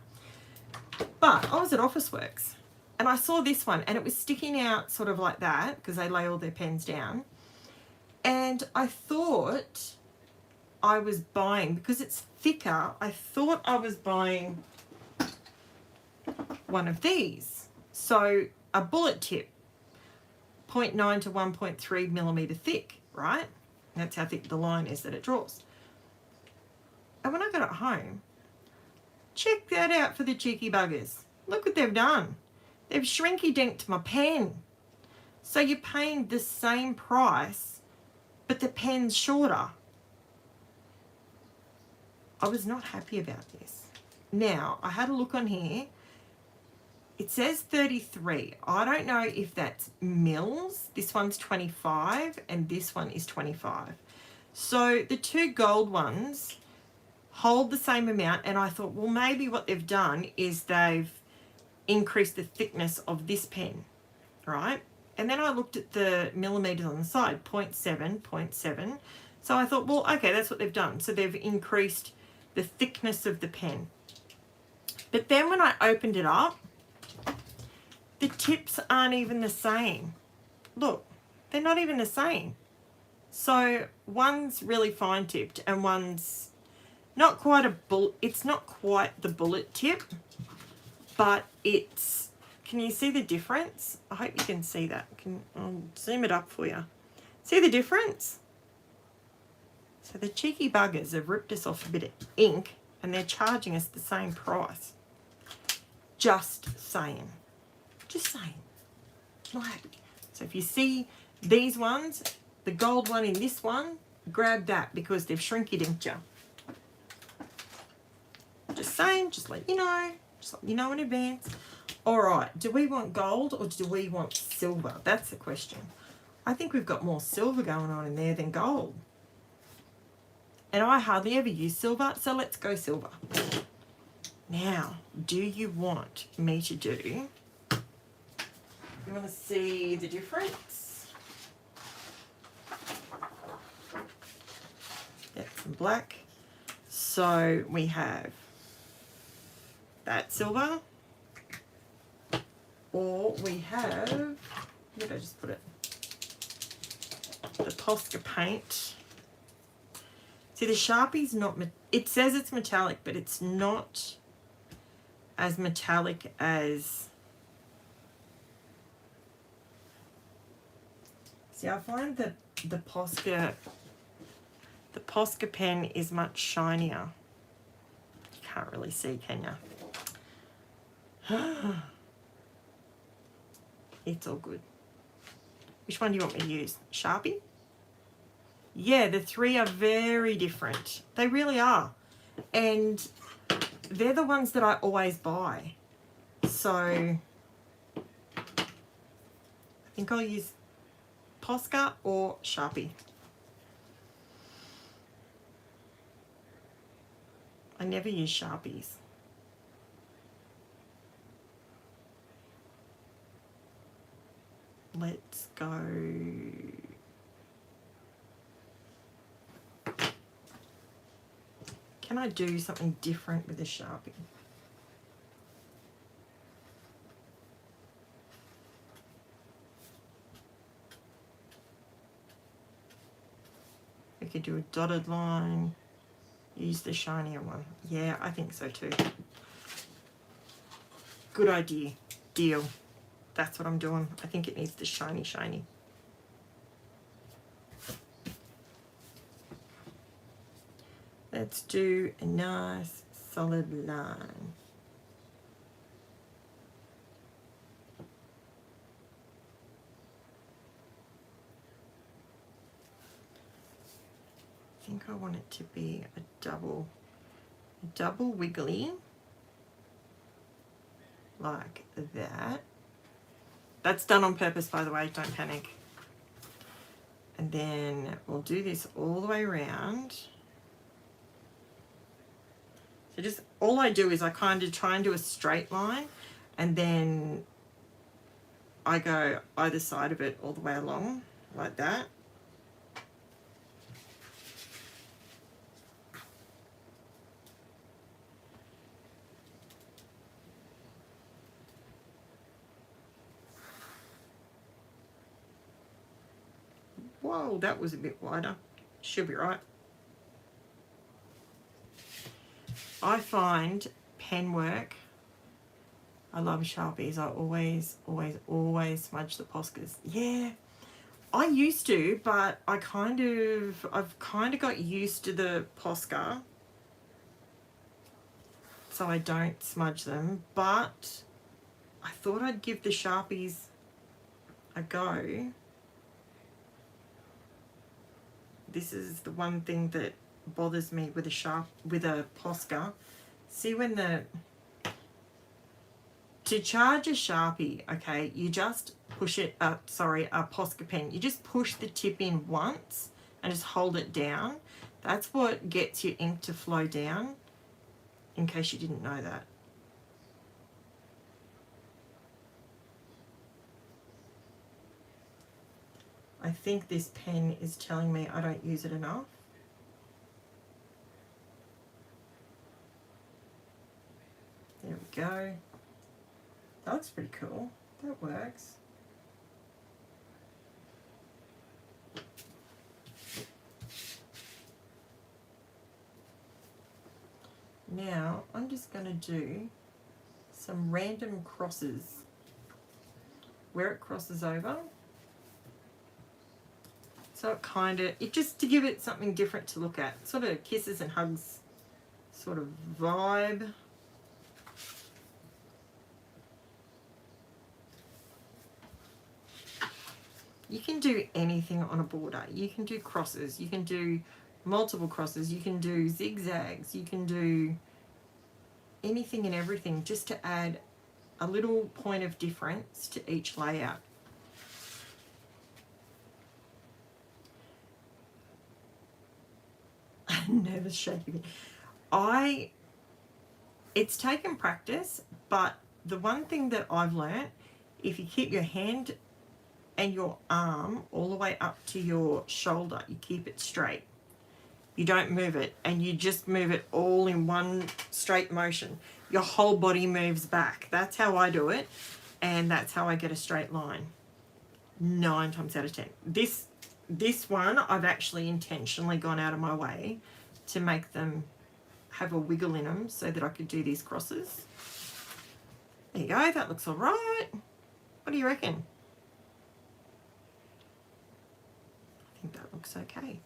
A: But I was at Officeworks and I saw this one and it was sticking out sort of like that because they lay all their pens down. And I thought I was buying, because it's thicker, I thought I was buying one of these. So a bullet tip, 0.9 to 1.3 millimetre thick, right? That's how thick the line is that it draws. And when I got it home, check that out for the cheeky buggers. Look what they've done. They've shrinky-dinked my pen. So you're paying the same price, but the pen's shorter. I was not happy about this. Now, I had a look on here. It says 33. I don't know if that's mils. This one's 25 and this one is 25. So the two gold ones hold the same amount, and I thought, well, maybe what they've done is they've increased the thickness of this pen, right? And then I looked at the millimetres on the side, 0.7, 0.7. So I thought, well, okay, that's what they've done. So they've increased the thickness of the pen. But then when I opened it up, the tips aren't even the same. Look, they're not even the same. So one's really fine tipped and one's not quite a bullet. It's not quite the bullet tip, but it's, can you see the difference? I hope you can see that. I'll zoom it up for you. See the difference? So the cheeky buggers have ripped us off a bit of ink and they're charging us the same price. Just saying. Just saying. Not happy. So if you see these ones, the gold one in this one, grab that because they've shrinky-dinked you. Just saying, just let you know. Just let you know in advance. All right, do we want gold or do we want silver? That's the question. I think we've got more silver going on in there than gold. And I hardly ever use silver, so let's go silver. Now, do you want me to do, you want to see the difference? Get some black. So we have that silver, or we have, where did I just put it? The Posca paint. See, the Sharpie's not, it says it's metallic, but it's not as metallic as, see, I find that the Posca pen is much shinier. You can't really see, can you? It's all good. Which one do you want me to use? Sharpie? Yeah, the three are very different. They really are. And they're the ones that I always buy. So I think I'll use Posca or Sharpie. I never use Sharpies. Let's go. can I do something different with the Sharpie? We could do a dotted line, use the shinier one. Yeah, I think so too. Good idea. Deal. That's what I'm doing. I think it needs the shiny, shiny. Let's do a nice solid line. I think I want it to be a double wiggly, like that. That's done on purpose, by the way, don't panic. And then we'll do this all the way around. So just, all I do is I kind of try and do a straight line, and then I go either side of it all the way along, like that. Whoa, that was a bit wider. Should be right. I find pen work, I love Sharpies. I always smudge the Poscas. Yeah, I used to, but I've kind of got used to the Posca, so I don't smudge them. But I thought I'd give the Sharpies a go. This is the one thing that bothers me with a Posca. See, when to charge a Sharpie, okay, you just push it up, sorry, a Posca pen, you just push the tip in once and just hold it down. That's what gets your ink to flow down, in case you didn't know that. I think this pen is telling me I don't use it enough. There we go. That looks pretty cool. That works. Now I'm just going to do some random crosses where it crosses over. So it just to give it something different to look at. Sort of kisses and hugs sort of vibe. You can do anything on a border. You can do crosses, you can do multiple crosses, you can do zigzags, you can do anything and everything just to add a little point of difference to each layout. Nervous shaking. It's taken practice, but the one thing that I've learnt, if you keep your hand and your arm all the way up to your shoulder, you keep it straight. You don't move it, and you just move it all in one straight motion. Your whole body moves back. That's how I do it, and that's how I get a straight line 9 times out of 10. This one, I've actually intentionally gone out of my way to make them have a wiggle in them so that I could do these crosses. There you go, that looks all right. What do you reckon? I think that looks okay.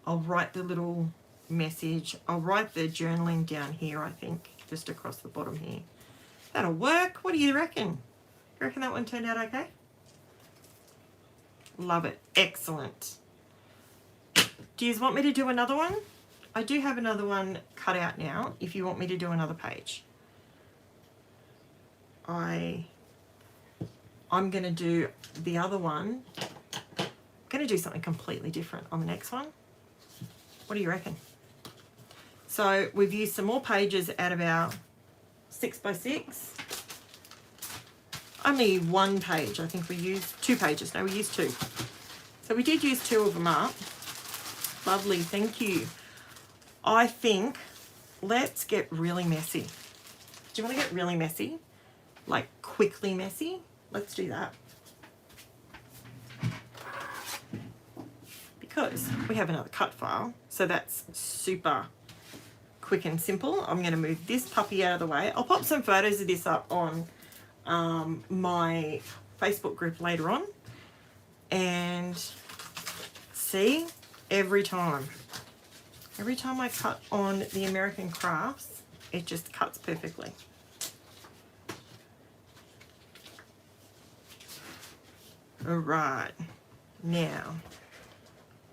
A: I'll write the little message. I'll write the journaling down here, I think, just across the bottom here. That'll work. What do you reckon? You reckon that one turned out okay? Love it. Excellent. Do you want me to do another one? I do have another one cut out now if you want me to do another page. I'm going to do the other one. I'm going to do something completely different on the next one. What do you reckon? So we've used some more pages out of our 6x6. only one page. I think we used 2 pages. No, we used 2. So we did use 2 of them up. Lovely, thank you. I think let's get really messy. Do you want to get really messy? Like quickly messy? Let's do that. Because we have another cut file, so that's super quick and simple. I'm going to move this puppy out of the way. I'll pop some photos of this up on my Facebook group later on. And see, every time I cut on the American Crafts, it just cuts perfectly. All right, now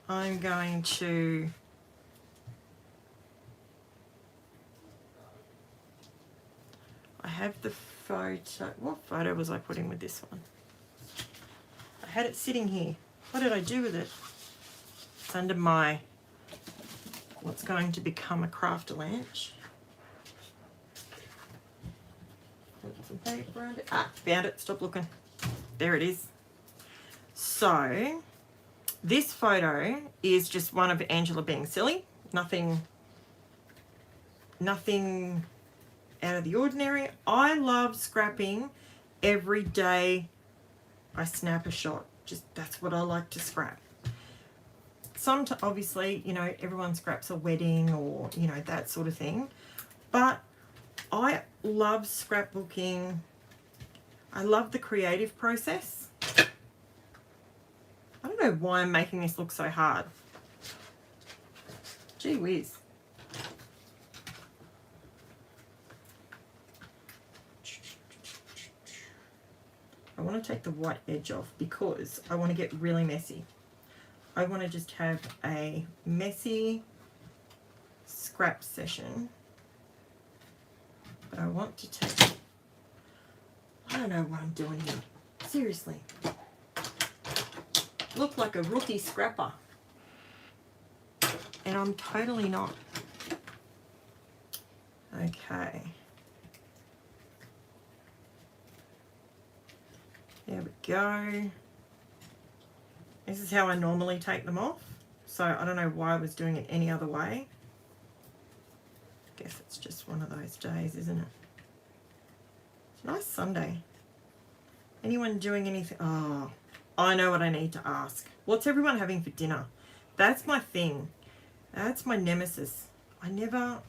A: I'm going to I have the photo. What photo was I putting with this one? I had it sitting here. What did I do with it? It's under my what's going to become a crafter lunch. Put some paper around it. Ah, found it. Stop looking. There it is. So this photo is just one of Angela being silly. Nothing out of the ordinary. I love scrapping every day. I snap a shot. Just that's what I like to scrap. Obviously, you know, everyone scraps a wedding or, you know, that sort of thing. But I love scrapbooking. I love the creative process. I don't know why I'm making this look so hard. Gee whiz. I want to take the white edge off because I want to get really messy. I want to just have a messy scrap session. But I want to take... I don't know what I'm doing here. Seriously. Look like a rookie scrapper. And I'm totally not. Okay. There we go. This is how I normally take them off. So I don't know why I was doing it any other way. Guess it's just one of those days, isn't it? It's a nice Sunday. Anyone doing anything? Oh, I know what I need to ask. What's everyone having for dinner? That's my thing. That's my nemesis. I never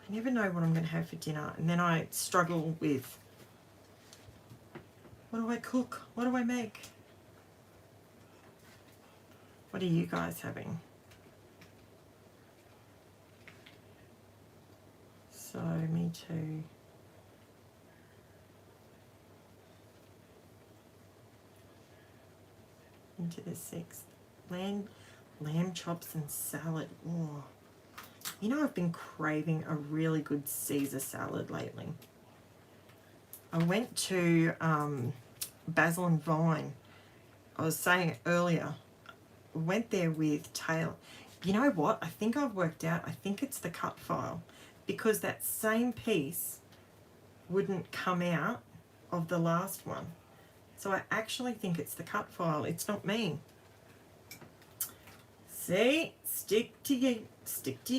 A: know what I'm going to have for dinner. And then I struggle with, what do I cook? What do I make? What are you guys having? So, me too. Into the 6th. Lamb chops and salad. Oh. You know, I've been craving a really good Caesar salad lately. I went to Basil and Vine. I was saying it earlier. I went there with Taylor. You know what? I think I've worked out. I think it's the cut file. Because that same piece wouldn't come out of the last one. So I actually think it's the cut file. It's not me. See? Stick to your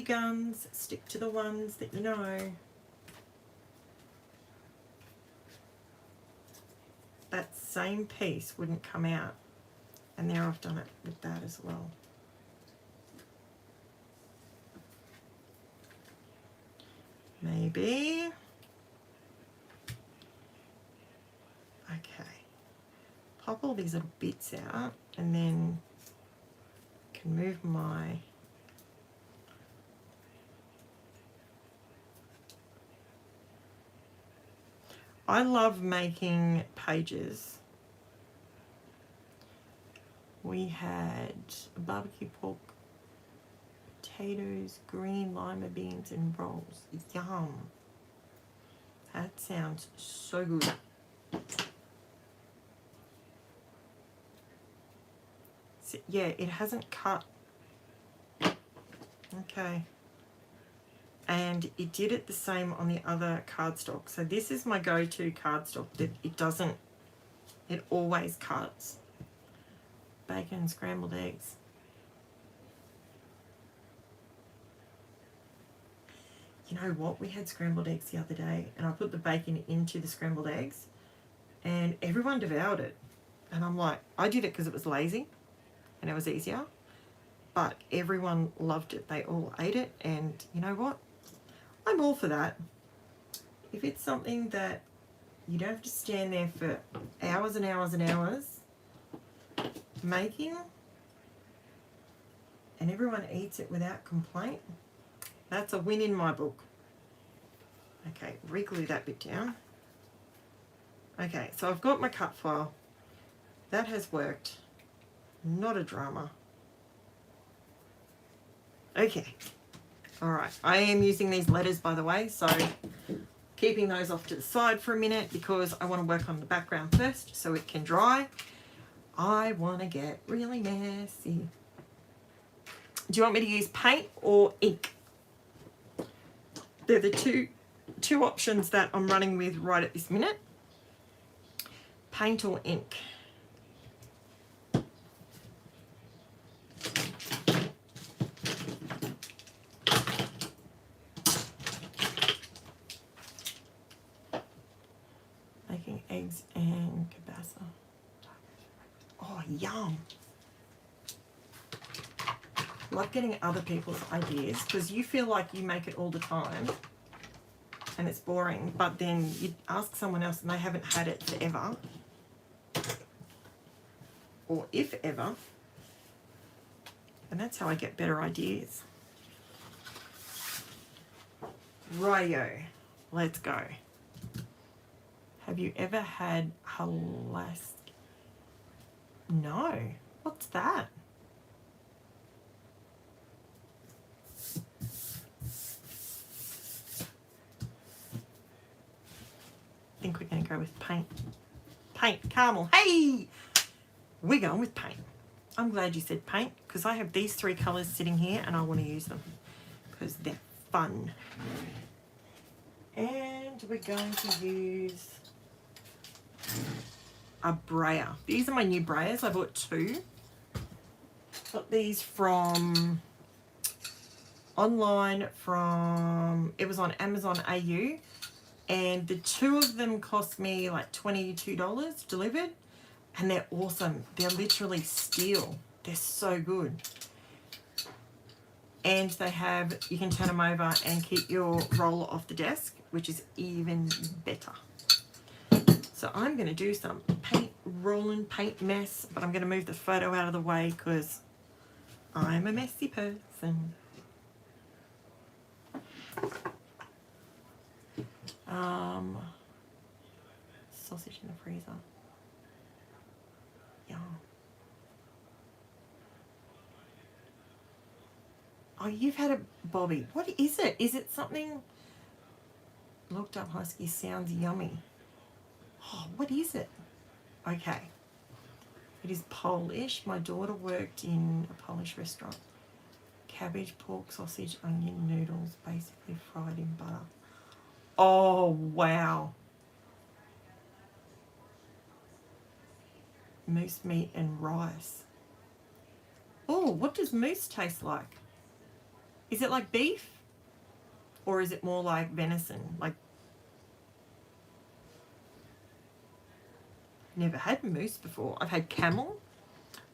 A: guns. Stick to the ones that you know. That same piece wouldn't come out. And there I've done it with that as well. Maybe. Okay. Pop all these little bits out and then can move my I love making pages. We had barbecue pork, potatoes, green lima beans, and rolls. Yum. That sounds so good. So, yeah, it hasn't cut. Okay. and it did it the same on the other cardstock. So this is my go-to cardstock that it always cuts. Bacon, scrambled eggs. You know what? We had scrambled eggs the other day, and I put the bacon into the scrambled eggs, and everyone devoured it. And I'm like, I did it because it was lazy and it was easier, but everyone loved it. They all ate it, and you know what? I'm all for that. If it's something that you don't have to stand there for hours and hours and hours making, and everyone eats it without complaint, that's a win in my book. Okay, re-glue that bit down. Okay, so I've got my cut file. That has worked. Not a drama. Okay. All right. I am using these letters, by the way, so keeping those off to the side for a minute because I want to work on the background first so it can dry. I want to get really messy. Do you want me to use paint or ink? They're the two options that I'm running with right at this minute. Paint or ink. Making eggs and kielbasa. Oh, yum. Love getting other people's ideas because you feel like you make it all the time and it's boring, but then you ask someone else and they haven't had it forever or if ever, and that's how I get better ideas. Rightio, let's go. Have you ever had halas? No. What's that? I think we're going to go with paint. Paint, caramel. Hey! We're going with paint. I'm glad you said paint because I have these three colours sitting here and I want to use them because they're fun. And we're going to use a brayer. These are my new brayers. I bought two. Got these from online it was on Amazon AU, and the two of them cost me like $22 delivered, and they're awesome. They're literally steel. They're so good. And they have, you can turn them over and keep your roller off the desk, which is even better. So I'm going to do some paint rolling, paint mess, but I'm going to move the photo out of the way because I'm a messy person. Sausage in the freezer. Yum. Oh, you've had a Bobby. What is it? Is it something? Looked up husky, sounds yummy. Oh, what is it? Okay. It is Polish. My daughter worked in a Polish restaurant. Cabbage, pork, sausage, onion, noodles, basically fried in butter. Oh, wow. Moose meat and rice. Oh, what does moose taste like? Is it like beef? Or is it more like venison? Like, never had moose before. I've had camel.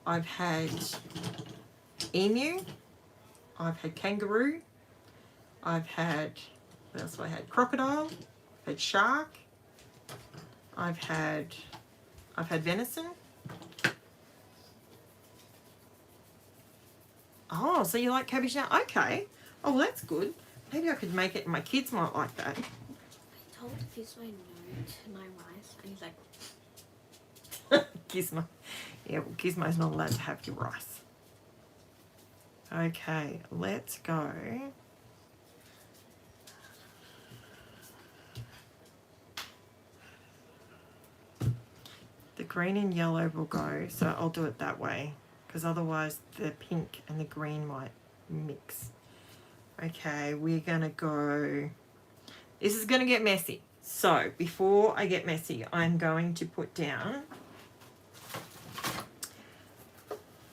A: I've had emu. I've had kangaroo. I've had, what else have I had? Crocodile. I've had shark. I've had venison. Oh, so you like cabbage now? Okay. Oh, well, that's good. Maybe I could make it and my kids might like that.
B: I told Gizmo no to my rice, and he's like...
A: Gizmo. Yeah, well, Gizmo's not allowed to have your rice. Okay, let's go. The green and yellow will go, so I'll do it that way, because otherwise the pink and the green might mix. Okay, we're going to go... This is going to get messy. So, before I get messy, I'm going to put down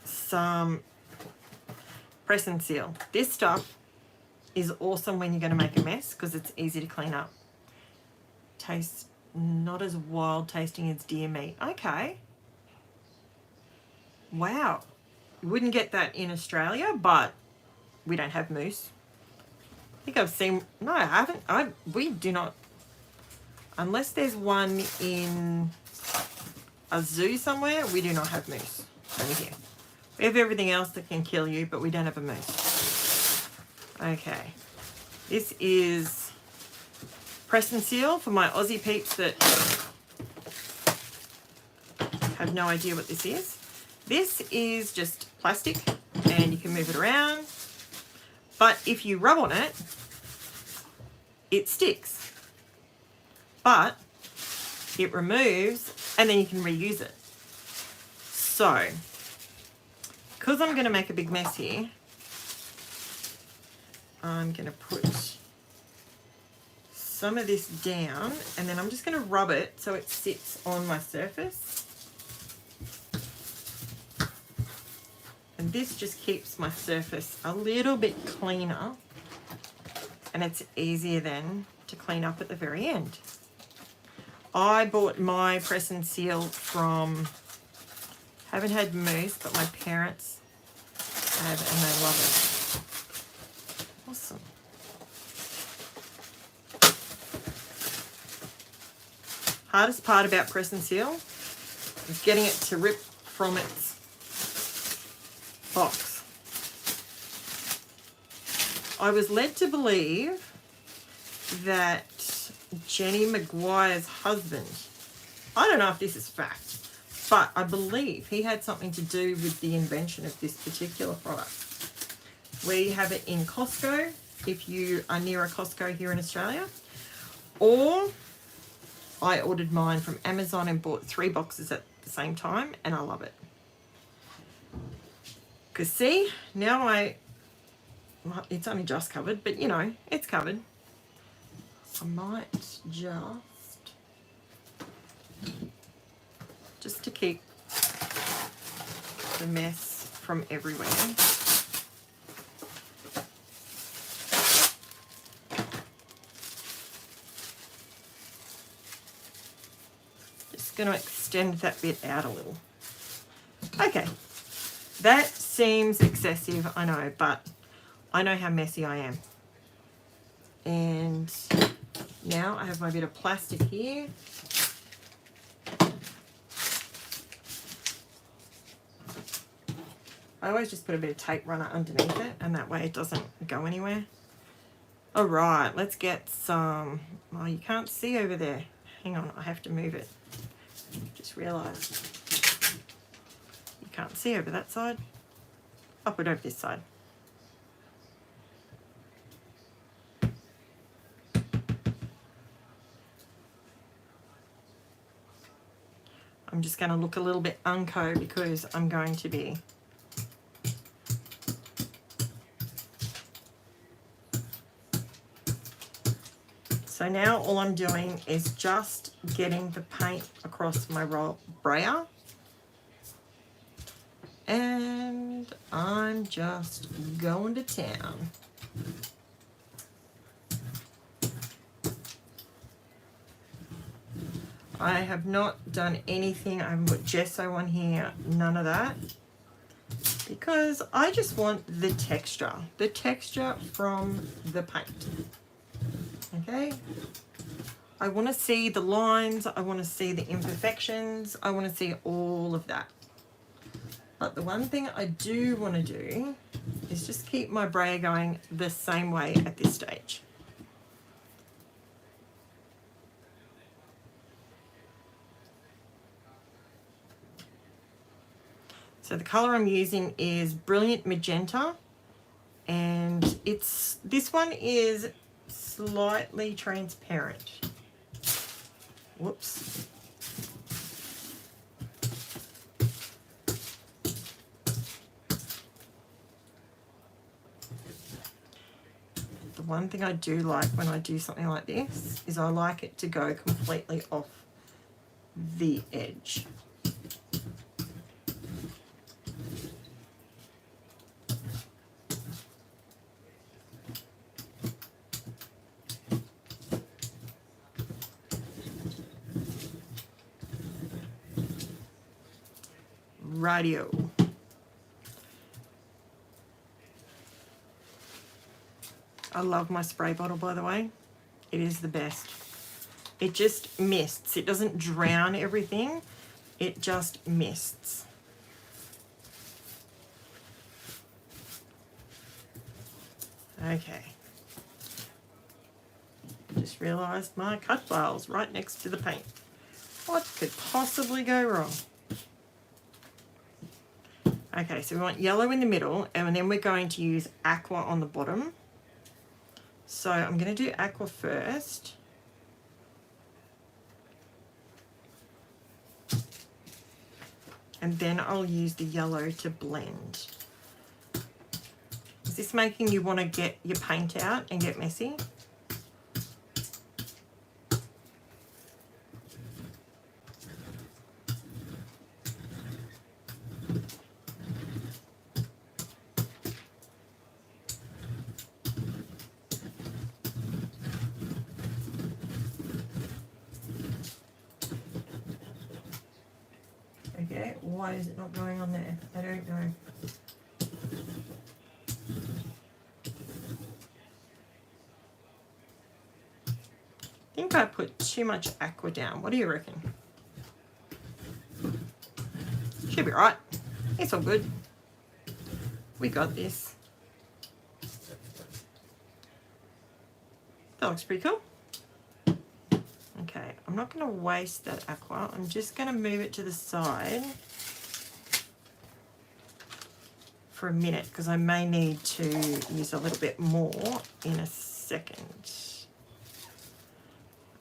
A: some press and seal. This stuff is awesome when you're going to make a mess because it's easy to clean up. Tastes not as wild tasting as deer meat. Okay. Wow. You wouldn't get that in Australia, but we don't have moose. I think I've seen... No, I haven't. We do not... Unless there's one in a zoo somewhere, we do not have moose over here. We have everything else that can kill you, but we don't have a moose. Okay. This is press and seal for my Aussie peeps that have no idea what this is. This is just plastic and you can move it around. But if you rub on it, it sticks. But it removes and then you can reuse it. So, because I'm going to make a big mess here, I'm going to put some of this down and then I'm just going to rub it so it sits on my surface. And this just keeps my surface a little bit cleaner and it's easier then to clean up at the very end. I bought my press and seal from, haven't had moose, but my parents have and they love it. Awesome. Hardest part about press and seal is getting it to rip from its box. I was led to believe that Jenny Maguire's husband, I don't know if this is fact, but I believe he had something to do with the invention of this particular product. We have it in Costco, if you are near a Costco here in Australia, or I ordered mine from Amazon and bought 3 boxes at the same time, and I love it. Because see, now well, it's only just covered, but you know, it's covered. I might just to keep the mess from everywhere. Just going to extend that bit out a little. Okay, that seems excessive, I know, but I know how messy I am. And now I have my bit of plastic here. I always just put a bit of tape runner underneath it and that way it doesn't go anywhere. All right, let's get some, oh, you can't see over there. Hang on, I have to move it. Just realised. You can't see over that side. I'll put it over this side. I'm just going to look a little bit unco because I'm going to be so now all I'm doing is just getting the paint across my brayer and I'm just going to town. I have not done anything. I haven't put gesso on here, none of that. Because I just want the texture from the paint. Okay? I want to see the lines, I want to see the imperfections, I want to see all of that. But the one thing I do want to do is just keep my brayer going the same way at this stage. So the colour I'm using is Brilliant Magenta and this one is slightly transparent. Whoops. one thing I do like when I do something like this is I like it to go completely off the edge. Radio. I love my spray bottle, by the way. It is the best. It just mists. It doesn't drown everything. It just mists. Okay. Just realised my cut file's right next to the paint. What could possibly go wrong? Okay, so we want yellow in the middle, and then we're going to use aqua on the bottom. So I'm going to do aqua first. And then I'll use the yellow to blend. Is this making you want to get your paint out and get messy? Okay, why is it not going on there? I don't know. I think I put too much aqua down. What do you reckon? Should be right. It's all good. We got this. That looks pretty cool. Okay, I'm not going to waste that aqua. I'm just going to move it to the side for a minute because I may need to use a little bit more in a second.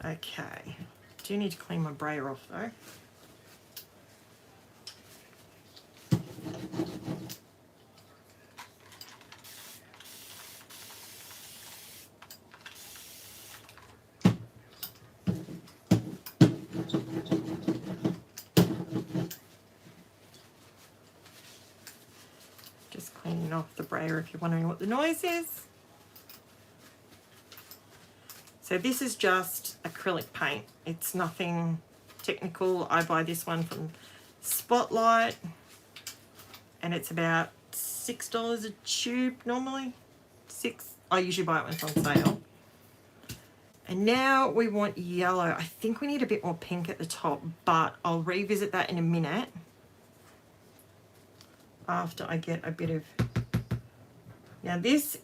A: Okay, do need to clean my brayer off though. Just cleaning off the brayer if you're wondering what the noise is. So this is just acrylic paint. It's nothing technical. I buy this one from Spotlight and it's about $6 a tube normally. I usually buy it when it's on sale. And now we want yellow. I think we need a bit more pink at the top, but I'll revisit that in a minute after I get a bit of... Now this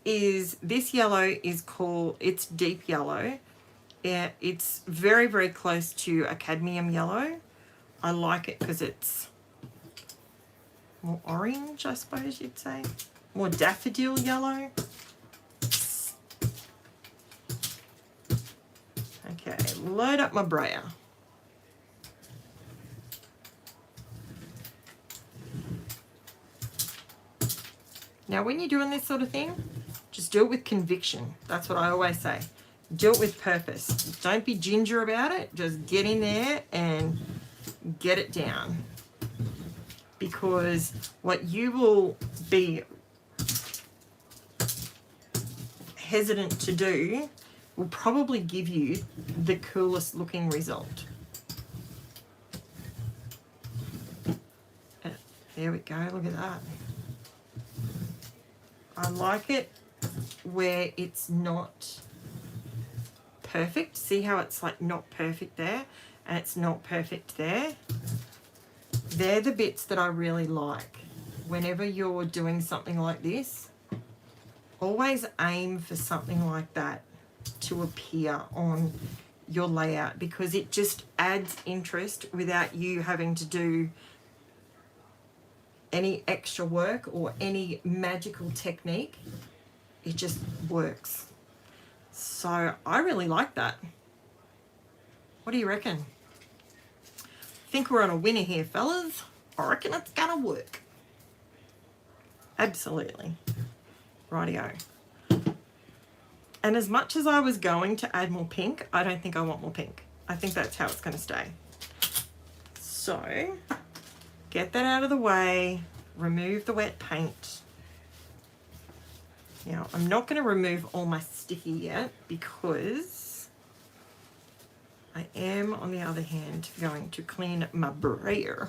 A: yellow is called, it's deep yellow. Yeah, it's very, very close to a cadmium yellow. I like it because it's more orange, I suppose you'd say. More daffodil yellow. Okay, load up my brayer. Now, when you're doing this sort of thing, just do it with conviction. That's what I always say. Do it with purpose. Don't be ginger about it. Just get in there and get it down. Because what you will be hesitant to do will probably give you the coolest looking result. There we go. Look at that. I like it where it's not perfect. See how it's like not perfect there and it's not perfect there? They're the bits that I really like. Whenever you're doing something like this, always aim for something like that to appear on your layout because it just adds interest without you having to do any extra work or any magical technique. It just works. So I really like that. What do you reckon? Think we're on a winner here, fellas. I reckon it's gonna work. Absolutely. Rightio. And as much as I was going to add more pink, I don't think I want more pink. I think that's how it's going to stay. So, get that out of the way. Remove the wet paint. Now, I'm not going to remove all my sticky yet because I am, on the other hand, going to clean my brayer.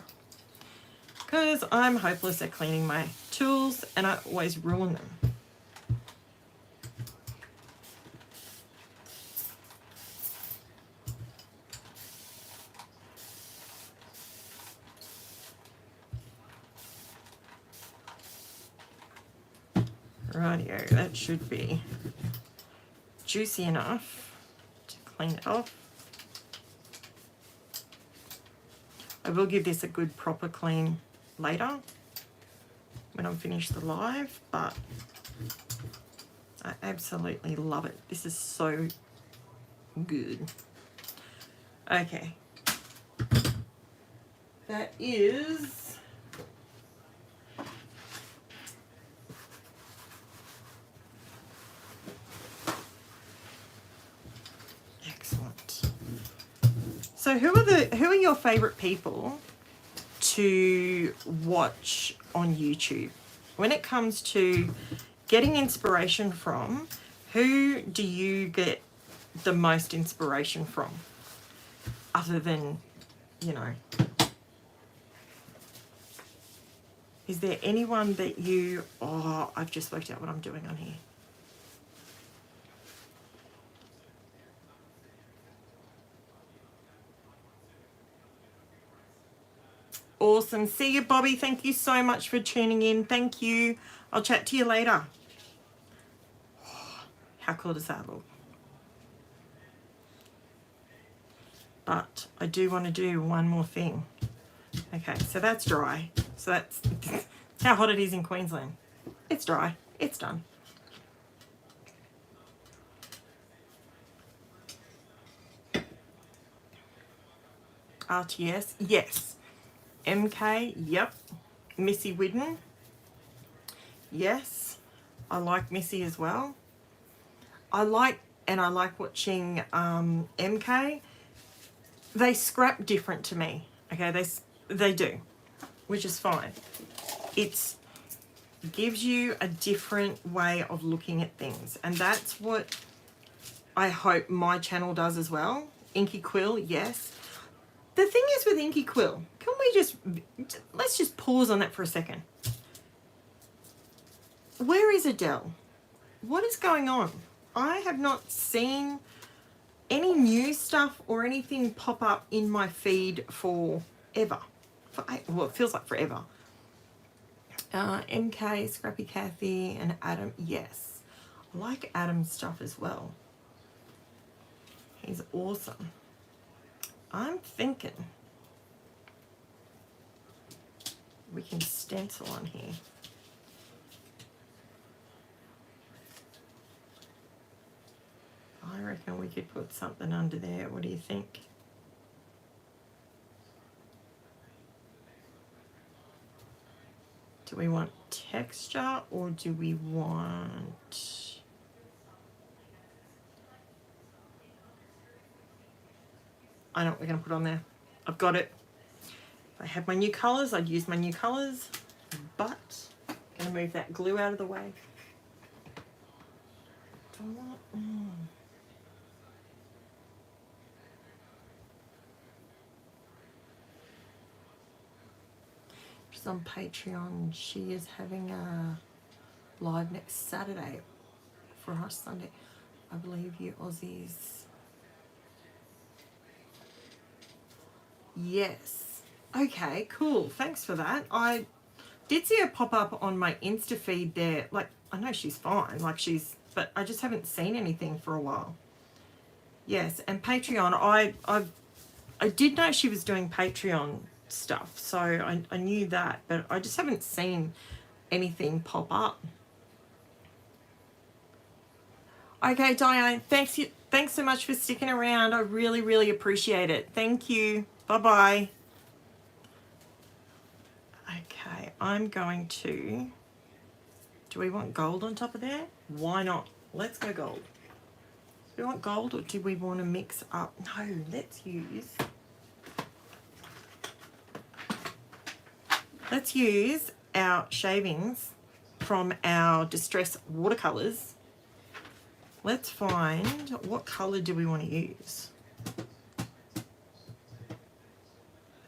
A: Because I'm hopeless at cleaning my tools and I always ruin them. Rightio, that should be juicy enough to clean it off. I will give this a good proper clean later when I'm finished the live, but I absolutely love it. This is so good. Okay. That is excellent. So who are your favorite people to watch on YouTube? When it comes to getting inspiration from, who do you get the most inspiration from? Other than, you know, is there anyone that you, oh, I've just worked out what I'm doing on here. Awesome. See you, Bobby. Thank you so much for tuning in. Thank you. I'll chat to you later. How cool does that look? But I do want to do one more thing. Okay, so that's dry. So that's how hot it is in Queensland. It's dry. It's done. RTS, yes. MK, yep. Missy Widden, yes. I like Missy as well. I like watching MK. They scrap different to me. Okay, they do, which is fine. It gives you a different way of looking at things, and that's what I hope my channel does as well. Inky Quill, yes. The thing is with Inky Quill, can we let's just pause on that for a second. Where is Adele? What is going on? I have not seen any new stuff or anything pop up in my feed forever. Well, it feels like forever. MK, Scrappy Kathy, and Adam, yes. I like Adam's stuff as well. He's awesome. I'm thinking we can stencil on here. I reckon we could put something under there. What do you think? Do we want texture or do we want... I know what we're going to put on there. I've got it. If I had my new colours, I'd use my new colours. But I'm going to move that glue out of the way. She's on Patreon. She is having a live next Saturday for her Sunday. I believe you Aussies. Yes. Okay, cool. Thanks for that. I did see her pop up on my Insta feed there. Like, I know she's fine. Like, but I just haven't seen anything for a while. Yes, and Patreon. I did know she was doing Patreon stuff, so I knew that, but I just haven't seen anything pop up. Okay, Diane, thanks so much for sticking around. I really, really appreciate it. Thank you. Bye-bye. Okay, I'm going to... Do we want gold on top of there? Why not? Let's go gold. we want gold or do we want to mix up? No, let's use our shavings from our Distress watercolours. Let's find, what colour do we want to use? I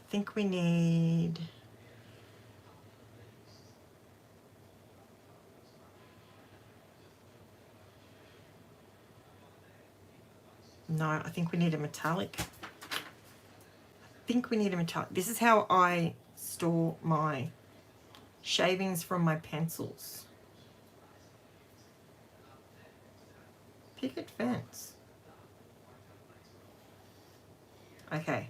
A: think we need... No, I think we need a metallic. This is how I store my shavings from my pencils. Picket fence. Okay.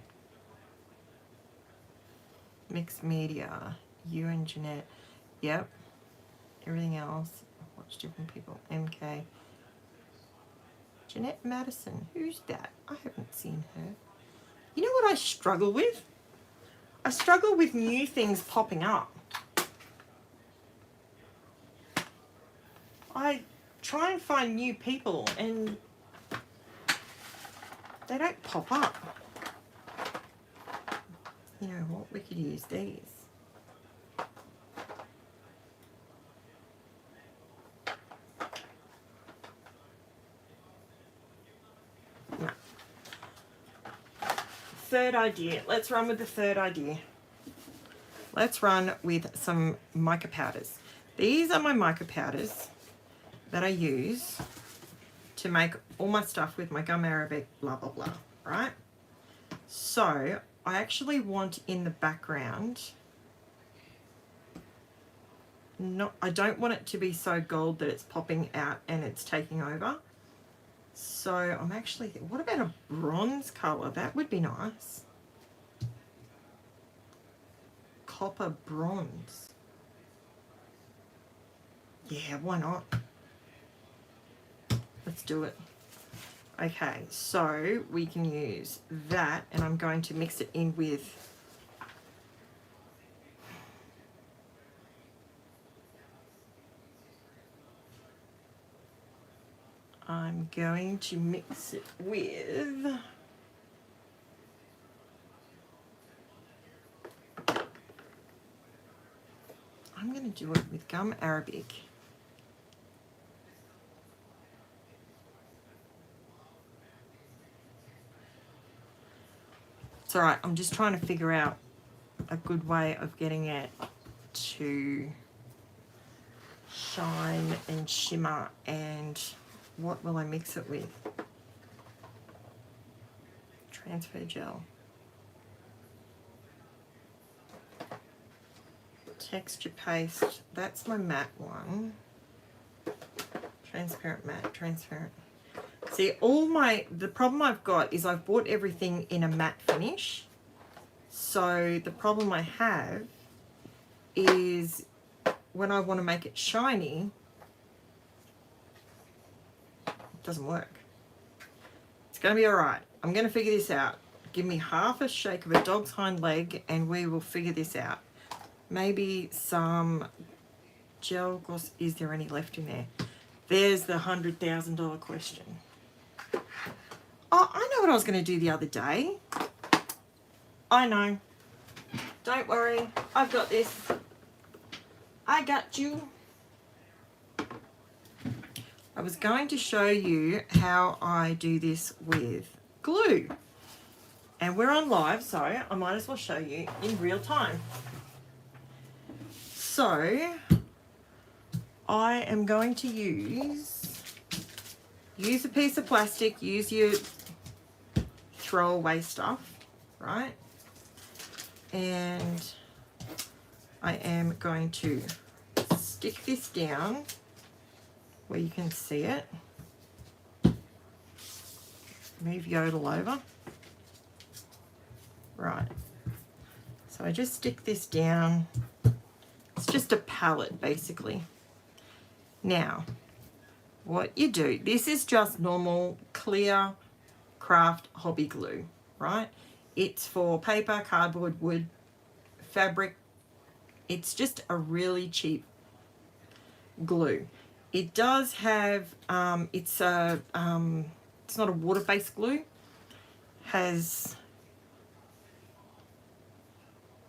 A: Mixed media. You and Jeanette. Yep. Everything else. Watch different people. MK. Jeanette Madison. Who's that? I haven't seen her. You know what I struggle with? I struggle with new things popping up. I try and find new people and they don't pop up. You know what? We could use these. No. Third idea. Let's run with the third idea. Let's run with some mica powders. These are my mica powders that I use to make all my stuff with my gum arabic, blah, blah, blah, right? So I actually want in the background, I don't want it to be so gold that it's popping out and it's taking over. So I'm actually, what about a bronze color? That would be nice. Copper bronze. Yeah, why not? Let's do it. Okay, so we can use that and I'm going to mix it in with I'm going to mix it with I'm going to do it with gum arabic. It's all right. I'm just trying to figure out a good way of getting it to shine and shimmer. And what will I mix it with? Transfer gel. Texture paste. That's my matte one. Transparent matte. Transparent. See, the problem I've got is I've bought everything in a matte finish. So the problem I have is when I want to make it shiny, it doesn't work. It's going to be all right. I'm going to figure this out. Give me half a shake of a dog's hind leg and we will figure this out. Maybe some gel gloss. Is there any left in there? There's the $100,000 question. Oh, I know what I was going to do the other day. I know. Don't worry. I've got this. I got you. I was going to show you how I do this with glue. And we're on live, so I might as well show you in real time. So, I am going to use a piece of plastic, use your throwaway stuff, right? And I am going to stick this down where you can see it. Move Yodel over. Right. So I just stick this down. It's just a palette, basically. Now, what you do, this is just normal clear craft hobby glue, right? It's for paper, cardboard, wood, fabric. It's just a really cheap glue. It does have, it's a it's not a water-based glue, has,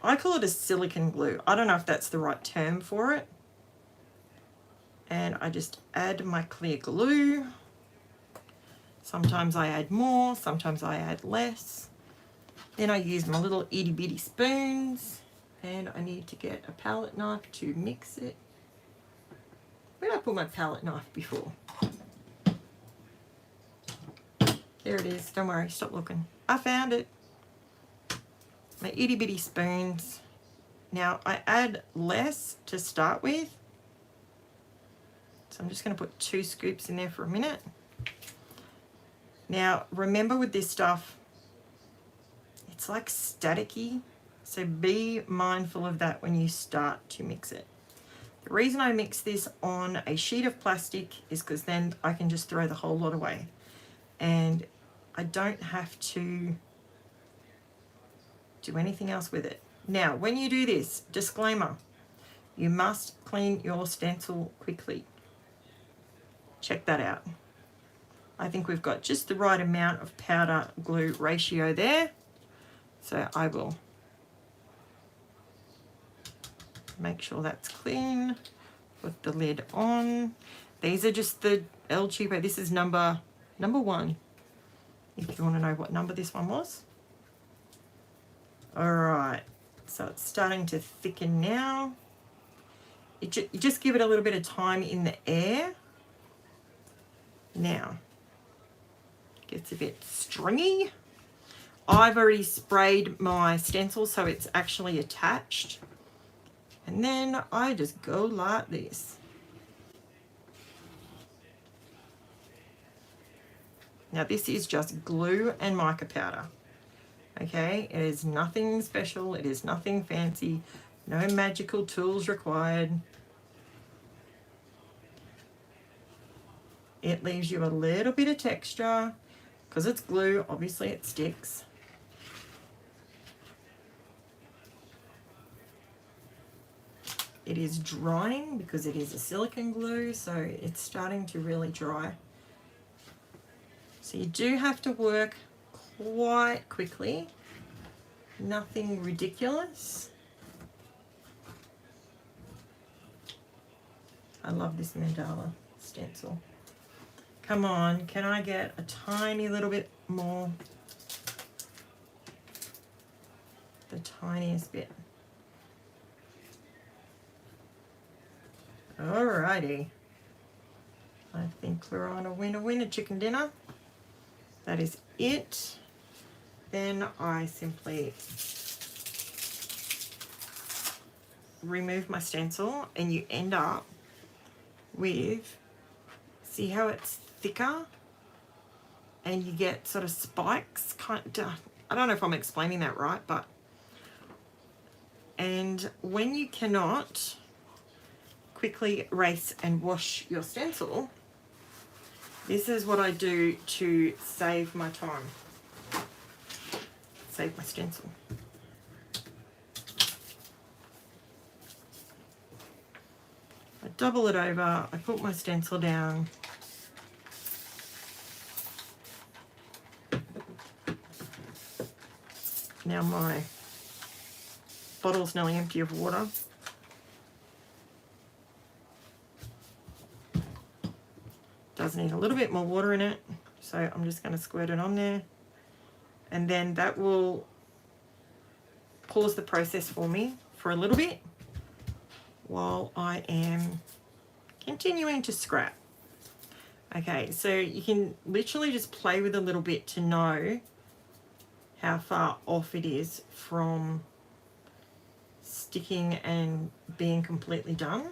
A: I call it a silicone glue. I don't know if that's the right term for it. And I just add my clear glue. Sometimes I add more, sometimes I add less. Then I use my little itty bitty spoons, and I need to get a palette knife to mix it. Where did I put my palette knife before? There it is, don't worry, stop looking. I found it. My itty bitty spoons. Now I add less to start with. So I'm just going to put 2 scoops in there for a minute. Now remember with this stuff, it's like staticky, so be mindful of that when you start to mix it. The reason I mix this on a sheet of plastic is because then I can just throw the whole lot away. And I don't have to do anything else with it. Now, when you do this, disclaimer, you must clean your stencil quickly. Check that out. I think we've got just the right amount of powder glue ratio there. So I will make sure that's clean. Put the lid on. These are just the El Cheapo. This is number 1, if you want to know what number this one was. All right, so it's starting to thicken now. You just give it a little bit of time in the air. Now, it gets a bit stringy. I've already sprayed my stencil, so it's actually attached. And then I just go like this. Now this is just glue and mica powder. Okay, it is nothing special, it is nothing fancy, no magical tools required. It leaves you a little bit of texture. Because it's glue, obviously it sticks. It is drying because it is a silicone glue, so it's starting to really dry. So you do have to work quite quickly. Nothing ridiculous. I love this mandala stencil. Come on, can I get a tiny little bit more? The tiniest bit. Alrighty. I think we're on a winner chicken dinner. That is it. Then I simply remove my stencil and you end up with, see how it's thicker and you get sort of spikes, kind of, I don't know if I'm explaining that right, but, and when you cannot quickly erase and wash your stencil, this is what I do to save my time, save my stencil. I double it over, I put my stencil down. Now my bottle's nearly empty of water. Does need a little bit more water in it, so I'm just going to squirt it on there. And then that will pause the process for me for a little bit while I am continuing to scrap. Okay, so you can literally just play with a little bit to know how far off it is from sticking and being completely done.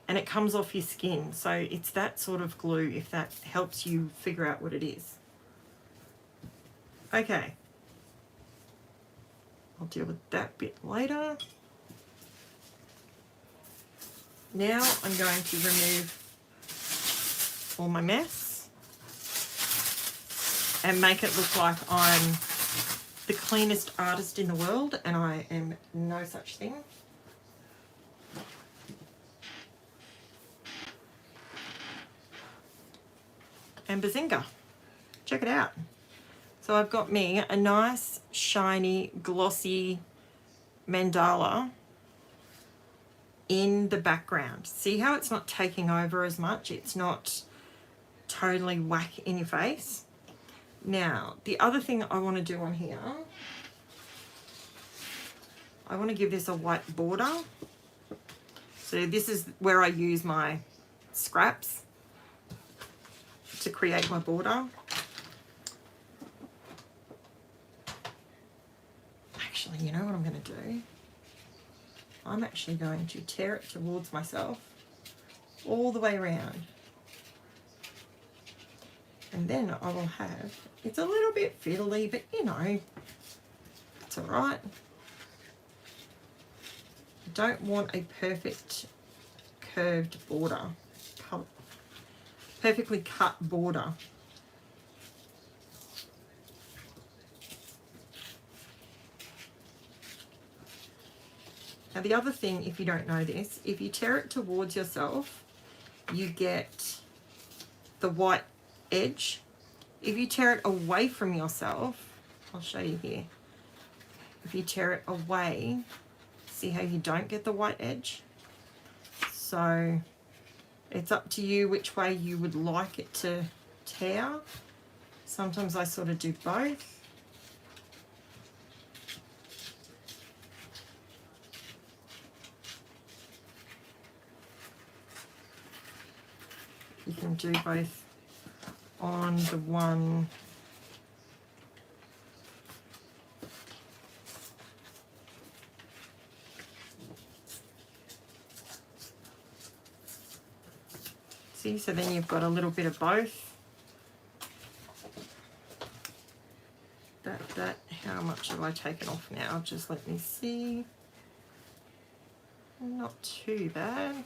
A: And it comes off your skin, so it's that sort of glue, if that helps you figure out what it is. Okay, I'll deal with that bit later. Now I'm going to remove all my mess and make it look like I'm the cleanest artist in the world, and I am no such thing. And bazinga, check it out. So I've got me a nice, shiny, glossy mandala in the background. See how it's not taking over as much? It's not totally whack in your face. Now, the other thing I want to do on here, I want to give this a white border. So this is where I use my scraps to create my border. Actually, you know what I'm going to do? I'm actually going to tear it towards myself all the way around. And then I will have, it's a little bit fiddly, but you know, it's all right. I don't want a perfect curved border, perfectly cut border. Now the other thing, if you don't know this, if you tear it towards yourself, you get the white edge. If you tear it away from yourself, I'll show you here. If you tear it away, see how you don't get the white edge? So it's up to you which way you would like it to tear. Sometimes I sort of do both. You can do both on the one. See, so then you've got a little bit of both. How much have I taken off now? Just let me see. Not too bad.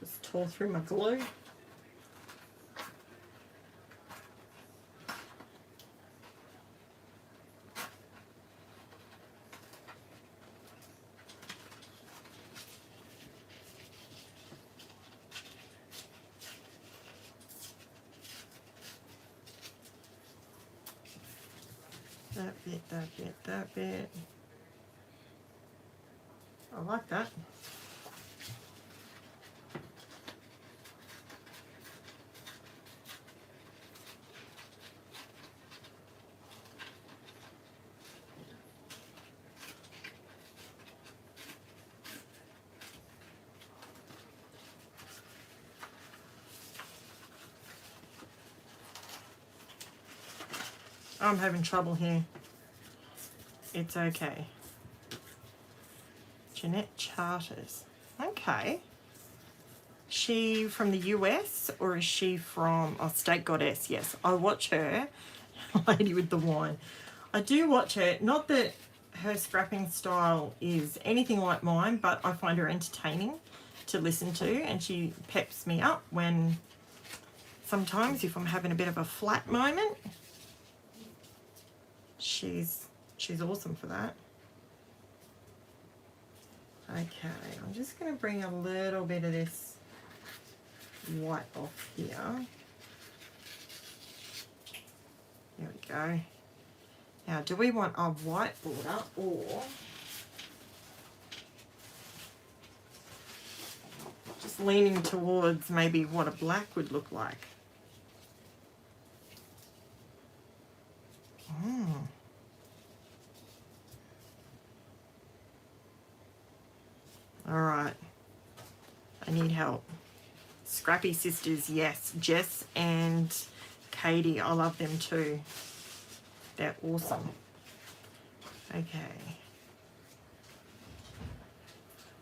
A: Just tore through my glue. That bit, that bit, that bit. I like that. I'm having trouble here. It's okay. Jeanette Charters. Okay. She from the US or is she from State Goddess? Yes, I watch her. Lady with the wine. I do watch her. Not that her scrapping style is anything like mine, but I find her entertaining to listen to, and she peps me up when sometimes if I'm having a bit of a flat moment. She's awesome for that. Okay, I'm just going to bring a little bit of this white off here. There we go. Now, do we want a white border or just leaning towards maybe what a black would look like? All right. I need help. Scrappy sisters, yes. Jess and Katie, I love them too. They're awesome. Okay.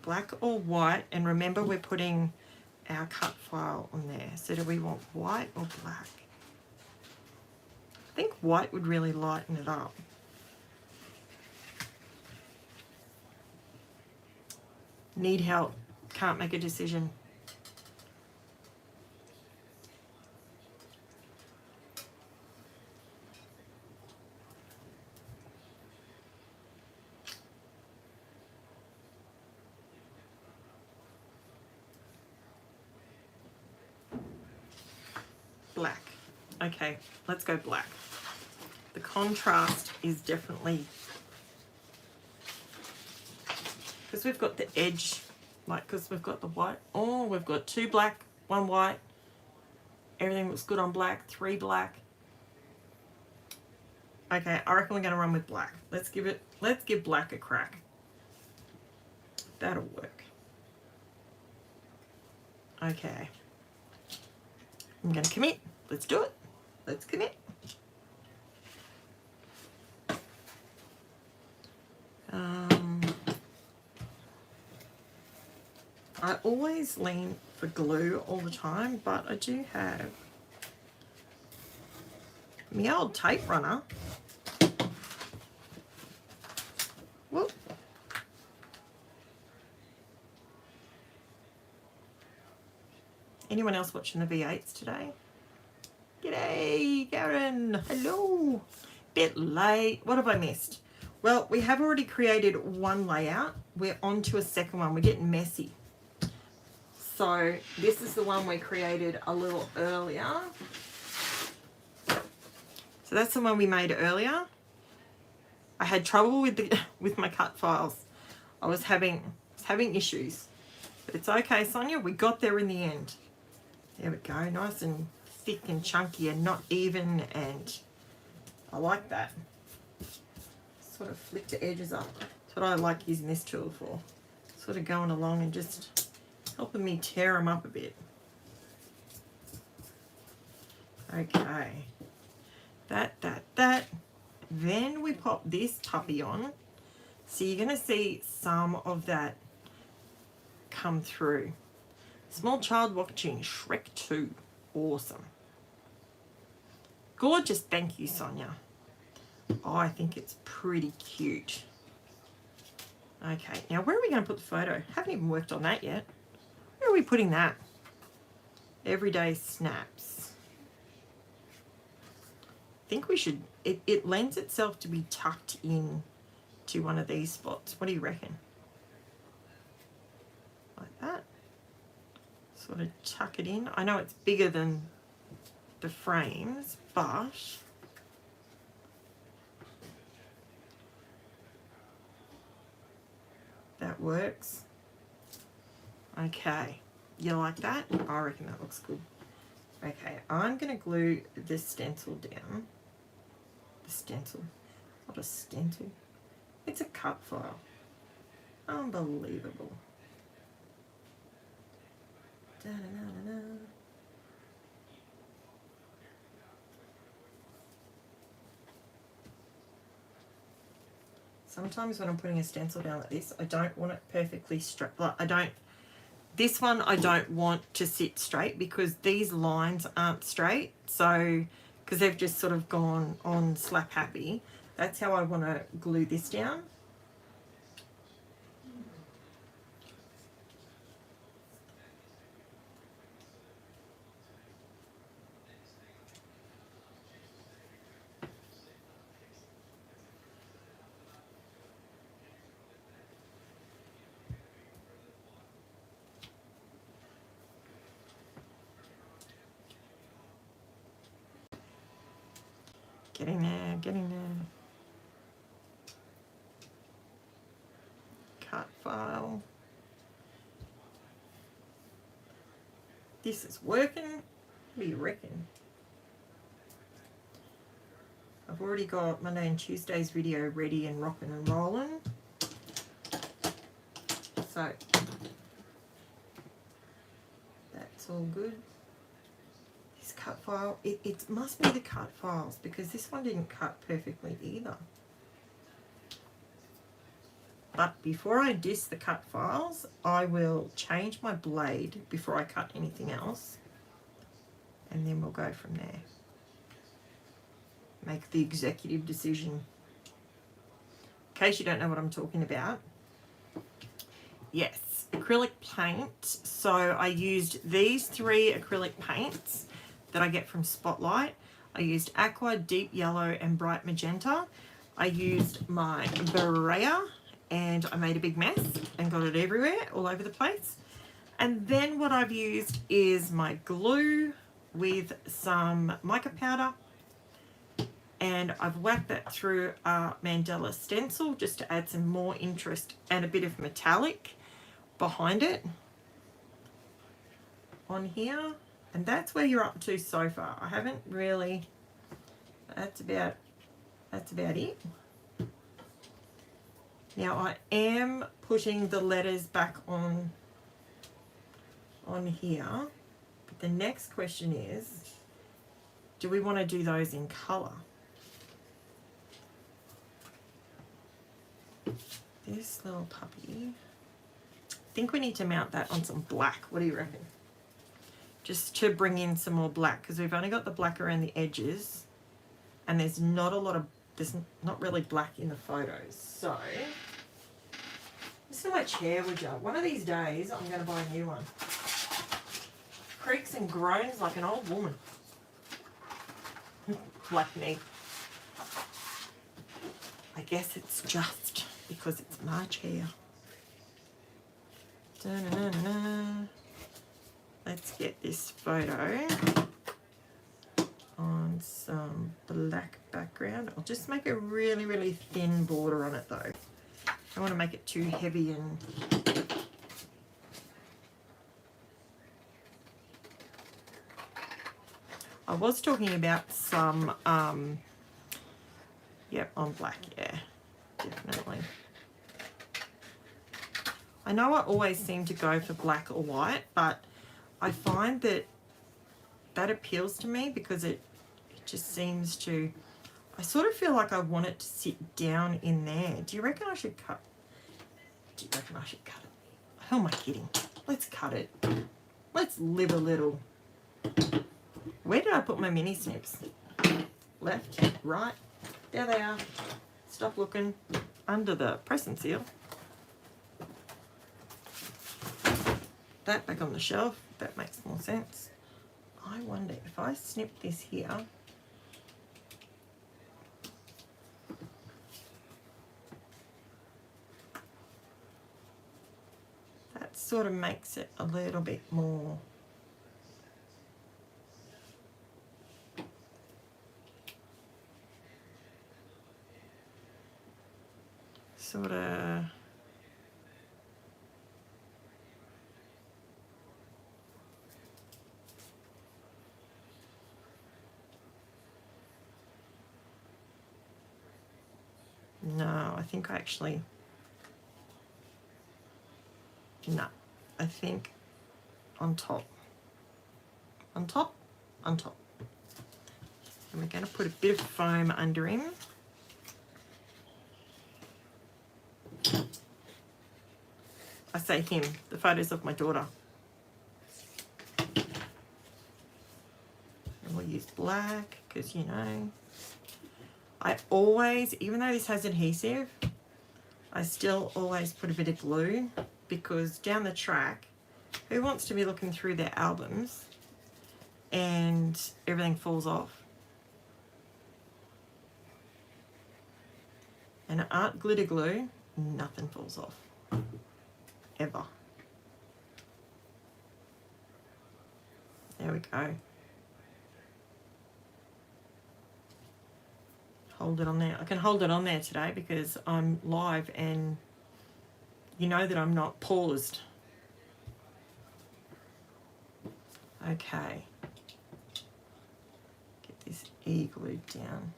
A: Black or white, and remember we're putting our cut file on there. So do we want white or black? think white would really lighten it up. Need help. Can't make a decision. Black. Okay, let's go black. The contrast is definitely, because we've got the edge, like, because we've got the white. Oh, we've got 2 black, 1 white. Everything looks good on black, 3 black. Okay, I reckon we're going to run with black. Let's give black a crack. That'll work. Okay. I'm going to commit. Let's do it. Let's commit. I always lean for glue all the time, but I do have my old tape runner. Whoop. Anyone else watching the V8s today? G'day, Karen. Hello. Bit late. What have I missed? Well, we have already created one layout. We're on to a second one. We're getting messy. So this is the one we created a little earlier. So that's the one we made earlier. I had trouble with my cut files. I was having issues. But it's okay, Sonia. We got there in the end. There we go. Nice and thick and chunky and not even, and I like that. Sort of flick the edges up. That's what I like using this tool for. Sort of going along and just helping me tear them up a bit. Okay. That. Then we pop this puppy on. So you're going to see some of that come through. Small child watching Shrek 2. Awesome. Gorgeous. Thank you, Sonia. Oh, I think it's pretty cute. Okay, now where are we going to put the photo? Haven't even worked on that yet. Where are we putting that? Everyday snaps. I think we should, it lends itself to be tucked in to one of these spots. What do you reckon? Like that. Sort of tuck it in. I know it's bigger than the frames, but that works. Okay, you like that? I reckon that looks good. Okay, I'm going to glue this stencil down. The stencil, not a stencil. It's a cut file. Unbelievable. Da-da-da-da-da. Sometimes when I'm putting a stencil down like this, I don't want it perfectly straight. Like this one I don't want to sit straight because these lines aren't straight. So, because they've just sort of gone on slap happy. That's how I want to glue this down. Getting there, getting there. Cut file. This is working. What do you reckon? I've already got Monday and Tuesday's video ready and rocking and rolling. So that's all good. This cut file, it must be the cut files because this one didn't cut perfectly either. But before I disc the cut files, I will change my blade before I cut anything else. And then we'll go from there. make the executive decision. In case you don't know what I'm talking about. Yes, acrylic paint. So I used these 3 acrylic paints that I get from Spotlight. I used aqua, deep yellow, and bright magenta. I used my Berea, and I made a big mess and got it everywhere, all over the place. And then what I've used is my glue with some mica powder, and I've whacked that through a Mandela stencil just to add some more interest and a bit of metallic behind it on here. And that's where you're up to so far. I haven't really, that's about it. Now I am putting the letters back on here, but the next question is, do we want to do those in colour? This little puppy, I think we need to mount that on some black. What do you reckon? Just to bring in some more black, because we've only got the black around the edges and there's not really black in the photos. So listen to my chair, would you? One of these days I'm going to buy a new one. Creaks and groans like an old woman. Like me. I guess it's just because it's my chair. Da-na-na-na-na. Let's get this photo on some black background. I'll just make a really, really thin border on it though. I don't want to make it too heavy and I was talking about some yep, on black, yeah, definitely. I know I always seem to go for black or white, but I find that appeals to me because it just seems to, I sort of feel like I want it to sit down in there. Do you reckon I should cut? Do you reckon I should cut it? Who am I kidding? Let's cut it. Let's live a little. Where did I put my mini snips? Left, right, there they are. Stop looking under the press and seal. That back on the shelf, that makes more sense. I wonder if I snip this here, that sort of makes it a little bit more sort of no, I think I actually no, I think on top, on top, on top. And we're going to put a bit of foam under him. I say him, the photos of my daughter. And we'll use black because, you know, I always, even though this has adhesive, I still always put a bit of glue because down the track, who wants to be looking through their albums and everything falls off? And art glitter glue, nothing falls off. Ever. There we go. Hold it on there. I can hold it on there today because I'm live and you know that I'm not paused. Okay. Get this E-glued down.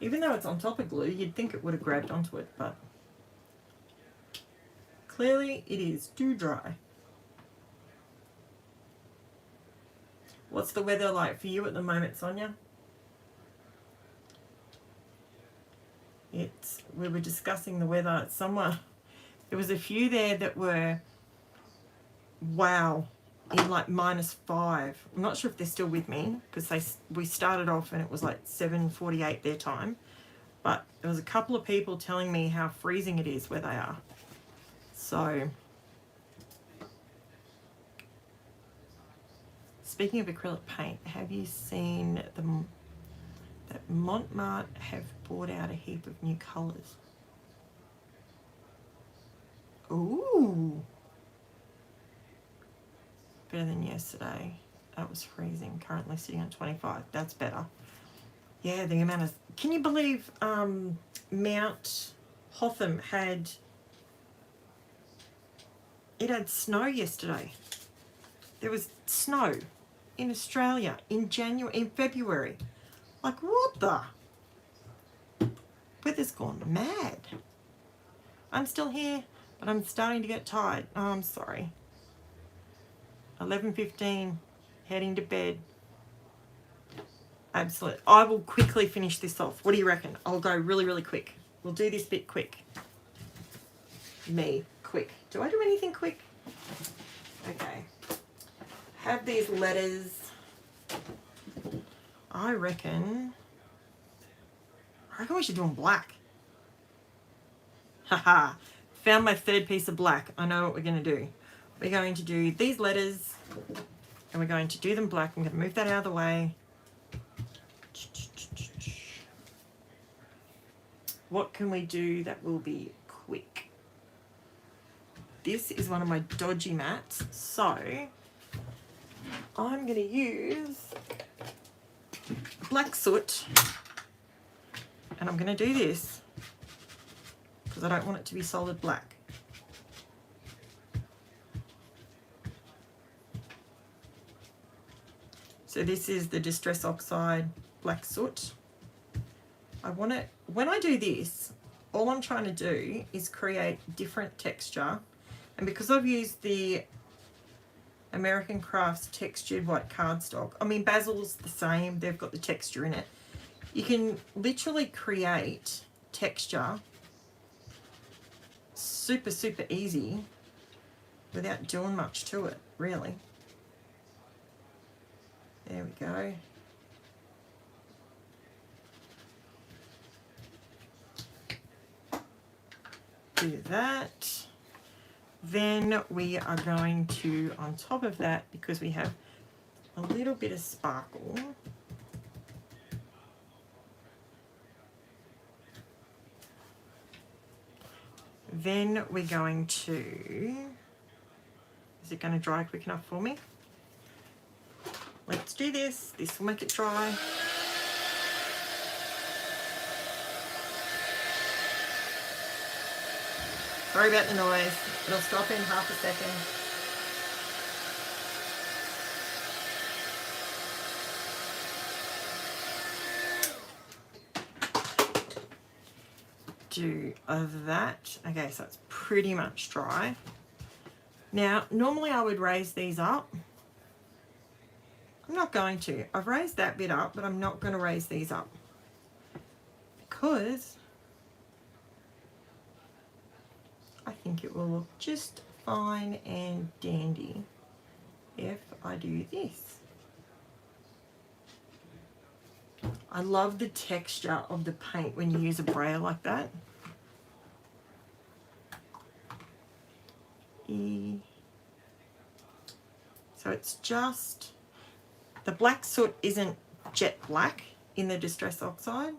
A: Even though it's on top of glue, you'd think it would have grabbed onto it, but clearly it is too dry. What's the weather like for you at the moment, Sonia? We were discussing the weather somewhere. There was a few there that were, wow, in like -5. I'm not sure if they're still with me because we started off and it was like 7:48 their time. But there was a couple of people telling me how freezing it is where they are. So, speaking of acrylic paint, have you seen that Montmartre have brought out a heap of new colours? Ooh. Better than yesterday. That was freezing. Currently sitting at 25. That's better. Yeah, the amount of... Can you believe Mount Hotham had... It had snow yesterday. There was snow in Australia in February. Like, what the? Weather's gone mad. I'm still here, but I'm starting to get tired. Oh, I'm sorry. 11:15, heading to bed. Absolutely. I will quickly finish this off. What do you reckon? I'll go really, really quick. We'll do this bit quick. Me, quick. Do I do anything quick? Okay. Have these letters. I reckon we should do them black. Haha. Found my third piece of black. I know what we're going to do. We're going to do these letters and we're going to do them black. I'm going to move that out of the way. What can we do that will be quick? This is one of my dodgy mats, so I'm going to use black soot and I'm going to do this because I don't want it to be solid black. So this is the Distress Oxide black soot. I want it, when I do this, all I'm trying to do is create different texture. And because I've used the American Crafts textured white cardstock, I mean, Basil's the same, they've got the texture in it. You can literally create texture super, super easy without doing much to it, really. There we go. Do that. Then we are going to, on top of that, because we have a little bit of sparkle, then we're going to, is it going to dry quick enough for me? Let's do this. This will make it dry. Sorry about the noise. It'll stop in half a second. Do of that. Okay, so it's pretty much dry. Now, normally I would raise these up. I'm not going to. I've raised that bit up, but I'm not going to raise these up because I think it will look just fine and dandy if I do this. I love the texture of the paint when you use a brayer like that. So it's just, the black soot isn't jet black in the Distress Oxide,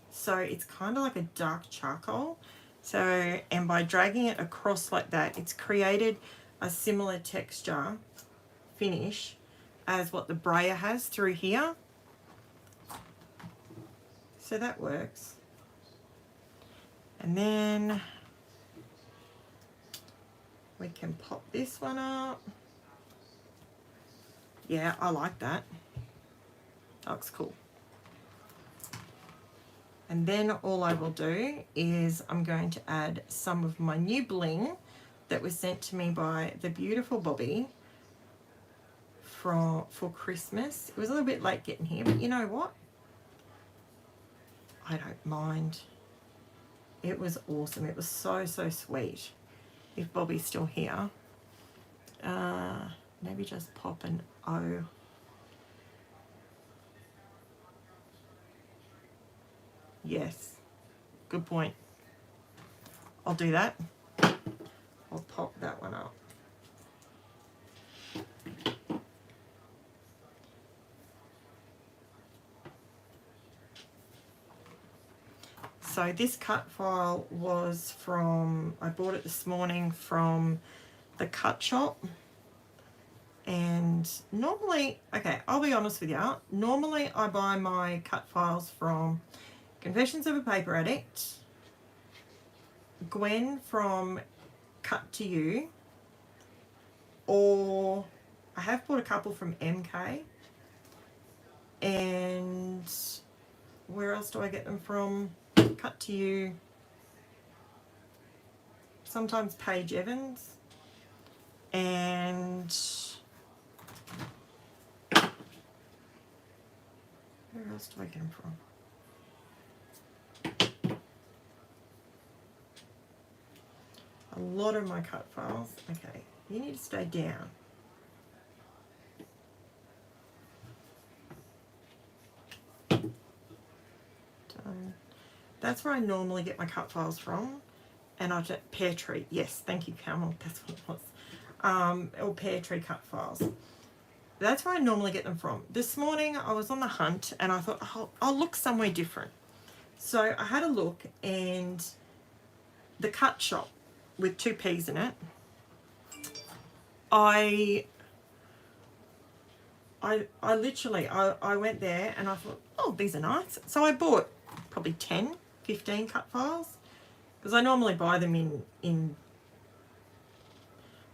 A: so it's kind of like a dark charcoal. So, and by dragging it across like that, it's created a similar texture finish as what the brayer has through here. So that works. And then we can pop this one up. Yeah, I like that. That looks cool. And then all I will do is I'm going to add some of my new bling that was sent to me by the beautiful Bobby for Christmas. It was a little bit late getting here, but you know what? I don't mind. It was awesome. It was so, so sweet. If Bobby's still here. Maybe just pop an O. Yes, good point. I'll do that. I'll pop that one up. So this cut file was from, I bought it this morning from the Cut Shopp. And normally, okay, I'll be honest with you, normally I buy my cut files from Confessions of a Paper Addict, Gwen from Cut to You, or I have bought a couple from MK, and where else do I get them from? Cut to You, sometimes Paige Evans, and where else do I get them from? A lot of my cut files. Okay, you need to stay down. Done. That's where I normally get my cut files from. And I just, Pear Tree. Yes, thank you, Camel. That's what it was. Or Pear Tree cut files. That's where I normally get them from. This morning I was on the hunt and I thought, oh, I'll look somewhere different. So I had a look, and the Cut Shopp with 2 P's in it, I literally went there and I thought, oh, these are nice. So I bought probably 10, 15 cut files, because I normally buy them in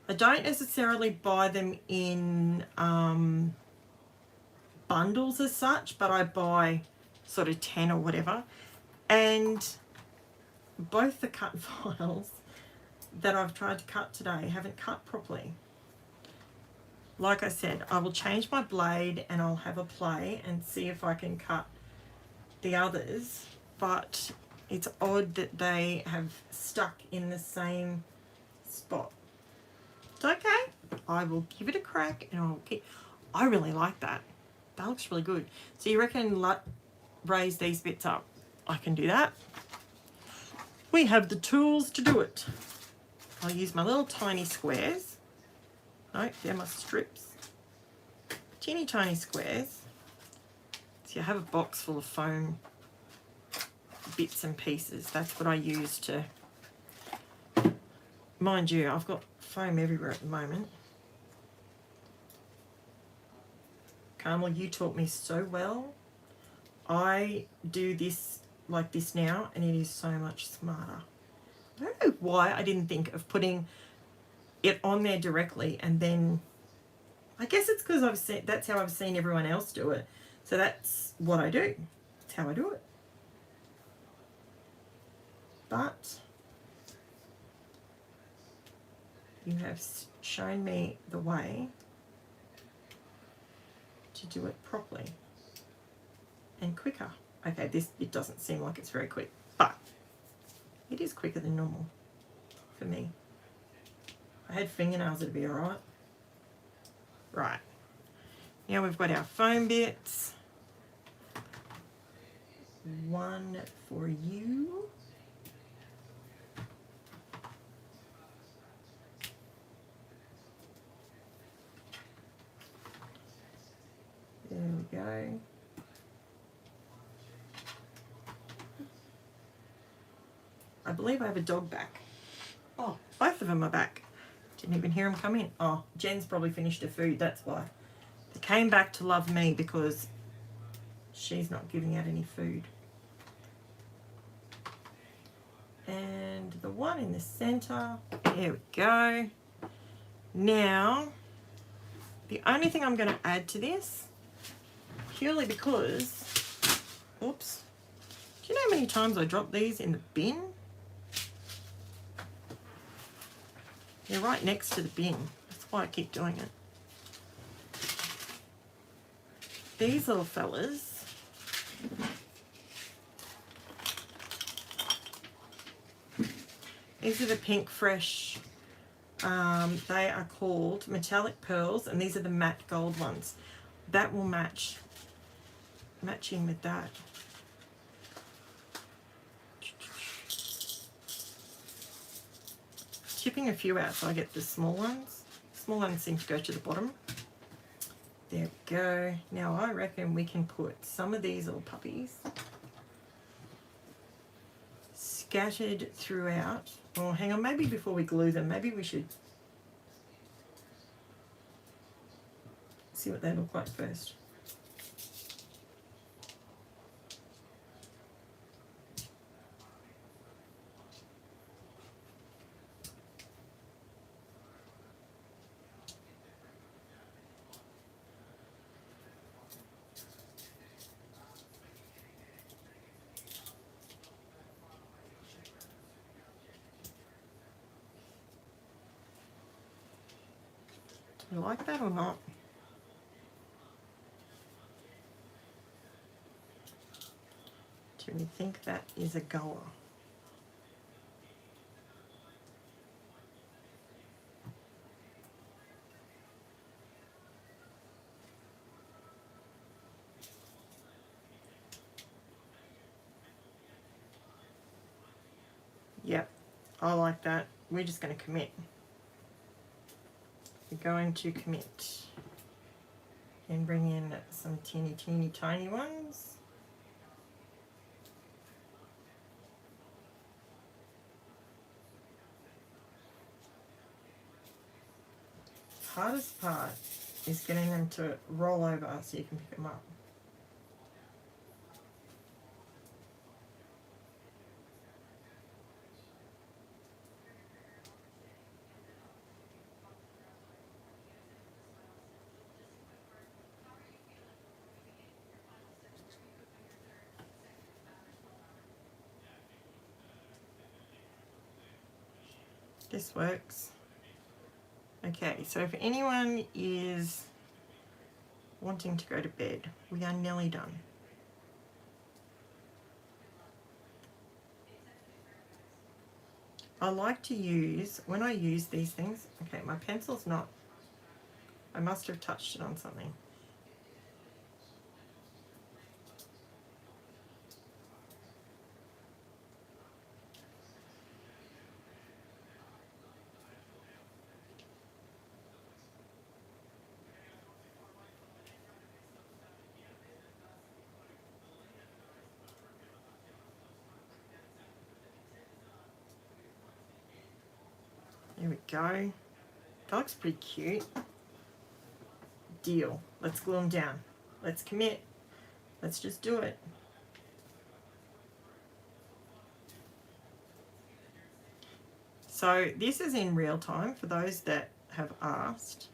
A: I don't necessarily buy them in bundles as such, but I buy sort of 10 or whatever. And both the cut files that I've tried to cut today haven't cut properly. Like I said, I will change my blade and I'll have a play and see if I can cut the others, but it's odd that they have stuck in the same spot. It's okay. I will give it a crack and I'll keep. I really like that. That looks really good. So you reckon raise these bits up? I can do that. We have the tools to do it. I'll use my little tiny squares. No, they're my strips. Teeny tiny squares. See, I have a box full of foam bits and pieces. That's what I use to, mind you, I've got foam everywhere at the moment. Carmel, you taught me so well. I do this like this now, and it is so much smarter. I don't know why I didn't think of putting it on there directly, and then I guess it's because that's how I've seen everyone else do it. So that's what I do. That's how I do it. But you have shown me the way to do it properly and quicker. Okay, it doesn't seem like it's very quick, but it is quicker than normal for me. If I had fingernails, it'd be all right. Right. Now we've got our foam bits. One for you. There we go. I believe I have a dog back. Oh, both of them are back. Didn't even hear them come in. Oh, Jen's probably finished her food, that's why. They came back to love me because she's not giving out any food. And the one in the center, there we go. Now, the only thing I'm going to add to this, purely because, oops, do you know how many times I drop these in the bin? They're right next to the bin. That's why I keep doing it. These little fellas, these are the Pink Fresh They are called Metallic Pearls, and these are the matte gold ones. That will match in with that. Chipping a few out so I get the small ones. Small ones seem to go to the bottom. There we go. Now I reckon we can put some of these little puppies scattered throughout. Oh, hang on, maybe before we glue them, maybe we should see what they look like first. Do you like that or not? Do you think that is a goer? Yep, I like that. We're just going to commit. We're going to commit and bring in some teeny tiny ones. Hardest part is getting them to roll over so you can pick them up. This works. Okay, so if anyone is wanting to go to bed, we are nearly done. I like to use, when I use these things, okay, my pencil's not, I must have touched it on something. There we go. That looks pretty cute. Deal. Let's glue them down. Let's commit. Let's just do it. So this is in real time for those that have asked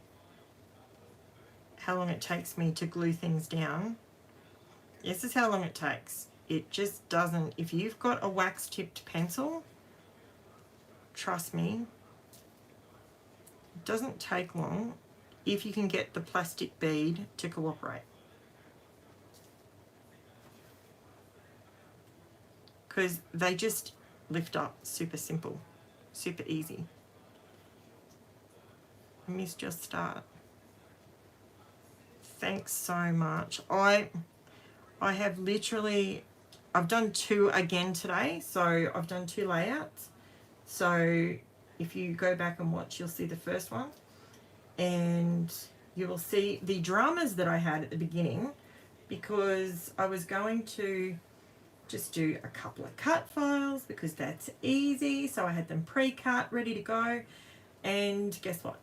A: how long it takes me to glue things down. This is how long it takes. It just doesn't, if you've got a wax tipped pencil, trust me, it doesn't take long if you can get the plastic bead to cooperate. Because they just lift up, super simple, super easy. I missed your start. Thanks so much. I have literally, I've done 2 again today, so I've done 2 layouts. So if you go back and watch, you'll see the first one, and you will see the dramas that I had at the beginning, because I was going to just do a couple of cut files because that's easy. So I had them pre-cut, ready to go, and guess what?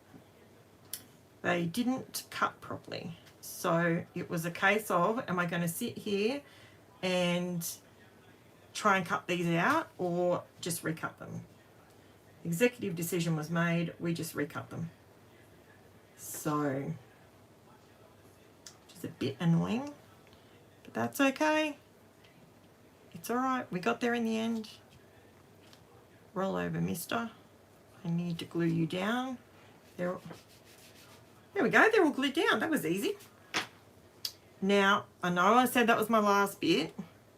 A: They didn't cut properly. So it was a case of, am I going to sit here and try and cut these out or just recut them? Executive decision was made, we just recut them. So, which is a bit annoying, but that's okay. It's all right, we got there in the end. Roll over, mister. I need to glue you down. There we go, they're all glued down. That was easy. Now, I know I said that was my last bit,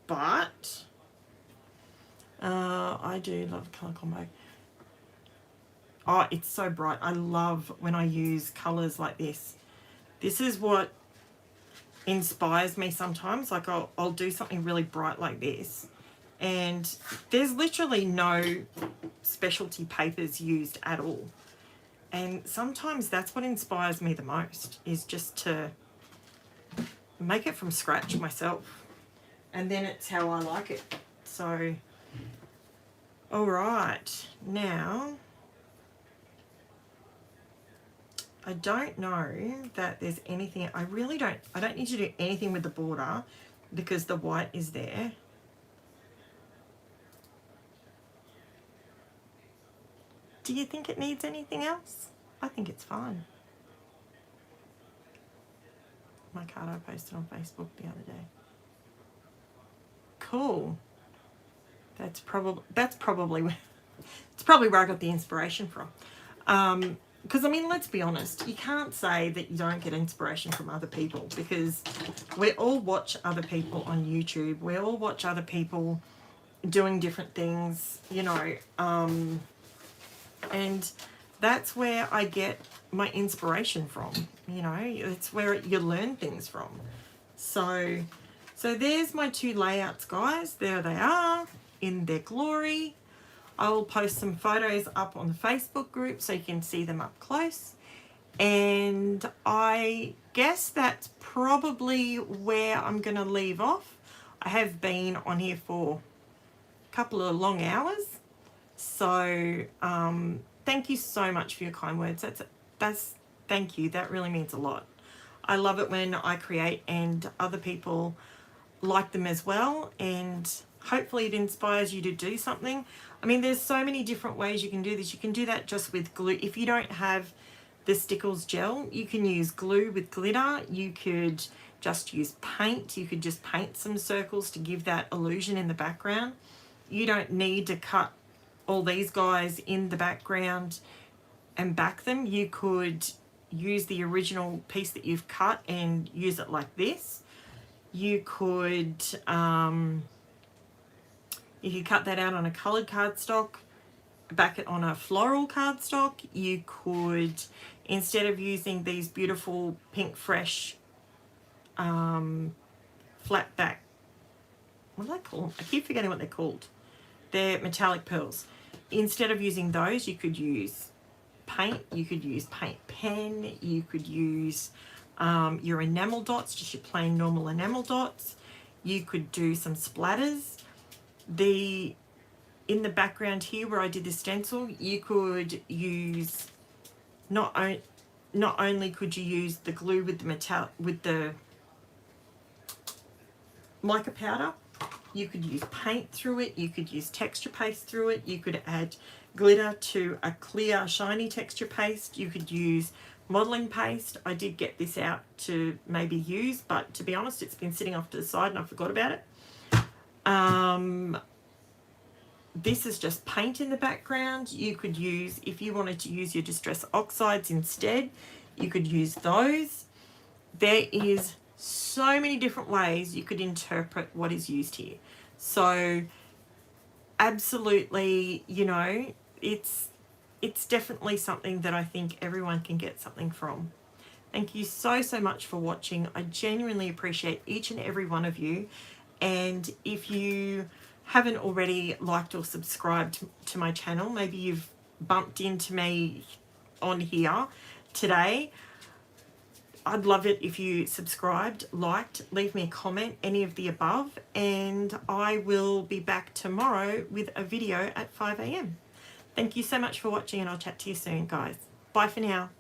A: but I do love colour combo. Oh, it's so bright. I love when I use colours like this. This is what inspires me sometimes. Like I'll do something really bright like this. And there's literally no specialty papers used at all. And sometimes that's what inspires me the most, is just to make it from scratch myself. And then it's how I like it. So, all right. Now, I don't know that there's anything, I don't need to do anything with the border because the white is there. Do you think it needs anything else? I think it's fine. My card I posted on Facebook the other day. Cool. That's probably where I got the inspiration from. Because I mean, let's be honest, you can't say that you don't get inspiration from other people, because we all watch other people on YouTube. We all watch other people doing different things, you know, and that's where I get my inspiration from, you know. It's where you learn things from. So there's my two layouts, guys. There they are in their glory. I will post some photos up on the Facebook group so you can see them up close. And I guess that's probably where I'm going to leave off. I have been on here for a couple of long hours. So thank you so much for your kind words. Thank you. That really means a lot. I love it when I create and other people like them as well, and hopefully it inspires you to do something. I mean, there's so many different ways you can do this. You can do that just with glue. If you don't have the Stickles gel, you can use glue with glitter. You could just use paint. You could just paint some circles to give that illusion in the background. You don't need to cut all these guys in the background and back them. You could use the original piece that you've cut and use it like this. You could cut that out on a coloured cardstock, back it on a floral cardstock. You could, instead of using these beautiful pink fresh flat back, what do they call them? I keep forgetting what they're called. They're metallic pearls. Instead of using those, you could use paint. You could use paint pen. You could use your enamel dots, just your plain normal enamel dots. You could do some splatters. In the background here where I did the stencil, you could use not only could you use the glue with the mica powder, you could use paint through it, you could use texture paste through it, you could add glitter to a clear shiny texture paste, you could use modeling paste. I did get this out to maybe use, but to be honest, it's been sitting off to the side and I forgot about it. This is just paint in the background. You could use, if you wanted to use your Distress Oxides instead, you could use those. There is so many different ways you could interpret what is used here. So absolutely, you know, it's definitely something that I think everyone can get something from. Thank you so much for watching. I genuinely appreciate each and every one of you. And if you haven't already liked or subscribed to my channel, maybe you've bumped into me on here today, I'd love it if you subscribed, liked, leave me a comment, any of the above, and I will be back tomorrow with a video at 5 a.m. Thank you so much for watching, and I'll chat to you soon, guys. Bye for now.